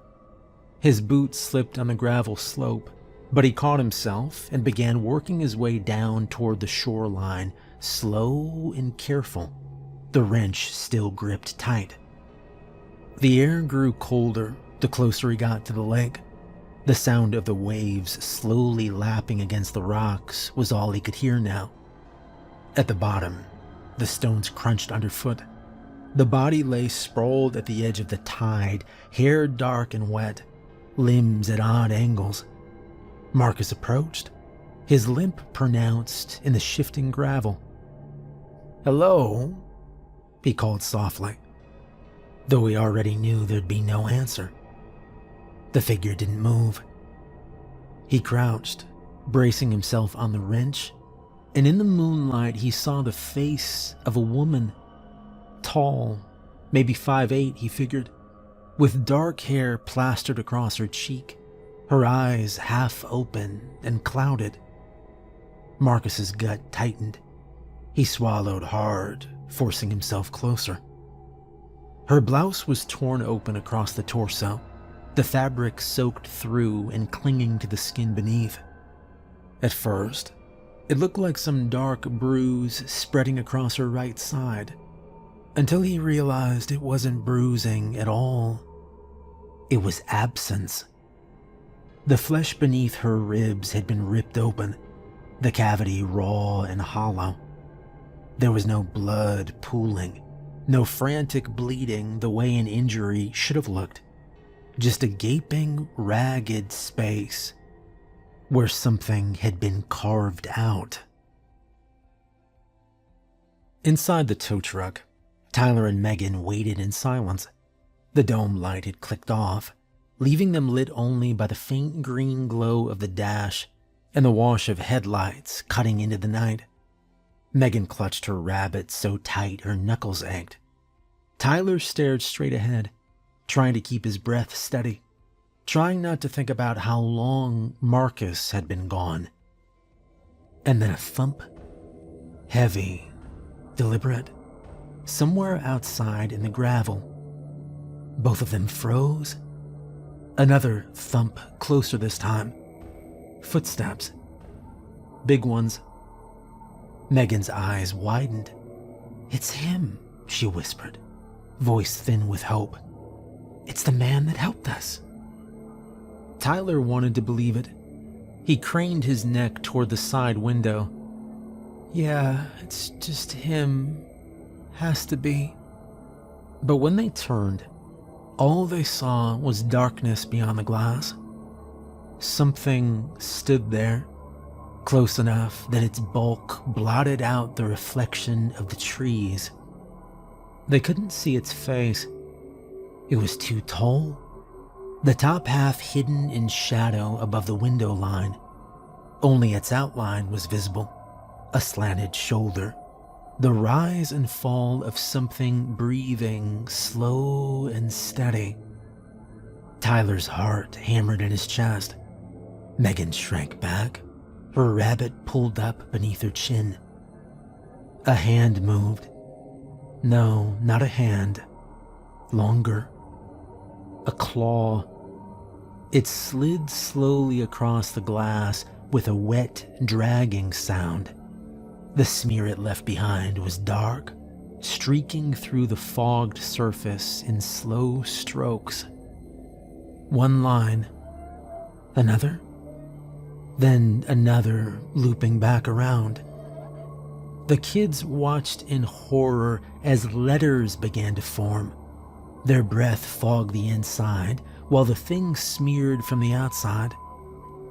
His boot slipped on the gravel slope, but he caught himself and began working his way down toward the shoreline, slow and careful, the wrench still gripped tight. The air grew colder the closer he got to the lake. The sound of the waves slowly lapping against the rocks was all he could hear now. At the bottom, the stones crunched underfoot. The body lay sprawled at the edge of the tide, hair dark and wet, limbs at odd angles. Marcus approached, his limp pronounced in the shifting gravel. "Hello?" he called softly, though he already knew there'd be no answer. The figure didn't move. He crouched, bracing himself on the wrench, and in the moonlight he saw the face of a woman, tall, maybe 5'8", he figured, with dark hair plastered across her cheek, her eyes half open and clouded. Marcus's gut tightened. He swallowed hard, forcing himself closer. Her blouse was torn open across the torso, the fabric soaked through and clinging to the skin beneath. At first, it looked like some dark bruise spreading across her right side, until he realized it wasn't bruising at all. It was absence. The flesh beneath her ribs had been ripped open, the cavity raw and hollow. There was no blood pooling, no frantic bleeding the way an injury should have looked. Just a gaping, ragged space where something had been carved out. Inside the tow truck, Tyler and Megan waited in silence. The dome light had clicked off, leaving them lit only by the faint green glow of the dash and the wash of headlights cutting into the night. Megan clutched her rabbit so tight her knuckles ached. Tyler stared straight ahead, trying to keep his breath steady, trying not to think about how long Marcus had been gone. And then a thump, heavy, deliberate, somewhere outside in the gravel. Both of them froze. Another thump, closer this time. Footsteps. Big ones. Megan's eyes widened. "It's him," she whispered, voice thin with hope. "It's the man that helped us." Tyler wanted to believe it. He craned his neck toward the side window. "Yeah, it's just him. Has to be." But when they turned, all they saw was darkness beyond the glass. Something stood there, close enough that its bulk blotted out the reflection of the trees. They couldn't see its face. It was too tall, the top half hidden in shadow above the window line. Only its outline was visible, a slanted shoulder, the rise and fall of something breathing slow and steady. Tyler's heart hammered in his chest. Megan shrank back, her rabbit pulled up beneath her chin. A hand moved. No, not a hand. Longer. A claw. It slid slowly across the glass with a wet, dragging sound. The smear it left behind was dark, streaking through the fogged surface in slow strokes. One line. Another. Then another, looping back around. The kids watched in horror as letters began to form. Their breath fogged the inside, while the thing smeared from the outside.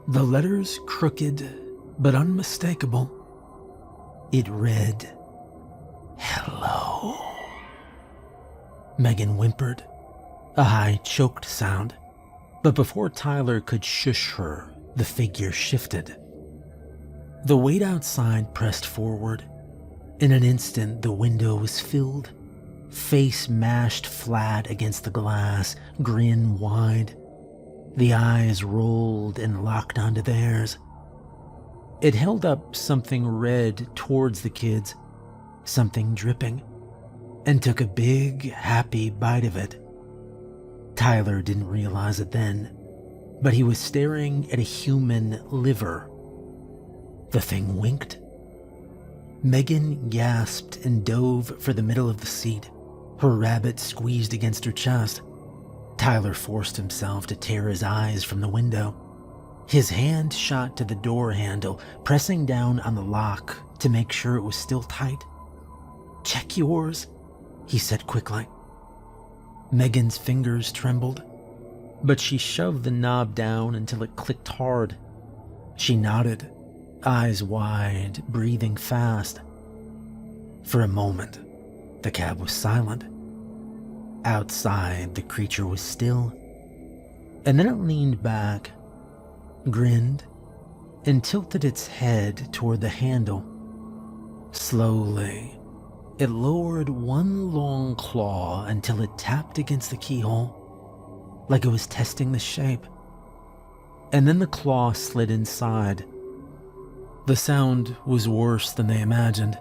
The letters crooked, but unmistakable. It read, "Hello." Megan whimpered, a high, choked sound. But before Tyler could shush her, the figure shifted. The weight outside pressed forward. In an instant, the window was filled, face mashed flat against the glass, grin wide. The eyes rolled and locked onto theirs. It held up something red towards the kids, something dripping, and took a big, happy bite of it. Tyler didn't realize it then, but he was staring at a human liver. The thing winked. Megan gasped and dove for the middle of the seat, her rabbit squeezed against her chest. Tyler forced himself to tear his eyes from the window. His hand shot to the door handle, pressing down on the lock to make sure it was still tight. "Check yours," he said quickly. Megan's fingers trembled, but she shoved the knob down until it clicked hard. She nodded, eyes wide, breathing fast. For a moment, the cab was silent. Outside, the creature was still, and then it leaned back, grinned, and tilted its head toward the handle. Slowly, it lowered one long claw until it tapped against the keyhole, like it was testing the shape. And then the claw slid inside. The sound was worse than they imagined.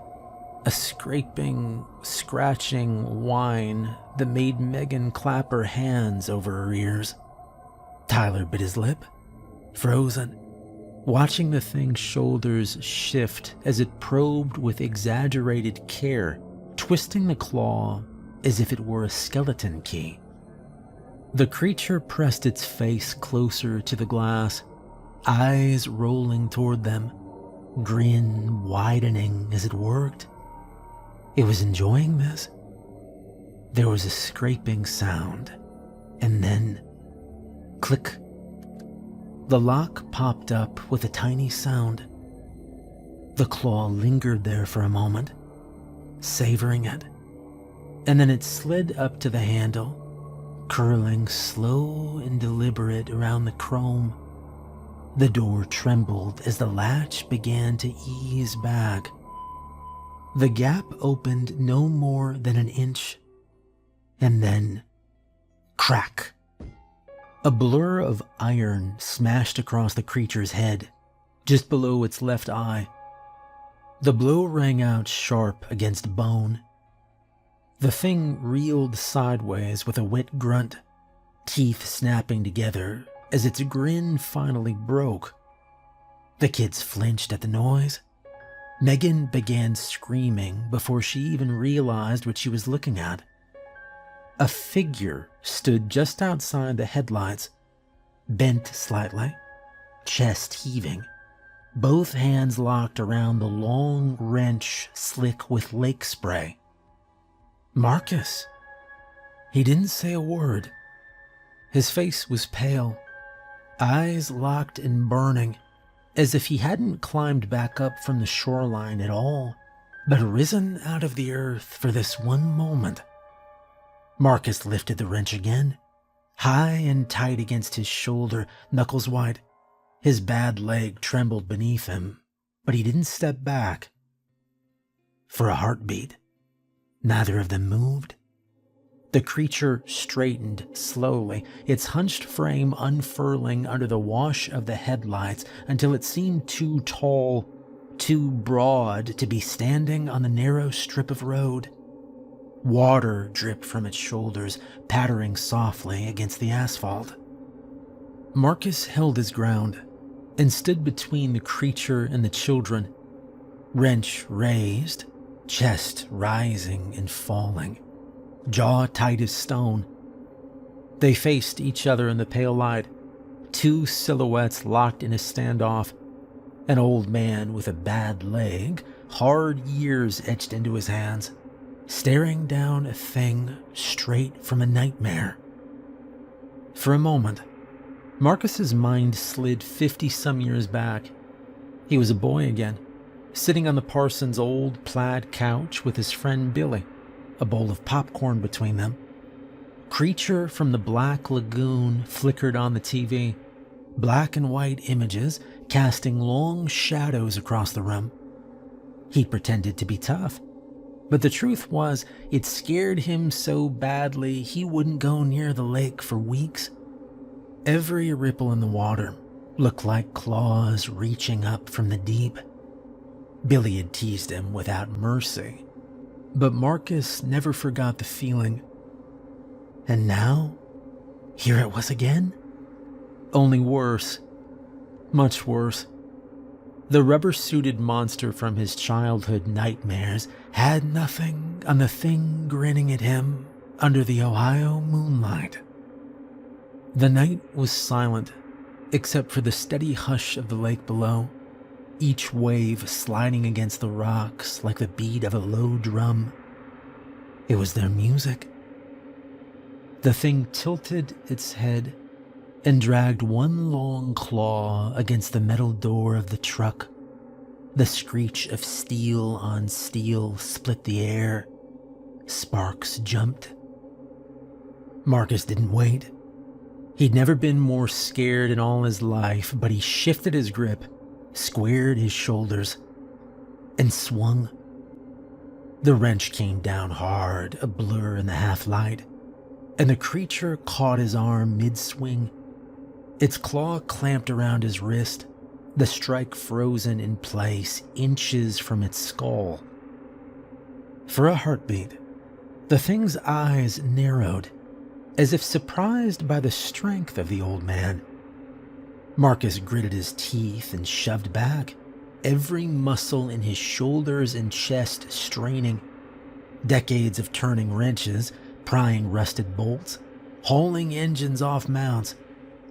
A scraping, scratching whine that made Megan clap her hands over her ears. Tyler bit his lip, frozen, watching the thing's shoulders shift as it probed with exaggerated care, twisting the claw as if it were a skeleton key. The creature pressed its face closer to the glass, eyes rolling toward them, grin widening as it worked. It was enjoying this. There was a scraping sound, and then click. The lock popped up with a tiny sound. The claw lingered there for a moment, savoring it, and then it slid up to the handle, curling slow and deliberate around the chrome. The door trembled as the latch began to ease back. The gap opened no more than an inch, and then crack. A blur of iron smashed across the creature's head, just below its left eye. The blow rang out sharp against bone. The thing reeled sideways with a wet grunt, teeth snapping together as its grin finally broke. The kids flinched at the noise. Megan began screaming before she even realized what she was looking at. A figure stood just outside the headlights, bent slightly, chest heaving, both hands locked around the long wrench slick with lake spray. Marcus. He didn't say a word. His face was pale, eyes locked and burning, as if he hadn't climbed back up from the shoreline at all, but risen out of the earth for this one moment. Marcus lifted the wrench again, high and tight against his shoulder, knuckles wide. His bad leg trembled beneath him, but he didn't step back. For a heartbeat, neither of them moved. The creature straightened slowly, its hunched frame unfurling under the wash of the headlights until it seemed too tall, too broad to be standing on the narrow strip of road. Water dripped from its shoulders, pattering softly against the asphalt. Marcus held his ground and stood between the creature and the children, wrench raised, chest rising and falling, jaw tight as stone. They faced each other in the pale light, two silhouettes locked in a standoff, an old man with a bad leg, hard years etched into his hands, staring down a thing straight from a nightmare. For a moment, Marcus's mind slid 50-some years back. He was a boy again, sitting on the parson's old plaid couch with his friend Billy, a bowl of popcorn between them. Creature from the Black Lagoon flickered on the TV, black and white images casting long shadows across the room. He pretended to be tough, but the truth was it scared him so badly he wouldn't go near the lake for weeks. Every ripple in the water looked like claws reaching up from the deep. Billy had teased him without mercy, but Marcus never forgot the feeling. And now, here it was again. Only worse. Much worse. The rubber-suited monster from his childhood nightmares had nothing on the thing grinning at him under the Ohio moonlight. The night was silent, except for the steady hush of the lake below, each wave sliding against the rocks like the beat of a low drum. It was their music. The thing tilted its head and dragged one long claw against the metal door of the truck. The screech of steel on steel split the air. Sparks jumped. Marcus didn't wait. He'd never been more scared in all his life, but he shifted his grip, squared his shoulders, and swung. The wrench came down hard, a blur in the half-light, and the creature caught his arm mid-swing. Its claw clamped around his wrist, the strike frozen in place inches from its skull. For a heartbeat, the thing's eyes narrowed, as if surprised by the strength of the old man. Marcus gritted his teeth and shoved back, every muscle in his shoulders and chest straining. Decades of turning wrenches, prying rusted bolts, hauling engines off mounts.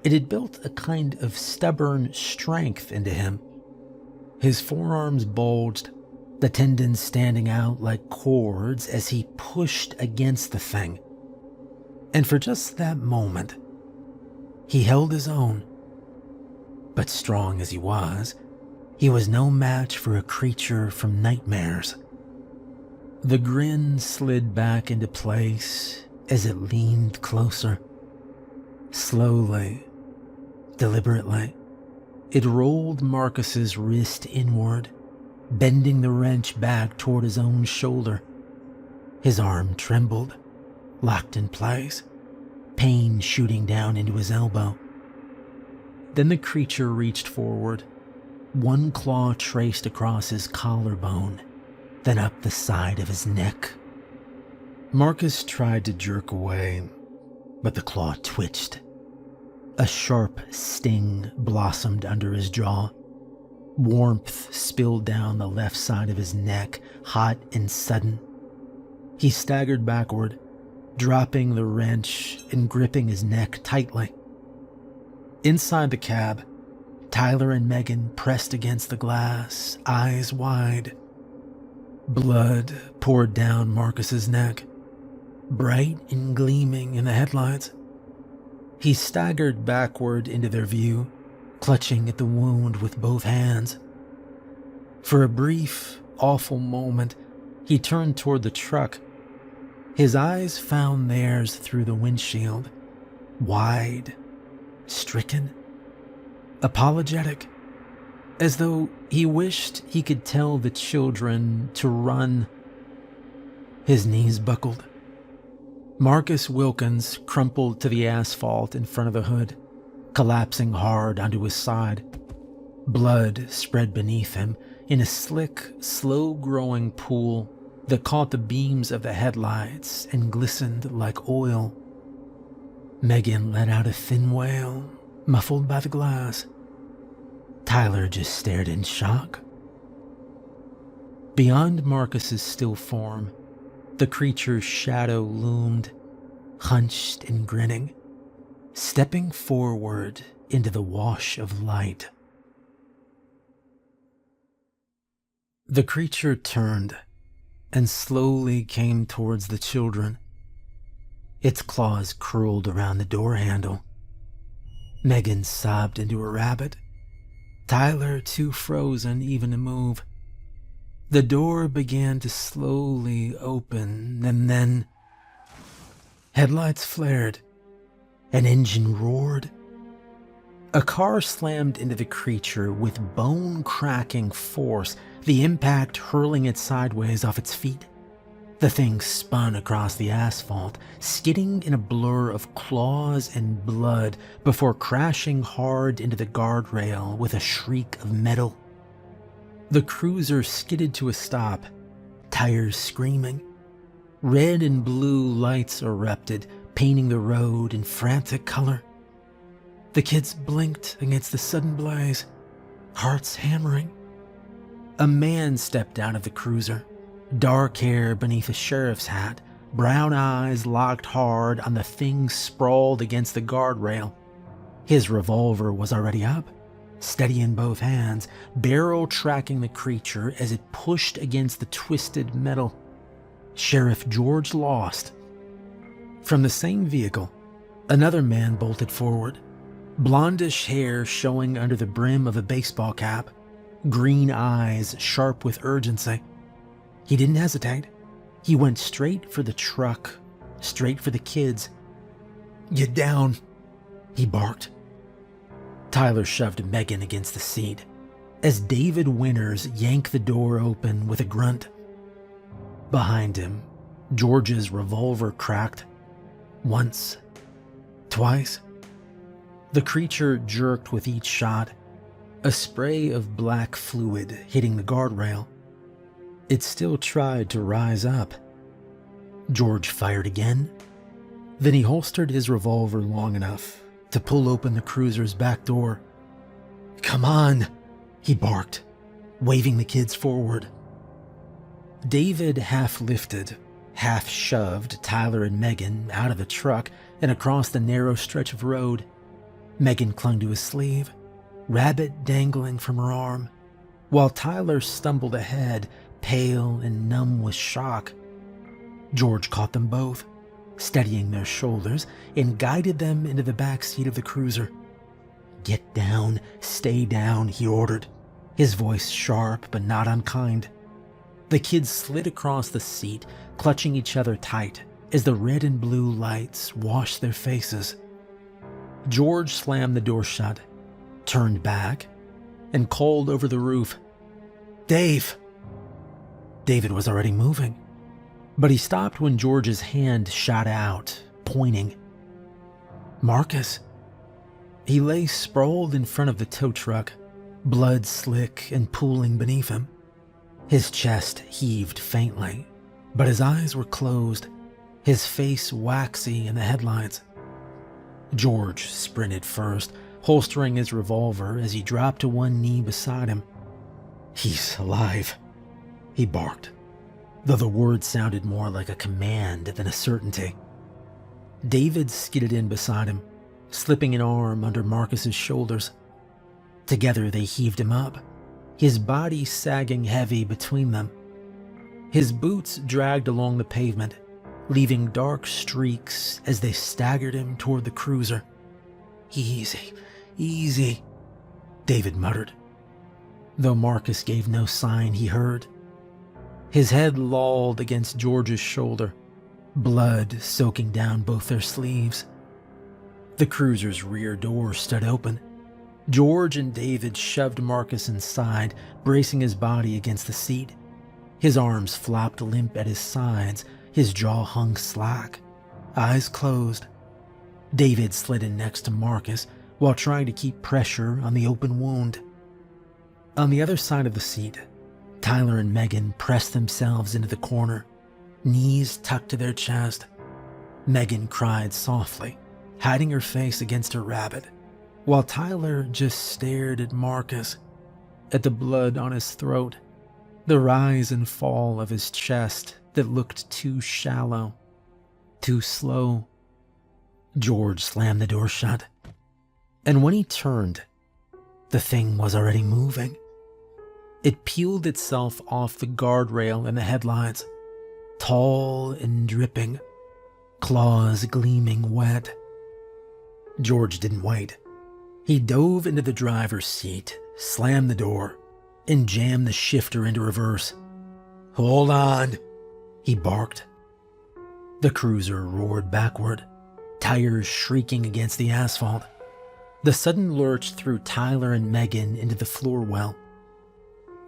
It had built a kind of stubborn strength into him. His forearms bulged, the tendons standing out like cords as he pushed against the thing. And for just that moment, he held his own. But strong as he was no match for a creature from nightmares. The grin slid back into place as it leaned closer, Slowly, deliberately, it rolled Marcus's wrist inward, bending the wrench back toward his own shoulder. His arm trembled, locked in place, pain shooting down into his elbow. Then the creature reached forward, one claw traced across his collarbone, then up the side of his neck. Marcus tried to jerk away, but the claw twitched. A sharp sting blossomed under his jaw. Warmth spilled down the left side of his neck, hot and sudden. He staggered backward, dropping the wrench and gripping his neck tightly. Inside the cab, Tyler and Megan pressed against the glass, eyes wide. Blood poured down Marcus's neck, bright and gleaming in the headlights. He staggered backward into their view, clutching at the wound with both hands. For a brief, awful moment, he turned toward the truck. His eyes found theirs through the windshield, wide, stricken, apologetic, as though he wished he could tell the children to run. His knees buckled. Marcus Wilkins crumpled to the asphalt in front of the hood, collapsing hard onto his side. Blood spread beneath him in a slick, slow-growing pool that caught the beams of the headlights and glistened like oil. Megan let out a thin wail, muffled by the glass. Tyler just stared in shock. Beyond Marcus's still form, the creature's shadow loomed, hunched and grinning, stepping forward into the wash of light. The creature turned and slowly came towards the children. Its claws curled around the door handle. Megan sobbed into a rabbit. Tyler, too frozen even to move. The door began to slowly open, and then headlights flared. An engine roared. A car slammed into the creature with bone-cracking force, the impact hurling it sideways off its feet. The thing spun across the asphalt, skidding in a blur of claws and blood before crashing hard into the guardrail with a shriek of metal. The cruiser skidded to a stop, tires screaming. Red and blue lights erupted, painting the road in frantic color. The kids blinked against the sudden blaze, hearts hammering. A man stepped out of the cruiser, dark hair beneath a sheriff's hat, brown eyes locked hard on the thing sprawled against the guardrail. His revolver was already up, steady in both hands, barrel tracking the creature as it pushed against the twisted metal. Sheriff George Lost. From the same vehicle, another man bolted forward, blondish hair showing under the brim of a baseball cap, green eyes sharp with urgency. He didn't hesitate. He went straight for the truck, straight for the kids. "Get down," he barked. Tyler shoved Megan against the seat as David Winters yanked the door open with a grunt. Behind him, George's revolver cracked. Once, twice. The creature jerked with each shot, a spray of black fluid hitting the guardrail. It still tried to rise up. George fired again. Then he holstered his revolver long enough to pull open the cruiser's back door. "Come on," he barked, waving the kids forward. David half lifted, half shoved Tyler and Megan out of the truck and across the narrow stretch of road. Megan clung to his sleeve, rabbit dangling from her arm, while Tyler stumbled ahead, pale and numb with shock. George caught them both, steadying their shoulders, and guided them into the back seat of the cruiser. "Get down, stay down," he ordered, his voice sharp but not unkind. The kids slid across the seat, clutching each other tight as the red and blue lights washed their faces. George slammed the door shut, turned back, and called over the roof, "Dave!" David was already moving, but he stopped when George's hand shot out, pointing. Marcus. He lay sprawled in front of the tow truck, blood slick and pooling beneath him. His chest heaved faintly, but his eyes were closed, his face waxy in the headlights. George sprinted first, holstering his revolver as he dropped to one knee beside him. "He's alive," he barked, though the word sounded more like a command than a certainty. David skidded in beside him, slipping an arm under Marcus's shoulders. Together they heaved him up, his body sagging heavy between them. His boots dragged along the pavement, leaving dark streaks as they staggered him toward the cruiser. "Easy, easy," David muttered, though Marcus gave no sign he heard. His head lolled against George's shoulder, blood soaking down both their sleeves. The cruiser's rear door stood open. George and David shoved Marcus inside, bracing his body against the seat. His arms flopped limp at his sides, his jaw hung slack, eyes closed. David slid in next to Marcus while trying to keep pressure on the open wound. On the other side of the seat, Tyler and Megan pressed themselves into the corner, knees tucked to their chest. Megan cried softly, hiding her face against her rabbit, while Tyler just stared at Marcus, at the blood on his throat, the rise and fall of his chest that looked too shallow, too slow. George slammed the door shut, and when he turned, the thing was already moving. It peeled itself off the guardrail in the headlights, tall and dripping, claws gleaming wet. George didn't wait. He dove into the driver's seat, slammed the door, and jammed the shifter into reverse. "Hold on," he barked. The cruiser roared backward, tires shrieking against the asphalt. The sudden lurch threw Tyler and Megan into the floor well.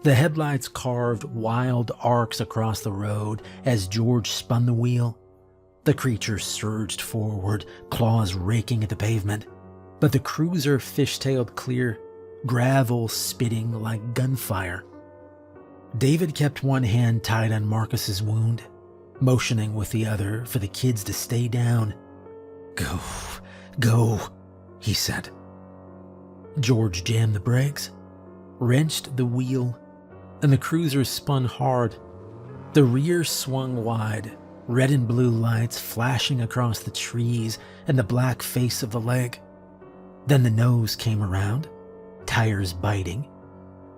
The headlights carved wild arcs across the road as George spun the wheel. The creature surged forward, claws raking at the pavement, but the cruiser fishtailed clear, gravel spitting like gunfire. David kept one hand tied on Marcus's wound, motioning with the other for the kids to stay down. Go, go, he said. George jammed the brakes, wrenched the wheel, and the cruiser spun hard. The rear swung wide, red and blue lights flashing across the trees and the black face of the leg. Then the nose came around, tires biting,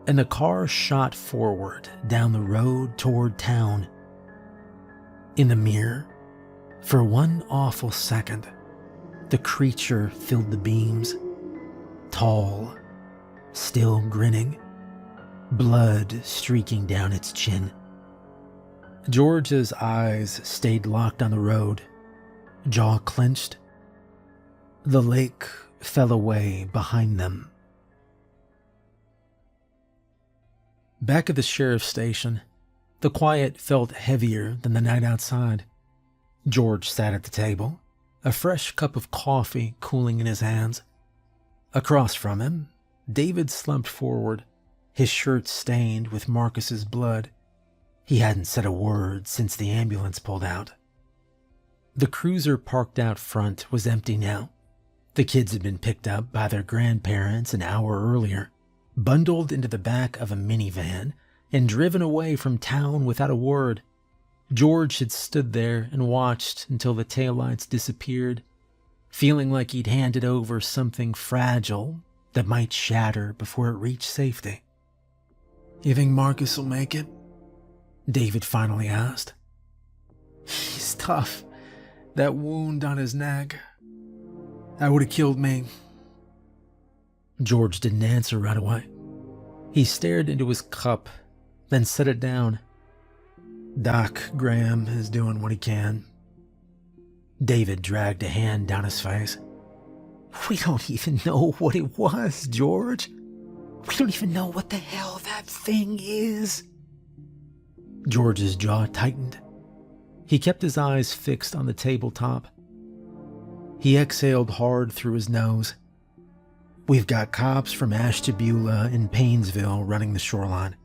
and the car shot forward down the road toward town. In the mirror, for one awful second, the creature filled the beams, tall, still grinning, blood streaking down its chin. George's eyes stayed locked on the road, jaw clenched. The lake fell away behind them. Back at the sheriff's station, the quiet felt heavier than the night outside. George sat at the table, a fresh cup of coffee cooling in his hands. Across from him, David slumped forward, his shirt stained with Marcus's blood. He hadn't said a word since the ambulance pulled out. The cruiser parked out front was empty now. The kids had been picked up by their grandparents an hour earlier, bundled into the back of a minivan, and driven away from town without a word. George had stood there and watched until the taillights disappeared, feeling like he'd handed over something fragile that might shatter before it reached safety. "You think Marcus will make it?" David finally asked. "He's tough. That wound on his neck. That would have killed me." George didn't answer right away. He stared into his cup, then set it down. "Doc Graham is doing what he can." David dragged a hand down his face. We don't even know what it was, George. We don't even know what the hell that thing is. George's jaw tightened. He kept his eyes fixed on the tabletop. He exhaled hard through his nose. We've got cops from Ashtabula and Paynesville running the shoreline,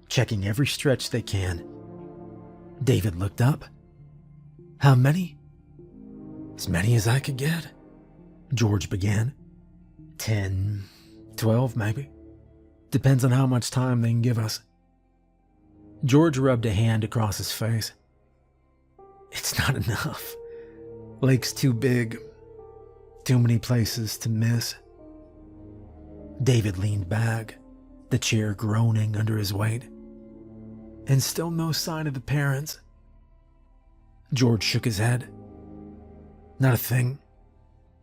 checking every stretch they can. David looked up. How many? As many as I could get, George began. 10, 12 maybe. Depends on how much time they can give us. George rubbed a hand across his face. It's not enough. Lake's too big. Too many places to miss. David leaned back, the chair groaning under his weight. And still no sign of the parents. George shook his head. Not a thing.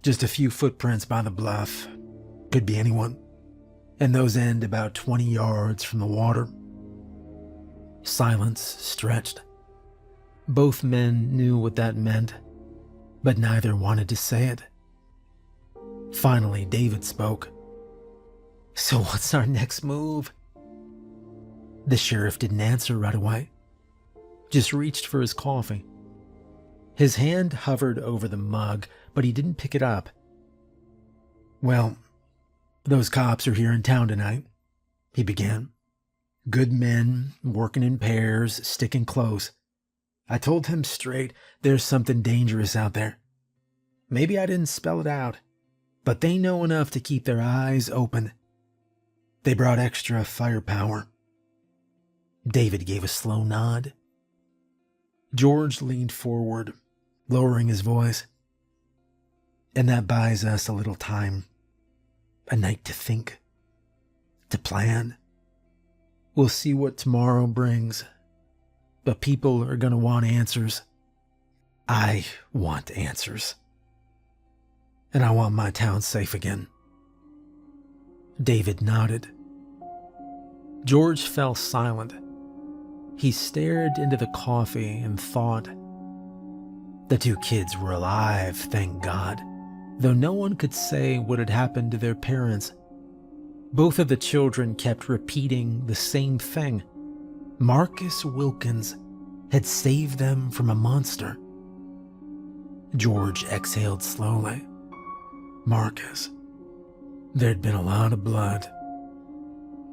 Just a few footprints by the bluff. Could be anyone. And those end about 20 yards from the water. Silence stretched. Both men knew what that meant, but neither wanted to say it. Finally, David spoke. So what's our next move? The sheriff didn't answer right away. Just reached for his coffee. His hand hovered over the mug, but he didn't pick it up. Well, those cops are here in town tonight, he began. Good men, working in pairs, sticking close. I told him straight, there's something dangerous out there. Maybe I didn't spell it out, but they know enough to keep their eyes open. They brought extra firepower. David gave a slow nod. George leaned forward, lowering his voice. And that buys us a little time. A night to think. To plan. We'll see what tomorrow brings. But people are going to want answers. I want answers. And I want my town safe again. David nodded. George fell silent. He stared into the coffee and thought. The two kids were alive, thank God, though no one could say what had happened to their parents. Both of the children kept repeating the same thing. Marcus Wilkins had saved them from a monster. George exhaled slowly. Marcus. There'd been a lot of blood.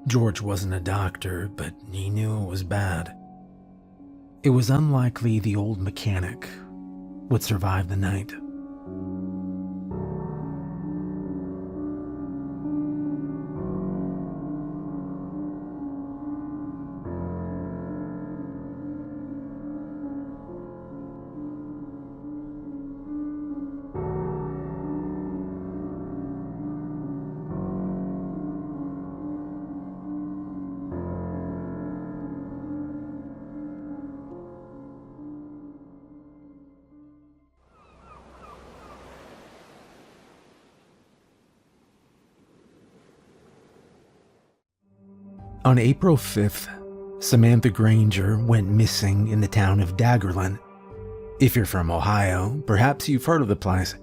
George wasn't a doctor, but he knew it was bad. It was unlikely the old mechanic would survive the night. On April 5th, Samantha Granger went missing in the town of Daggerland. If you're from Ohio, perhaps you've heard of the place.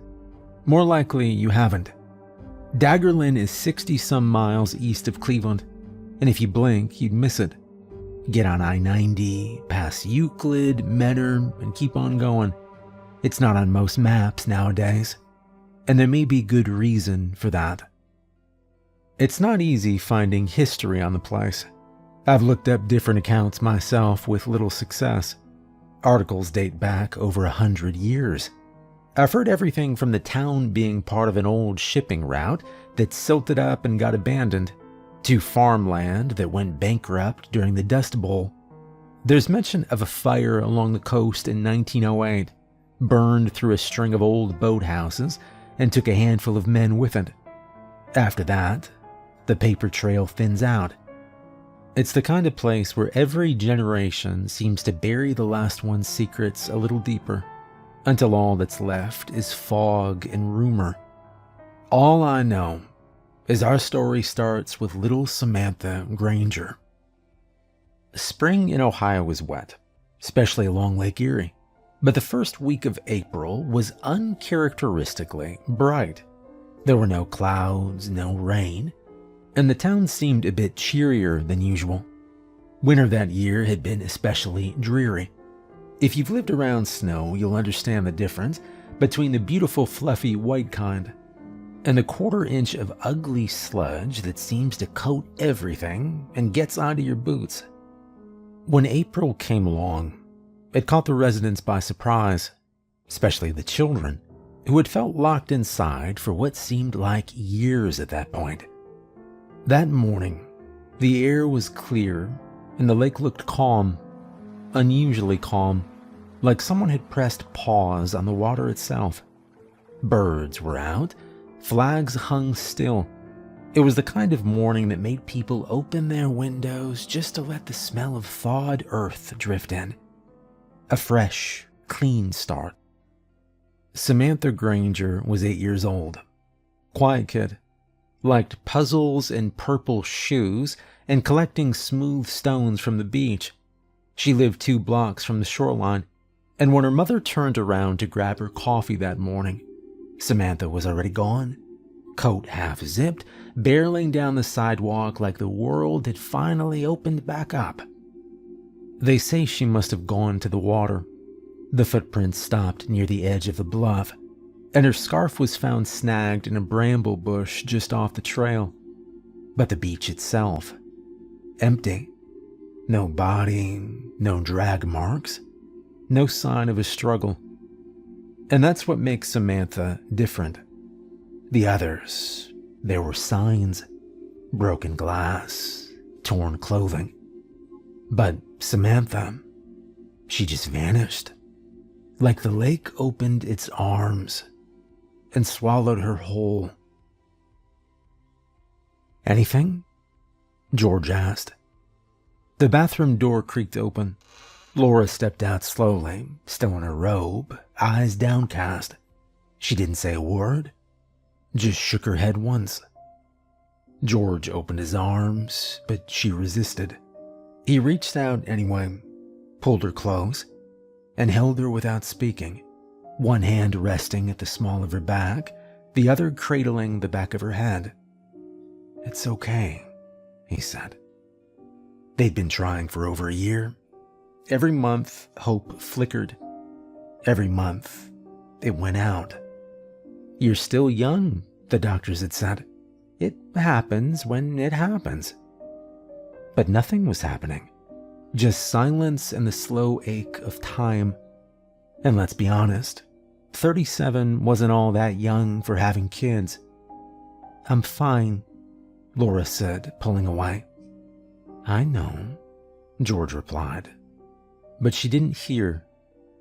More likely, you haven't. Daggerland is 60-some miles east of Cleveland, and if you blink, you'd miss it. Get on I-90, pass Euclid, Menor, and keep on going. It's not on most maps nowadays, and there may be good reason for that. It's not easy finding history on the place. I've looked up different accounts myself with little success. Articles date back over 100 years. I've heard everything from the town being part of an old shipping route that silted up and got abandoned, to farmland that went bankrupt during the Dust Bowl. There's mention of a fire along the coast in 1908, burned through a string of old boathouses and took a handful of men with it. After that, the paper trail thins out. It's the kind of place where every generation seems to bury the last one's secrets a little deeper, until all that's left is fog and rumor. All I know is our story starts with little Samantha Granger. Spring in Ohio was wet, especially along Lake Erie, but the first week of April was uncharacteristically bright. There were no clouds, no rain, and the town seemed a bit cheerier than usual. Winter that year had been especially dreary. If you've lived around snow, you'll understand the difference between the beautiful fluffy white kind and the quarter-inch of ugly sludge that seems to coat everything and gets onto your boots. When April came along, it caught the residents by surprise, especially the children, who had felt locked inside for what seemed like years at that point. That morning, the air was clear and the lake looked calm, unusually calm, like someone had pressed pause on the water itself. Birds were out, flags hung still. It was the kind of morning that made people open their windows just to let the smell of thawed earth drift in. A fresh, clean start. Samantha Granger was 8 years old. Quiet kid. Liked puzzles and purple shoes and collecting smooth stones from the beach. She lived 2 blocks from the shoreline, and when her mother turned around to grab her coffee that morning, Samantha was already gone. Coat half zipped, barreling down the sidewalk like the world had finally opened back up. They say she must have gone to the water. The footprints stopped near the edge of the bluff, and her scarf was found snagged in a bramble bush just off the trail. But the beach itself, empty. No body, no drag marks, no sign of a struggle. And that's what makes Samantha different. The others, there were signs, broken glass, torn clothing. But Samantha, she just vanished. Like the lake opened its arms and swallowed her whole. "Anything?" George asked. The bathroom door creaked open. Laura stepped out slowly, still in her robe, eyes downcast. She didn't say a word, just shook her head once. George opened his arms, but she resisted. He reached out anyway, pulled her close, and held her without speaking, one hand resting at the small of her back, the other cradling the back of her head. "It's okay," he said. They'd been trying for over a year. Every month, hope flickered. Every month, it went out. "You're still young," the doctors had said. "It happens when it happens." But nothing was happening. Just silence and the slow ache of time. And let's be honest, 37 wasn't all that young for having kids. "I'm fine," Laura said, pulling away. "I know," George replied. But she didn't hear.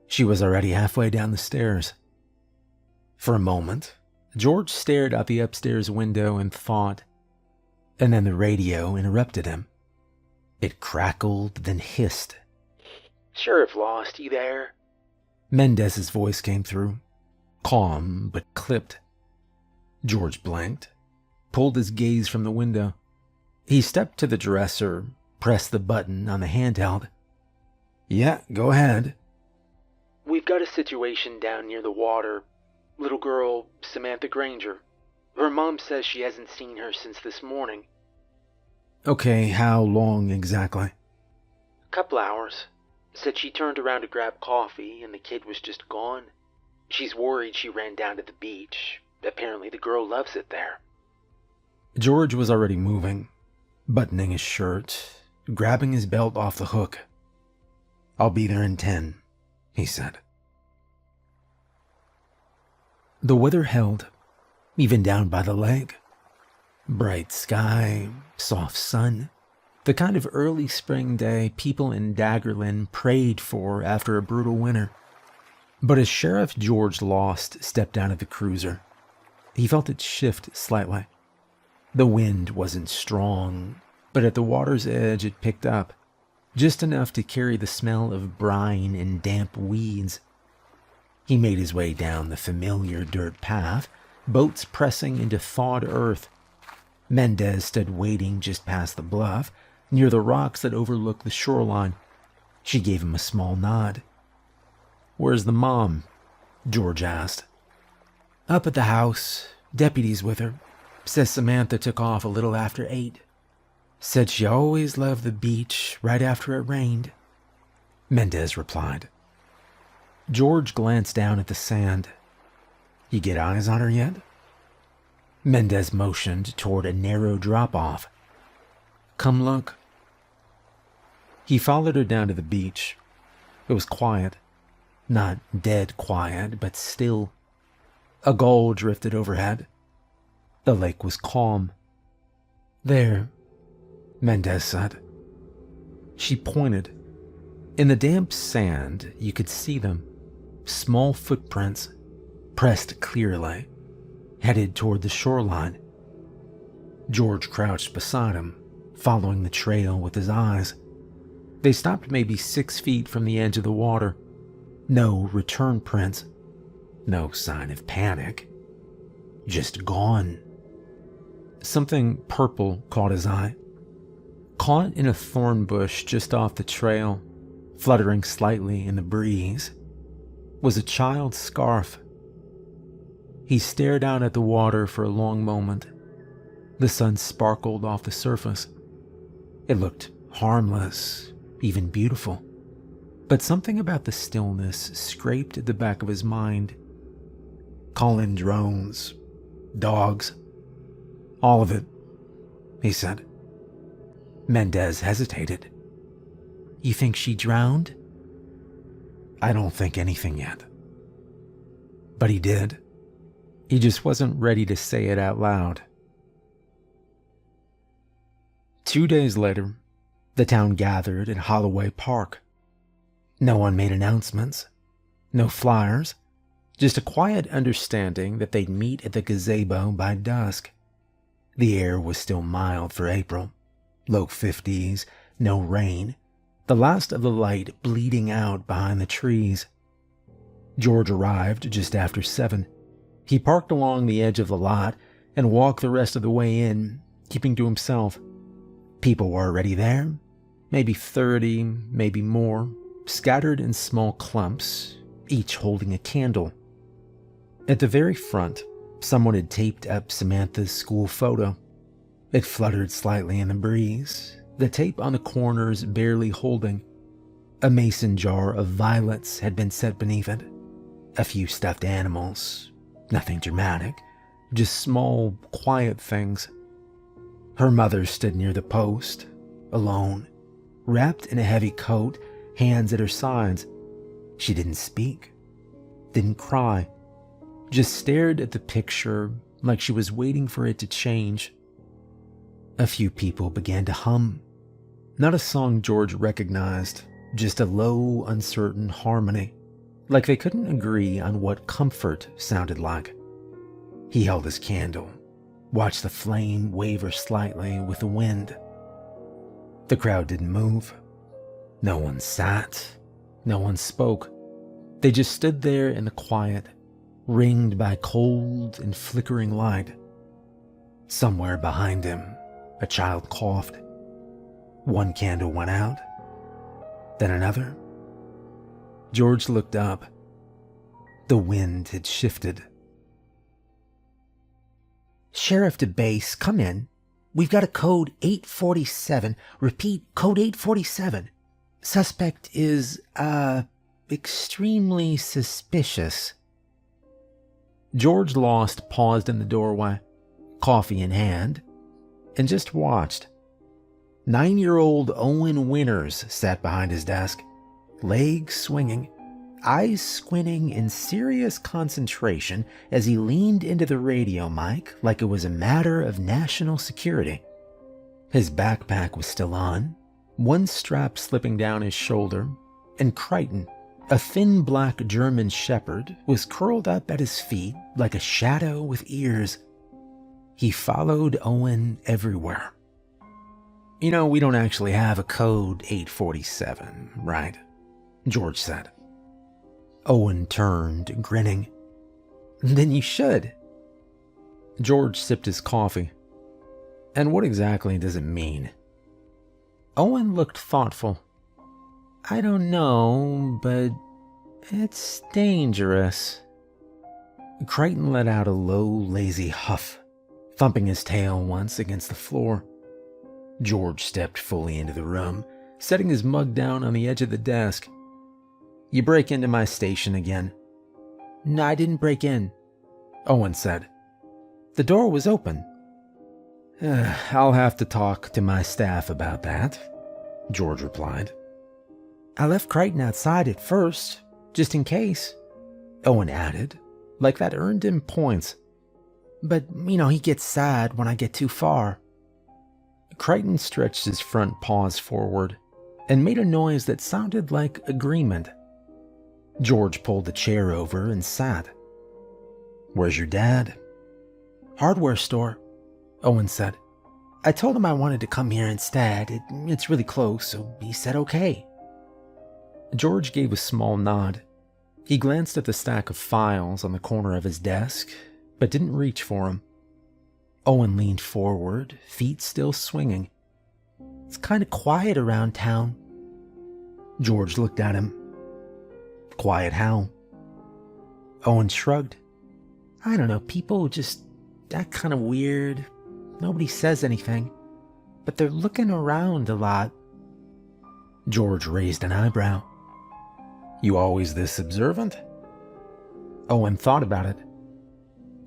She was already halfway down the stairs. For a moment, George stared out the upstairs window and thought, and then the radio interrupted him. It crackled, then hissed. "Sheriff Lost, you there?" Mendez's voice came through, calm but clipped. George blinked, pulled his gaze from the window. He stepped to the dresser, pressed the button on the handheld. "Yeah, go ahead." "We've got a situation down near the water. Little girl, Samantha Granger. Her mom says she hasn't seen her since this morning." "Okay, how long exactly?" "Couple hours. Said she turned around to grab coffee and the kid was just gone. She's worried she ran down to the beach. Apparently the girl loves it there." George was already moving, buttoning his shirt, grabbing his belt off the hook. "I'll be there in 10, he said. The weather held, even down by the lake. Bright sky, soft sun, the kind of early spring day people in Daggerland prayed for after a brutal winter. But as Sheriff George Lost stepped out of the cruiser, he felt it shift slightly. The wind wasn't strong, but at the water's edge it picked up, just enough to carry the smell of brine and damp weeds. He made his way down the familiar dirt path, boats pressing into thawed earth. Mendez stood waiting just past the bluff, near the rocks that overlook the shoreline. She gave him a small nod. "Where's the mom?" George asked. "Up at the house, Deputies with her. Says Samantha took off a little after 8. Said she always loved the beach right after it rained. Mendez replied. George glanced down at the sand. You get eyes on her yet? Mendez motioned toward a narrow drop-off. Come look. He followed her down to the beach. It was quiet. Not dead quiet, but still. A gull drifted overhead. The lake was calm. There, Mendez said. She pointed. In the damp sand, you could see them. Small footprints, pressed clearly, headed toward the shoreline. George crouched beside him, following the trail with his eyes. They stopped maybe 6 feet from the edge of the water. No return prints. No sign of panic. Just gone. Something purple caught his eye. Caught in a thorn bush just off the trail, fluttering slightly in the breeze, was a child's scarf. He stared out at the water for a long moment. The sun sparkled off the surface. It looked harmless, even beautiful. But something about the stillness scraped at the back of his mind. Call in drones, dogs, all of it, he said. Mendez hesitated. You think she drowned? I don't think anything yet. But he did. He just wasn't ready to say it out loud. 2 days later, the town gathered at Holloway Park. No one made announcements, no flyers, just a quiet understanding that they'd meet at the gazebo by dusk. The air was still mild for April, low 50s, no rain, the last of the light bleeding out behind the trees. George arrived just after 7. He parked along the edge of the lot and walked the rest of the way in, keeping to himself. People were already there, maybe 30, maybe more, scattered in small clumps, each holding a candle. At the very front, someone had taped up Samantha's school photo. It fluttered slightly in the breeze, the tape on the corners barely holding. A mason jar of violets had been set beneath it. A few stuffed animals, nothing dramatic, just small, quiet things. Her mother stood near the post, alone, wrapped in a heavy coat, hands at her sides. She didn't speak, didn't cry, just stared at the picture like she was waiting for it to change. A few people began to hum. Not a song George recognized, just a low, uncertain harmony, like they couldn't agree on what comfort sounded like. He held his candle, watched the flame waver slightly with the wind. The crowd didn't move. No one sat. No one spoke. They just stood there in the quiet, ringed by cold and flickering light. Somewhere behind him, a child coughed. One candle went out, then another. George looked up. The wind had shifted. Sheriff DeBase, come in. We've got a code 847. Repeat, code 847. Suspect is, extremely suspicious. George Lost paused in the doorway, coffee in hand, and just watched. 9-year-old Owen Winters sat behind his desk, legs swinging, eyes squinting in serious concentration as he leaned into the radio mic like it was a matter of national security. His backpack was still on, one strap slipping down his shoulder, and Crichton, a thin black German shepherd, was curled up at his feet like a shadow with ears. He followed Owen everywhere. You know, we don't actually have a code 847, right? George said. Owen turned, grinning. Then you should. George sipped his coffee. And what exactly does it mean? Owen looked thoughtful. I don't know, but it's dangerous. Crichton let out a low, lazy huff, thumping his tail once against the floor. George stepped fully into the room, setting his mug down on the edge of the desk. "You break into my station again." "No, I didn't break in," Owen said. "The door was open." "I'll have to talk to my staff about that," George replied. "I left Crichton outside at first, just in case," Owen added, like that earned him points. "But, he gets sad when I get too far." Crichton stretched his front paws forward and made a noise that sounded like agreement. George pulled the chair over and sat. "Where's your dad?" "Hardware store," Owen said. "I told him I wanted to come here instead. It's really close, so he said okay." George gave a small nod. He glanced at the stack of files on the corner of his desk, but didn't reach for him. Owen leaned forward, feet still swinging. "It's kind of quiet around town." George looked at him. "Quiet how?" Owen shrugged. "I don't know, people just act kind of weird. Nobody says anything, but they're looking around a lot." George raised an eyebrow. "You always this observant?" Owen thought about it.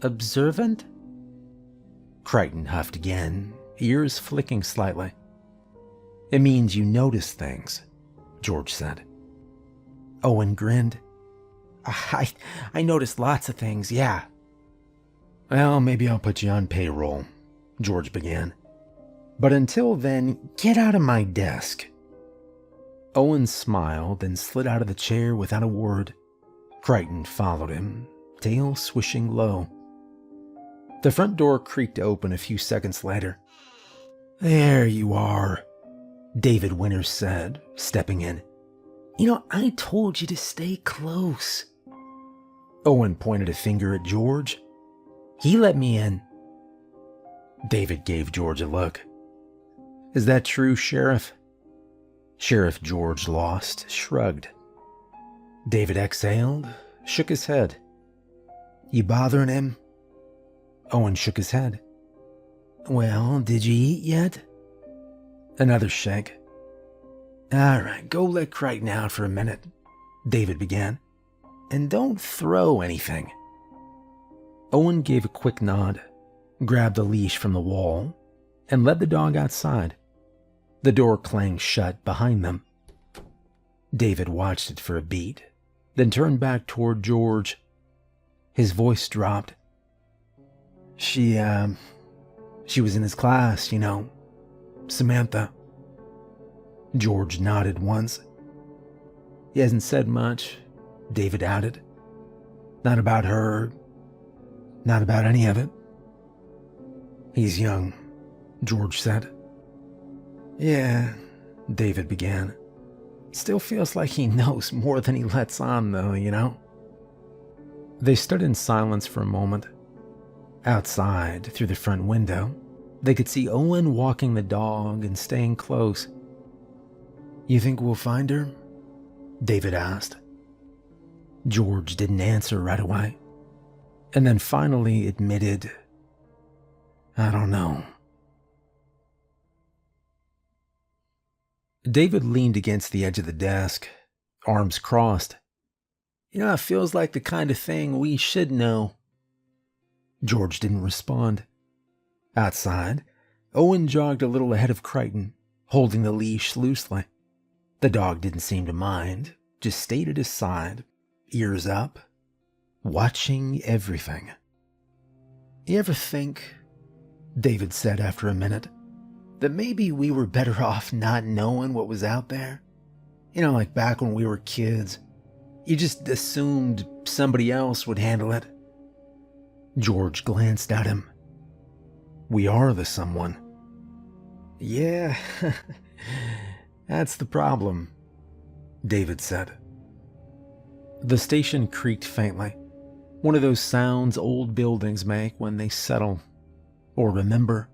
"Observant?" Crichton huffed again, ears flicking slightly. "It means you notice things," George said. Owen grinned. I noticed lots of things, yeah." "Well, maybe I'll put you on payroll," George began. "But until then, get out of my desk." Owen smiled and slid out of the chair without a word. Crichton followed him, tail swishing low. The front door creaked open a few seconds later. "There you are," David Winters said, stepping in. I told you to stay close." Owen pointed a finger at George. "He let me in." David gave George a look. "Is that true, Sheriff?" Sheriff George Lost shrugged. David exhaled, shook his head. "You bothering him?" Owen shook his head. "Well, did you eat yet?" Another shake. "All right, go let Crichton out for a minute," David began. "And don't throw anything." Owen gave a quick nod, grabbed a leash from the wall, and led the dog outside. The door clanged shut behind them. David watched it for a beat, then turned back toward George. His voice dropped. She was in his class, Samantha." George nodded once. "He hasn't said much," David added. "Not about her, not about any of it." "He's young," George said. "Yeah," David began. "Still feels like he knows more than he lets on, though, They stood in silence for a moment. Outside, through the front window, they could see Owen walking the dog and staying close. "You think we'll find her?" David asked. George didn't answer right away, and then finally admitted, "I don't know." David leaned against the edge of the desk, arms crossed. "It feels like the kind of thing we should know." George didn't respond. Outside, Owen jogged a little ahead of Crichton, holding the leash loosely. The dog didn't seem to mind, just stayed at his side, ears up, watching everything. "You ever think," David said after a minute, "that maybe we were better off not knowing what was out there? Like back when we were kids. You just assumed somebody else would handle it." George glanced at him. "We are the someone." "Yeah, that's the problem," David said. The station creaked faintly, one of those sounds old buildings make when they settle or remember.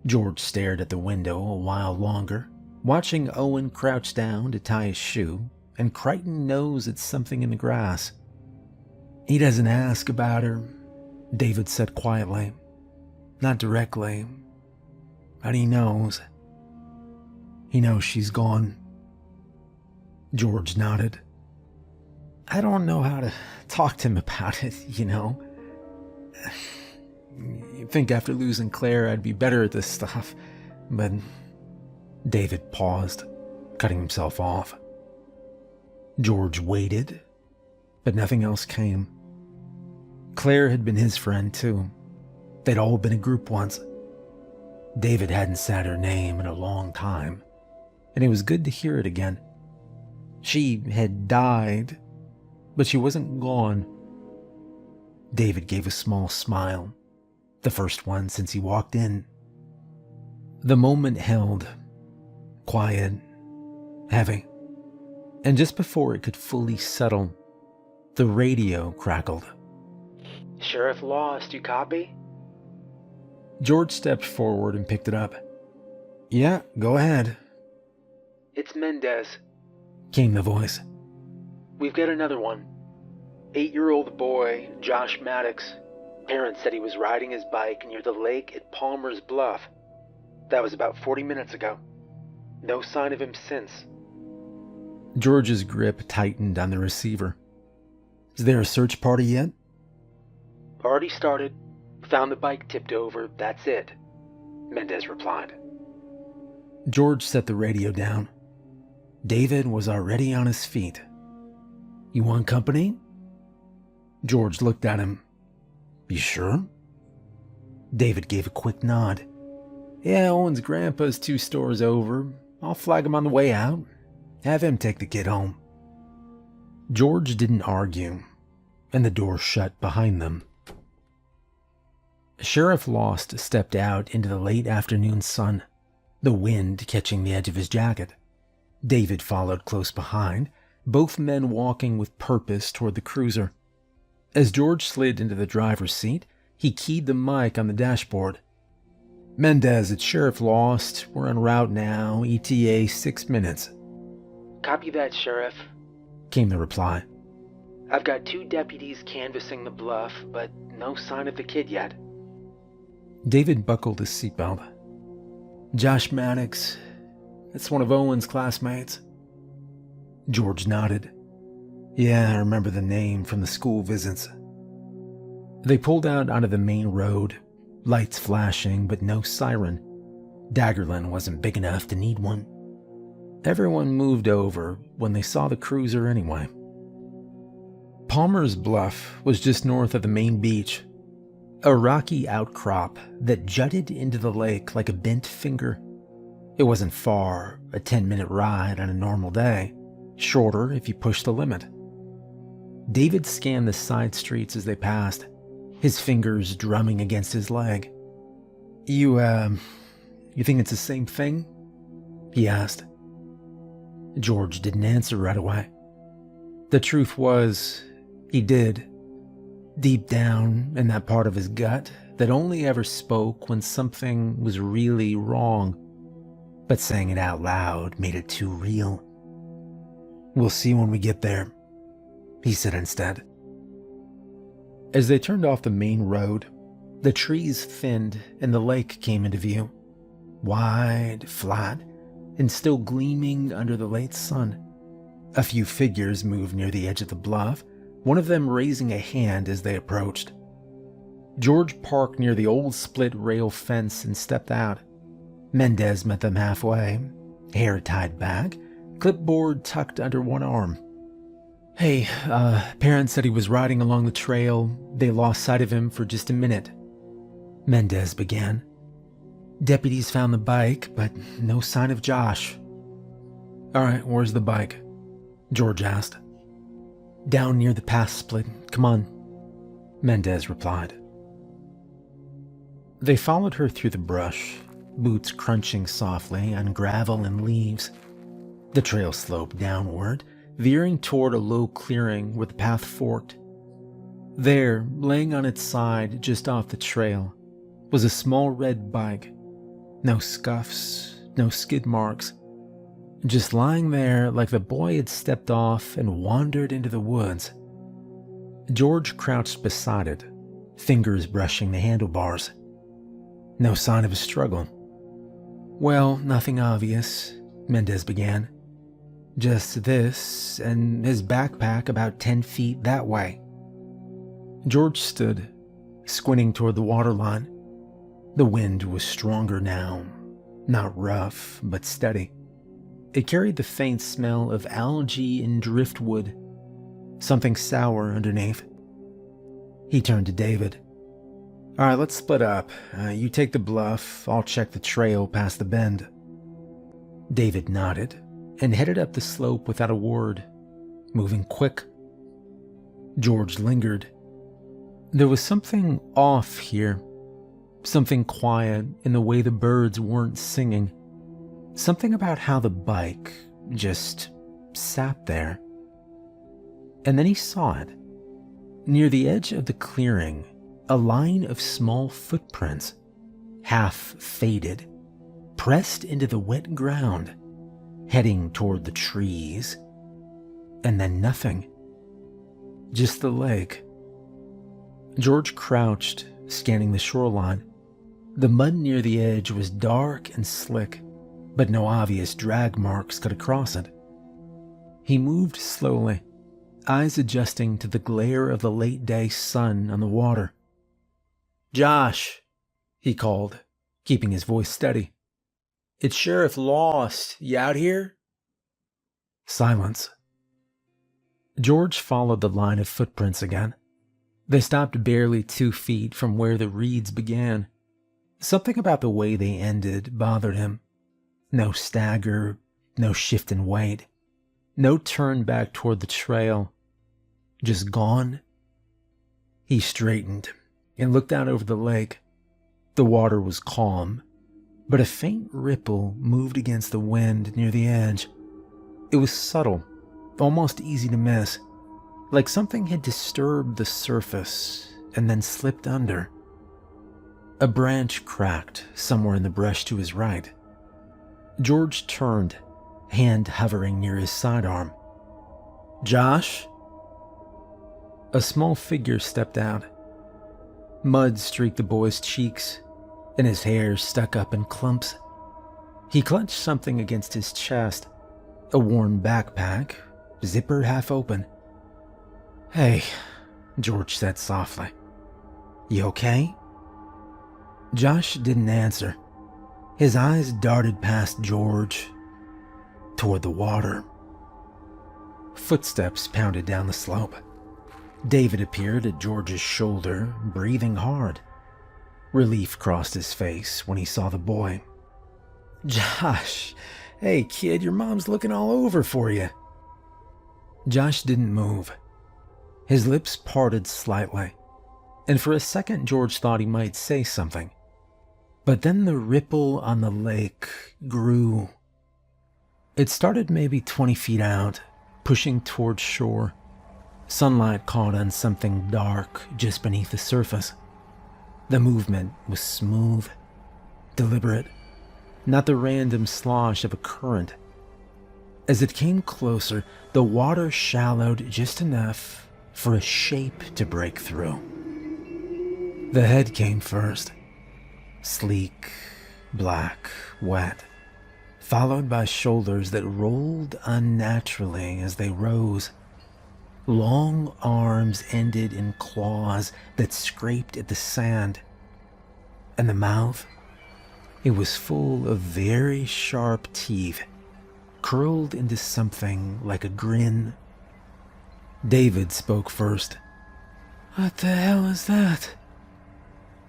George stared at the window a while longer, watching Owen crouch down to tie his shoe and Crichton nose at something in the grass. He doesn't ask about her, David said quietly. Not directly, but he knows. He knows she's gone. George nodded. I don't know how to talk to him about it, you know. You'd think after losing Claire I'd be better at this stuff, but David paused, cutting himself off. George waited, but nothing else came. Claire had been his friend too. They'd all been a group once. David hadn't said her name in a long time, and it was good to hear it again. She had died, but she wasn't gone. David gave a small smile, the first one since he walked in. The moment held, quiet, heavy, and just before it could fully settle, the radio crackled. Sheriff Lost, you copy? George stepped forward and picked it up. Yeah, go ahead, It's Mendez. came the voice. We've got another one. 8-year-old boy, Josh Maddox. Parents said he was riding his bike near the lake at Palmer's Bluff. That was about 40 minutes ago. No sign of him since. George's grip tightened on the receiver. Is there a search party yet? Already started. Found the bike tipped over, that's it, Mendez replied. George set the radio down. David was already on his feet. You want company? George looked at him. You sure? David gave a quick nod. Yeah, Owen's grandpa's 2 stores over. I'll flag him on the way out. Have him take the kid home. George didn't argue, and the door shut behind them. Sheriff Lost stepped out into the late afternoon sun, the wind catching the edge of his jacket. David followed close behind, both men walking with purpose toward the cruiser. As George slid into the driver's seat, he keyed the mic on the dashboard. Mendez, it's Sheriff Lost. We're en route now, ETA 6 minutes. Copy that, Sheriff. Came the reply. I've got 2 deputies canvassing the bluff, but no sign of the kid yet. David buckled his seatbelt. Josh Maddox, that's one of Owen's classmates. George nodded. Yeah, I remember the name from the school visits. They pulled out onto the main road, lights flashing but no siren. Daggerland wasn't big enough to need one. Everyone moved over when they saw the cruiser anyway. Palmer's Bluff was just north of the main beach, a rocky outcrop that jutted into the lake like a bent finger. It wasn't far, a 10-minute ride on a normal day, shorter if you pushed the limit. David scanned the side streets as they passed, his fingers drumming against his leg. You think it's the same thing? He asked. George didn't answer right away. The truth was, he did. Deep down in that part of his gut that only ever spoke when something was really wrong, but saying it out loud made it too real. We'll see when we get there, he said instead. As they turned off the main road, the trees thinned and the lake came into view, wide, flat, and still gleaming under the late sun. A few figures moved near the edge of the bluff, one of them raising a hand as they approached. George parked near the old split rail fence and stepped out. Mendez met them halfway, hair tied back, clipboard tucked under one arm. Hey, parents said he was riding along the trail. They lost sight of him for just a minute. Mendez began. Deputies found the bike, but no sign of Josh. All right, where's the bike? George asked. Down near the path split. Come on, Mendez replied. They followed her through the brush, boots crunching softly on gravel and leaves. The trail sloped downward, veering toward a low clearing where the path forked. There, laying on its side just off the trail, was a small red bike. No scuffs, no skid marks. Just lying there like the boy had stepped off and wandered into the woods. George crouched beside it, fingers brushing the handlebars. No sign of a struggle. Well, nothing obvious, Mendez began. Just this and his backpack about 10 feet that way. George stood, squinting toward the waterline. The wind was stronger now, not rough, but steady. It carried the faint smell of algae and driftwood, something sour underneath. He turned to David. All right, let's split up. You take the bluff, I'll check the trail past the bend. David nodded and headed up the slope without a word, moving quick. George lingered. There was something off here, something quiet in the way the birds weren't singing, something about how the bike just sat there. And then he saw it. Near the edge of the clearing, a line of small footprints, half faded, pressed into the wet ground, heading toward the trees. And then nothing. Just the lake. George crouched, scanning the shoreline. The mud near the edge was dark and slick, but no obvious drag marks cut across it. He moved slowly, eyes adjusting to the glare of the late-day sun on the water. "Josh," he called, keeping his voice steady. "It's Sheriff Lost. You out here?" Silence. George followed the line of footprints again. They stopped barely 2 feet from where the reeds began. Something about the way they ended bothered him. No stagger, no shift in weight, no turn back toward the trail. Just gone. He straightened and looked out over the lake. The water was calm, but a faint ripple moved against the wind near the edge. It was subtle, almost easy to miss, like something had disturbed the surface and then slipped under. A branch cracked somewhere in the brush to his right. George turned, hand hovering near his sidearm. "Josh?" A small figure stepped out. Mud streaked the boy's cheeks, and his hair stuck up in clumps. He clutched something against his chest, a worn backpack, zipper half open. "Hey," George said softly. "You okay?" Josh didn't answer. His eyes darted past George, toward the water. Footsteps pounded down the slope. David appeared at George's shoulder, breathing hard. Relief crossed his face when he saw the boy. "Josh, hey kid, your mom's looking all over for you." Josh didn't move. His lips parted slightly, and for a second George thought he might say something. But then the ripple on the lake grew. It started maybe 20 feet out, pushing toward shore. Sunlight caught on something dark just beneath the surface. The movement was smooth, deliberate, not the random slosh of a current. As it came closer, the water shallowed just enough for a shape to break through. The head came first, sleek, black, wet, followed by shoulders that rolled unnaturally as they rose. Long arms ended in claws that scraped at the sand. And the mouth, it was full of very sharp teeth, curled into something like a grin. David spoke first. "What the hell is that?"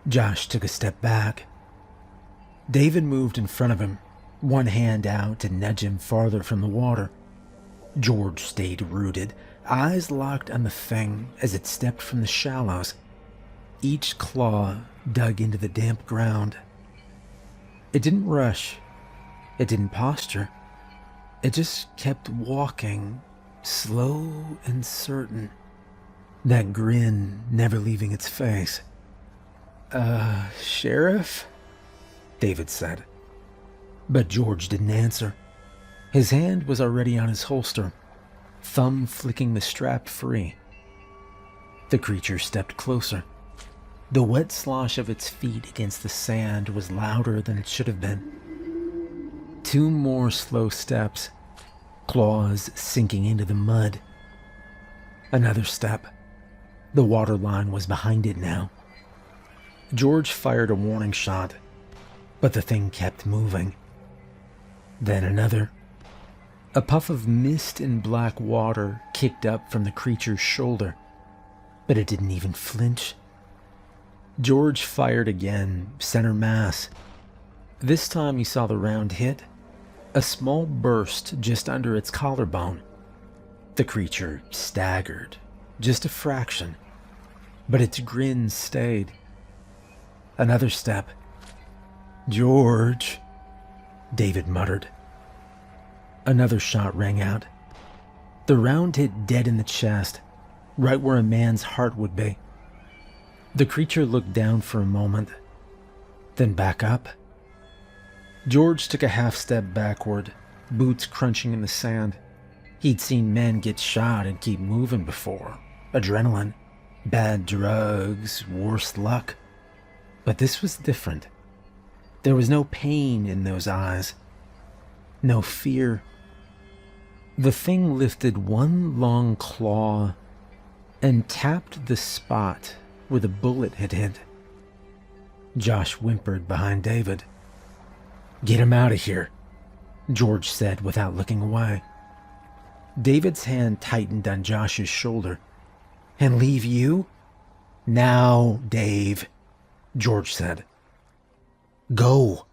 Josh took a step back. David moved in front of him, one hand out to nudge him farther from the water. George stayed rooted, eyes locked on the thing as it stepped from the shallows. Each claw dug into the damp ground. It didn't rush. It didn't posture. It just kept walking, slow and certain, that grin never leaving its face. Sheriff?" David said. But George didn't answer. His hand was already on his holster, thumb flicking the strap free. The creature stepped closer. The wet slosh of its feet against the sand was louder than it should have been. 2 more slow steps, claws sinking into the mud. Another step. The water line was behind it now. George fired a warning shot, but the thing kept moving. Then another. A puff of mist and black water kicked up from the creature's shoulder, but it didn't even flinch. George fired again, center mass. This time he saw the round hit, a small burst just under its collarbone. The creature staggered, just a fraction, but its grin stayed. Another step. "George," David muttered. Another shot rang out. The round hit dead in the chest, right where a man's heart would be. The creature looked down for a moment, then back up. George took a half step backward, boots crunching in the sand. He'd seen men get shot and keep moving before. Adrenaline, bad drugs, worse luck. But this was different. There was no pain in those eyes, no fear. The thing lifted one long claw and tapped the spot where the bullet had hit. Josh whimpered behind David. "Get him out of here," George said without looking away. David's hand tightened on Josh's shoulder. "And leave you?" "Now, Dave," George said. "Go."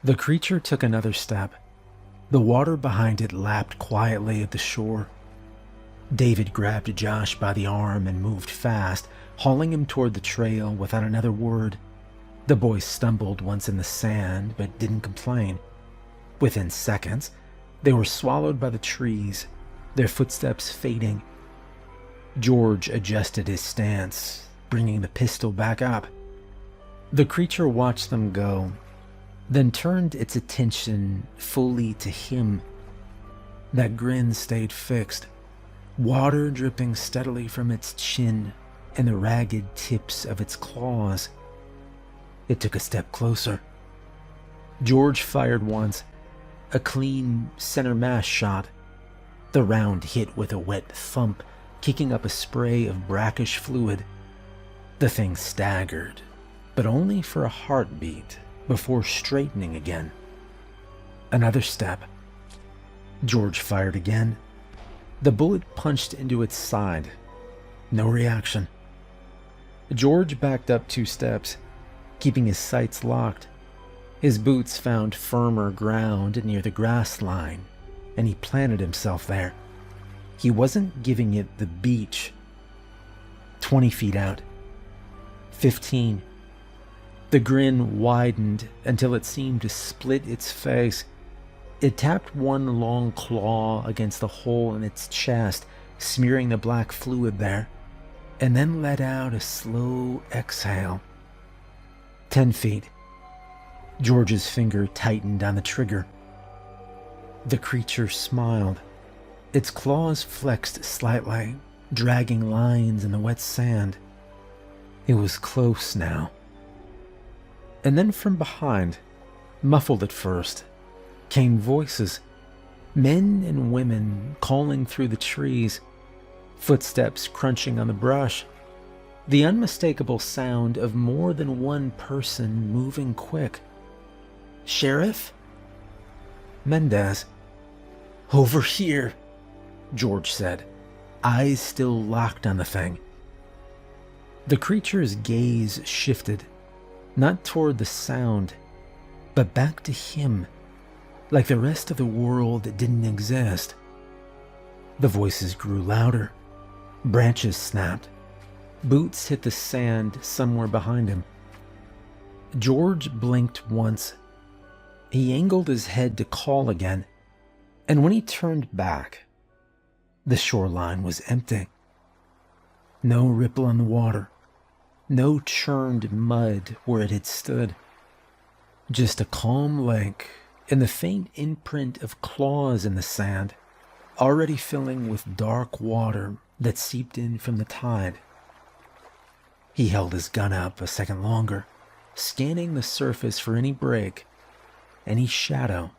The creature took another step. The water behind it lapped quietly at the shore. David grabbed Josh by the arm and moved fast, hauling him toward the trail without another word. The boy stumbled once in the sand, but didn't complain. Within seconds, they were swallowed by the trees, their footsteps fading. George adjusted his stance, bringing the pistol back up. The creature watched them go, then turned its attention fully to him. That grin stayed fixed, water dripping steadily from its chin and the ragged tips of its claws. It took a step closer. George fired once, a clean center mass shot. The round hit with a wet thump, kicking up a spray of brackish fluid. The thing staggered, but only for a heartbeat before straightening again. Another step. George fired again. The bullet punched into its side. No reaction. George backed up 2 steps, keeping his sights locked. His boots found firmer ground near the grass line, and he planted himself there. He wasn't giving it the beach. 20 feet out. 15. The grin widened until it seemed to split its face. It tapped one long claw against the hole in its chest, smearing the black fluid there, and then let out a slow exhale. 10 feet. George's finger tightened on the trigger. The creature smiled. Its claws flexed slightly, dragging lines in the wet sand. It was close now. And then from behind, muffled at first, came voices. Men and women calling through the trees, footsteps crunching on the brush. The unmistakable sound of more than one person moving quick. "Sheriff?" "Mendez." "Over here," George said, eyes still locked on the thing. The creature's gaze shifted, not toward the sound, but back to him, like the rest of the world didn't exist. The voices grew louder. Branches snapped. Boots hit the sand somewhere behind him. George blinked once. He angled his head to call again, and when he turned back, the shoreline was empty. No ripple on the water. No churned mud where it had stood. Just a calm lake and the faint imprint of claws in the sand, already filling with dark water that seeped in from the tide. He held his gun up a second longer, scanning the surface for any break, any shadow.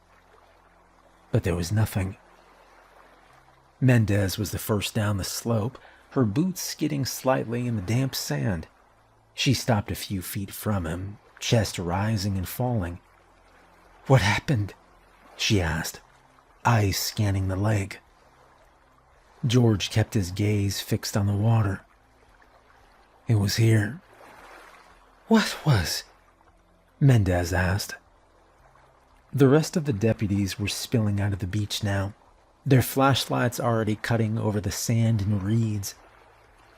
But there was nothing. Mendez was the first down the slope, her boots skidding slightly in the damp sand. She stopped a few feet from him, chest rising and falling. "What happened?" she asked, eyes scanning the lake. George kept his gaze fixed on the water. "It was here." "What was?" Mendez asked. The rest of the deputies were spilling out of the beach now, their flashlights already cutting over the sand and reeds.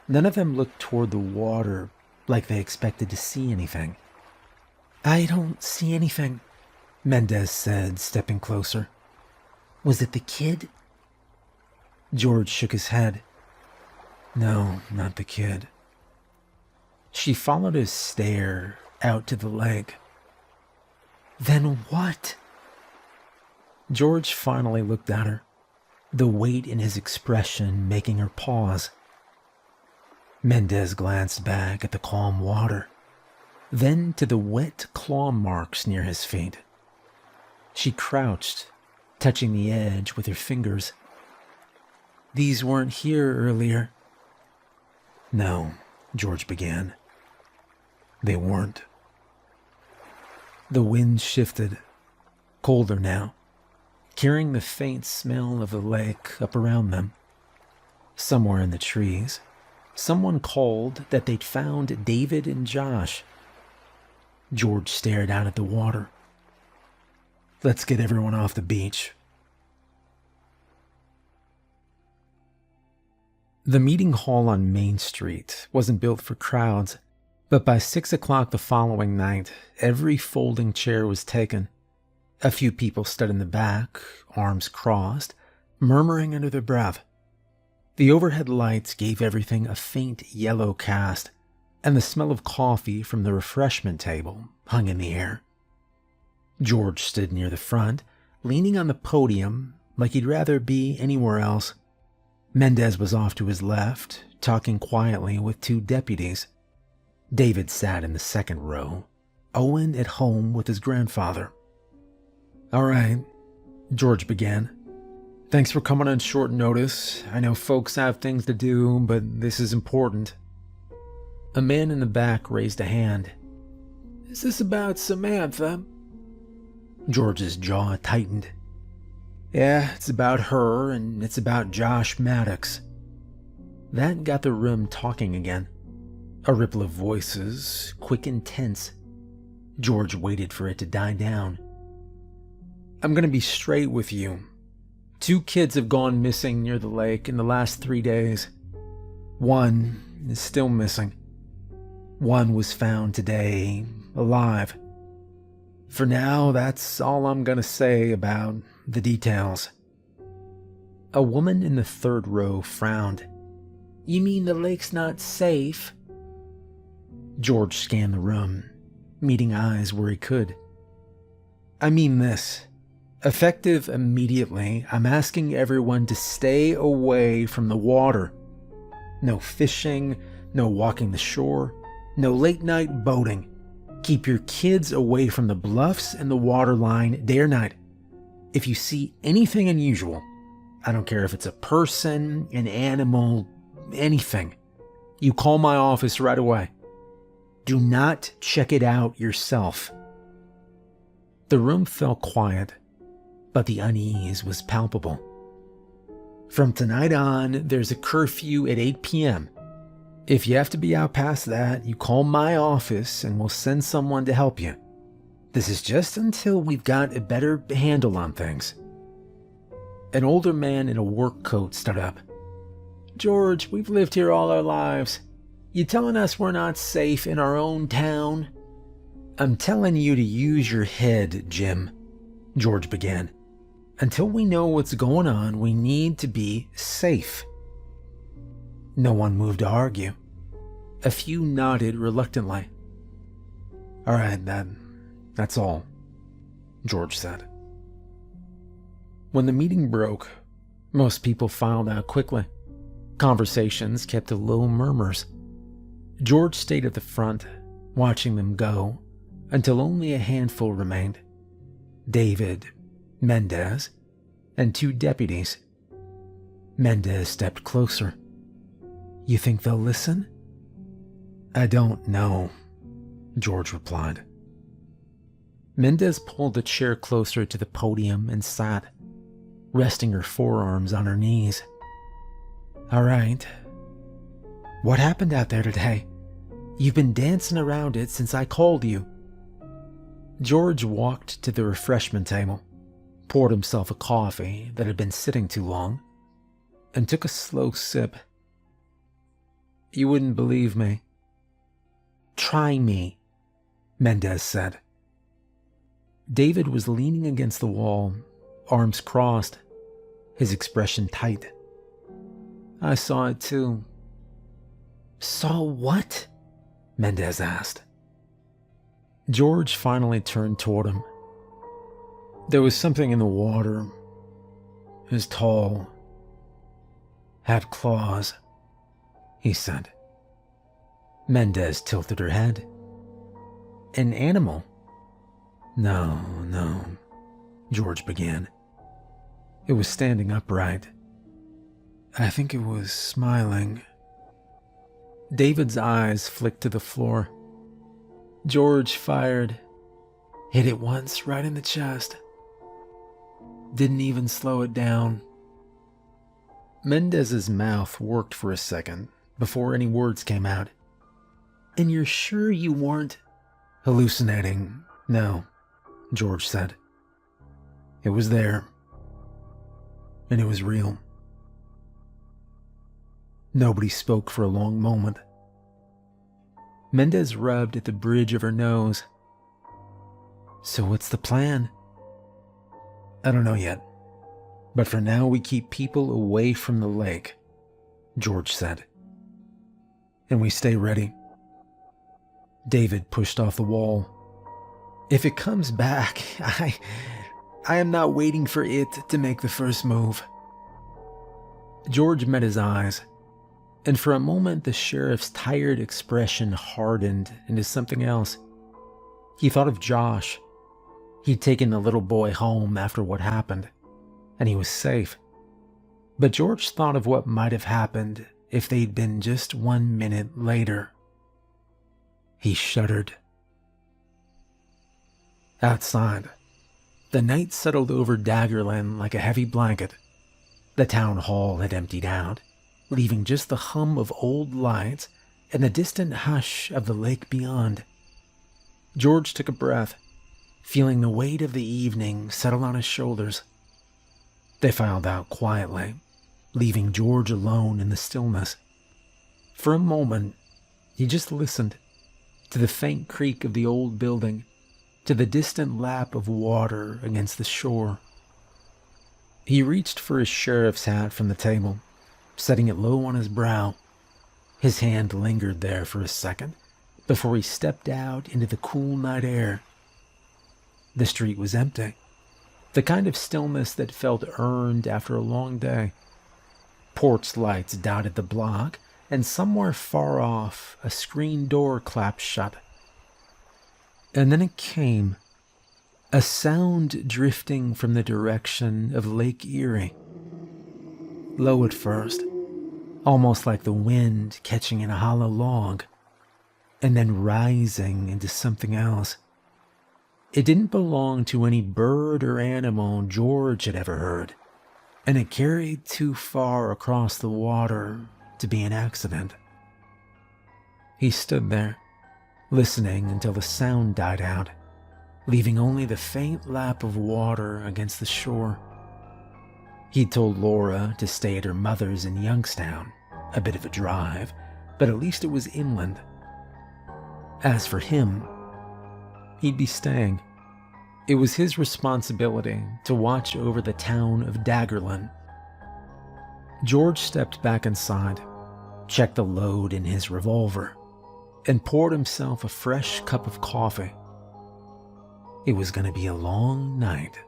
None of them looked toward the water like they expected to see anything. "I don't see anything," Mendez said, stepping closer. "Was it the kid?" George shook his head. "No, not the kid." She followed his stare out to the lake. "Then what?" George finally looked at her, the weight in his expression making her pause. Mendez glanced back at the calm water, then to the wet claw marks near his feet. She crouched, touching the edge with her fingers. "These weren't here earlier." "No," George began. "They weren't." The wind shifted, colder now, carrying the faint smell of the lake up around them. Somewhere in the trees, someone called that they'd found David and Josh. George stared out at the water. "Let's get everyone off the beach." The meeting hall on Main Street wasn't built for crowds, but by 6 o'clock the following night, every folding chair was taken. A few people stood in the back, arms crossed, murmuring under their breath. The overhead lights gave everything a faint yellow cast, and the smell of coffee from the refreshment table hung in the air. George stood near the front, leaning on the podium like he'd rather be anywhere else. Mendez was off to his left, talking quietly with two deputies. David sat in the second row, Owen at home with his grandfather. "All right," George began. "Thanks for coming on short notice. I know folks have things to do, but this is important." A man in the back raised a hand. "Is this about Samantha?" George's jaw tightened. "Yeah, it's about her, and it's about Josh Maddox." That got the room talking again. A ripple of voices, quick and tense. George waited for it to die down. "I'm going to be straight with you. 2 kids have gone missing near the lake in the last 3 days. 1 is still missing. 1 was found today, alive. For now, that's all I'm going to say about the details." A woman in the third row frowned. "You mean the lake's not safe?" George scanned the room, meeting eyes where he could. "I mean this. Effective immediately, I'm asking everyone to stay away from the water. No fishing, no walking the shore, no late-night boating. Keep your kids away from the bluffs and the waterline day or night. If you see anything unusual, I don't care if it's a person, an animal, anything, you call my office right away. Do not check it out yourself." The room fell quiet, but the unease was palpable. "From tonight on, there's a curfew at 8 p.m. If you have to be out past that, you call my office and we'll send someone to help you. This is just until we've got a better handle on things." An older man in a work coat stood up. "George, we've lived here all our lives. You telling us we're not safe in our own town?" "I'm telling you to use your head, Jim," George began. "Until we know what's going on, we need to be safe." No one moved to argue. A few nodded reluctantly. "All right, that's all," George said. When the meeting broke, most people filed out quickly. Conversations kept to low murmurs. George stayed at the front, watching them go, until only a handful remained. David, Mendez, and 2 deputies. Mendez stepped closer. "You think they'll listen?" "I don't know," George replied. Mendez pulled a chair closer to the podium and sat, resting her forearms on her knees. "All right. What happened out there today? You've been dancing around it since I called you." George walked to the refreshment table, poured himself a coffee that had been sitting too long, and took a slow sip. "You wouldn't believe me." "Try me," Mendez said. David was leaning against the wall, arms crossed, his expression tight. "I saw it too." "Saw what?" Mendez asked. George finally turned toward him. "There was something in the water. It was tall. Had claws," he said. Mendez tilted her head. "An animal?" No, George began. "It was standing upright. I think it was smiling." David's eyes flicked to the floor. George fired. Hit it once right in the chest. Didn't even slow it down. Mendez's mouth worked for a second before any words came out. "And you're sure you weren't hallucinating?" "No," George said. "It was there. And it was real." Nobody spoke for a long moment. Mendez rubbed at the bridge of her nose. "So what's the plan?" "I don't know yet. But for now we keep people away from the lake," George said. "And we stay ready." David pushed off the wall. "If it comes back, I am not waiting for it to make the first move." George met his eyes, and for a moment the sheriff's tired expression hardened into something else. He thought of Josh. He'd taken the little boy home after what happened, and he was safe. But George thought of what might have happened if they'd been just 1 minute later. He shuddered. Outside, the night settled over Daggerland like a heavy blanket. The town hall had emptied out, leaving just the hum of old lights and the distant hush of the lake beyond. George took a breath, feeling the weight of the evening settle on his shoulders. They filed out quietly, leaving George alone in the stillness. For a moment, he just listened to the faint creak of the old building, to the distant lap of water against the shore. He reached for his sheriff's hat from the table, setting it low on his brow. His hand lingered there for a second before he stepped out into the cool night air. The street was empty, the kind of stillness that felt earned after a long day. Porch lights dotted the block, and somewhere far off, a screen door clapped shut. And then it came, a sound drifting from the direction of Lake Erie. Low at first, almost like the wind catching in a hollow log, and then rising into something else. It didn't belong to any bird or animal George had ever heard, and it carried too far across the water to be an accident. He stood there, listening until the sound died out, leaving only the faint lap of water against the shore. He'd told Laura to stay at her mother's in Youngstown, a bit of a drive, but at least it was inland. As for him, he'd be staying. It was his responsibility to watch over the town of Daggerland. George stepped back inside, checked the load in his revolver, and poured himself a fresh cup of coffee. It was going to be a long night.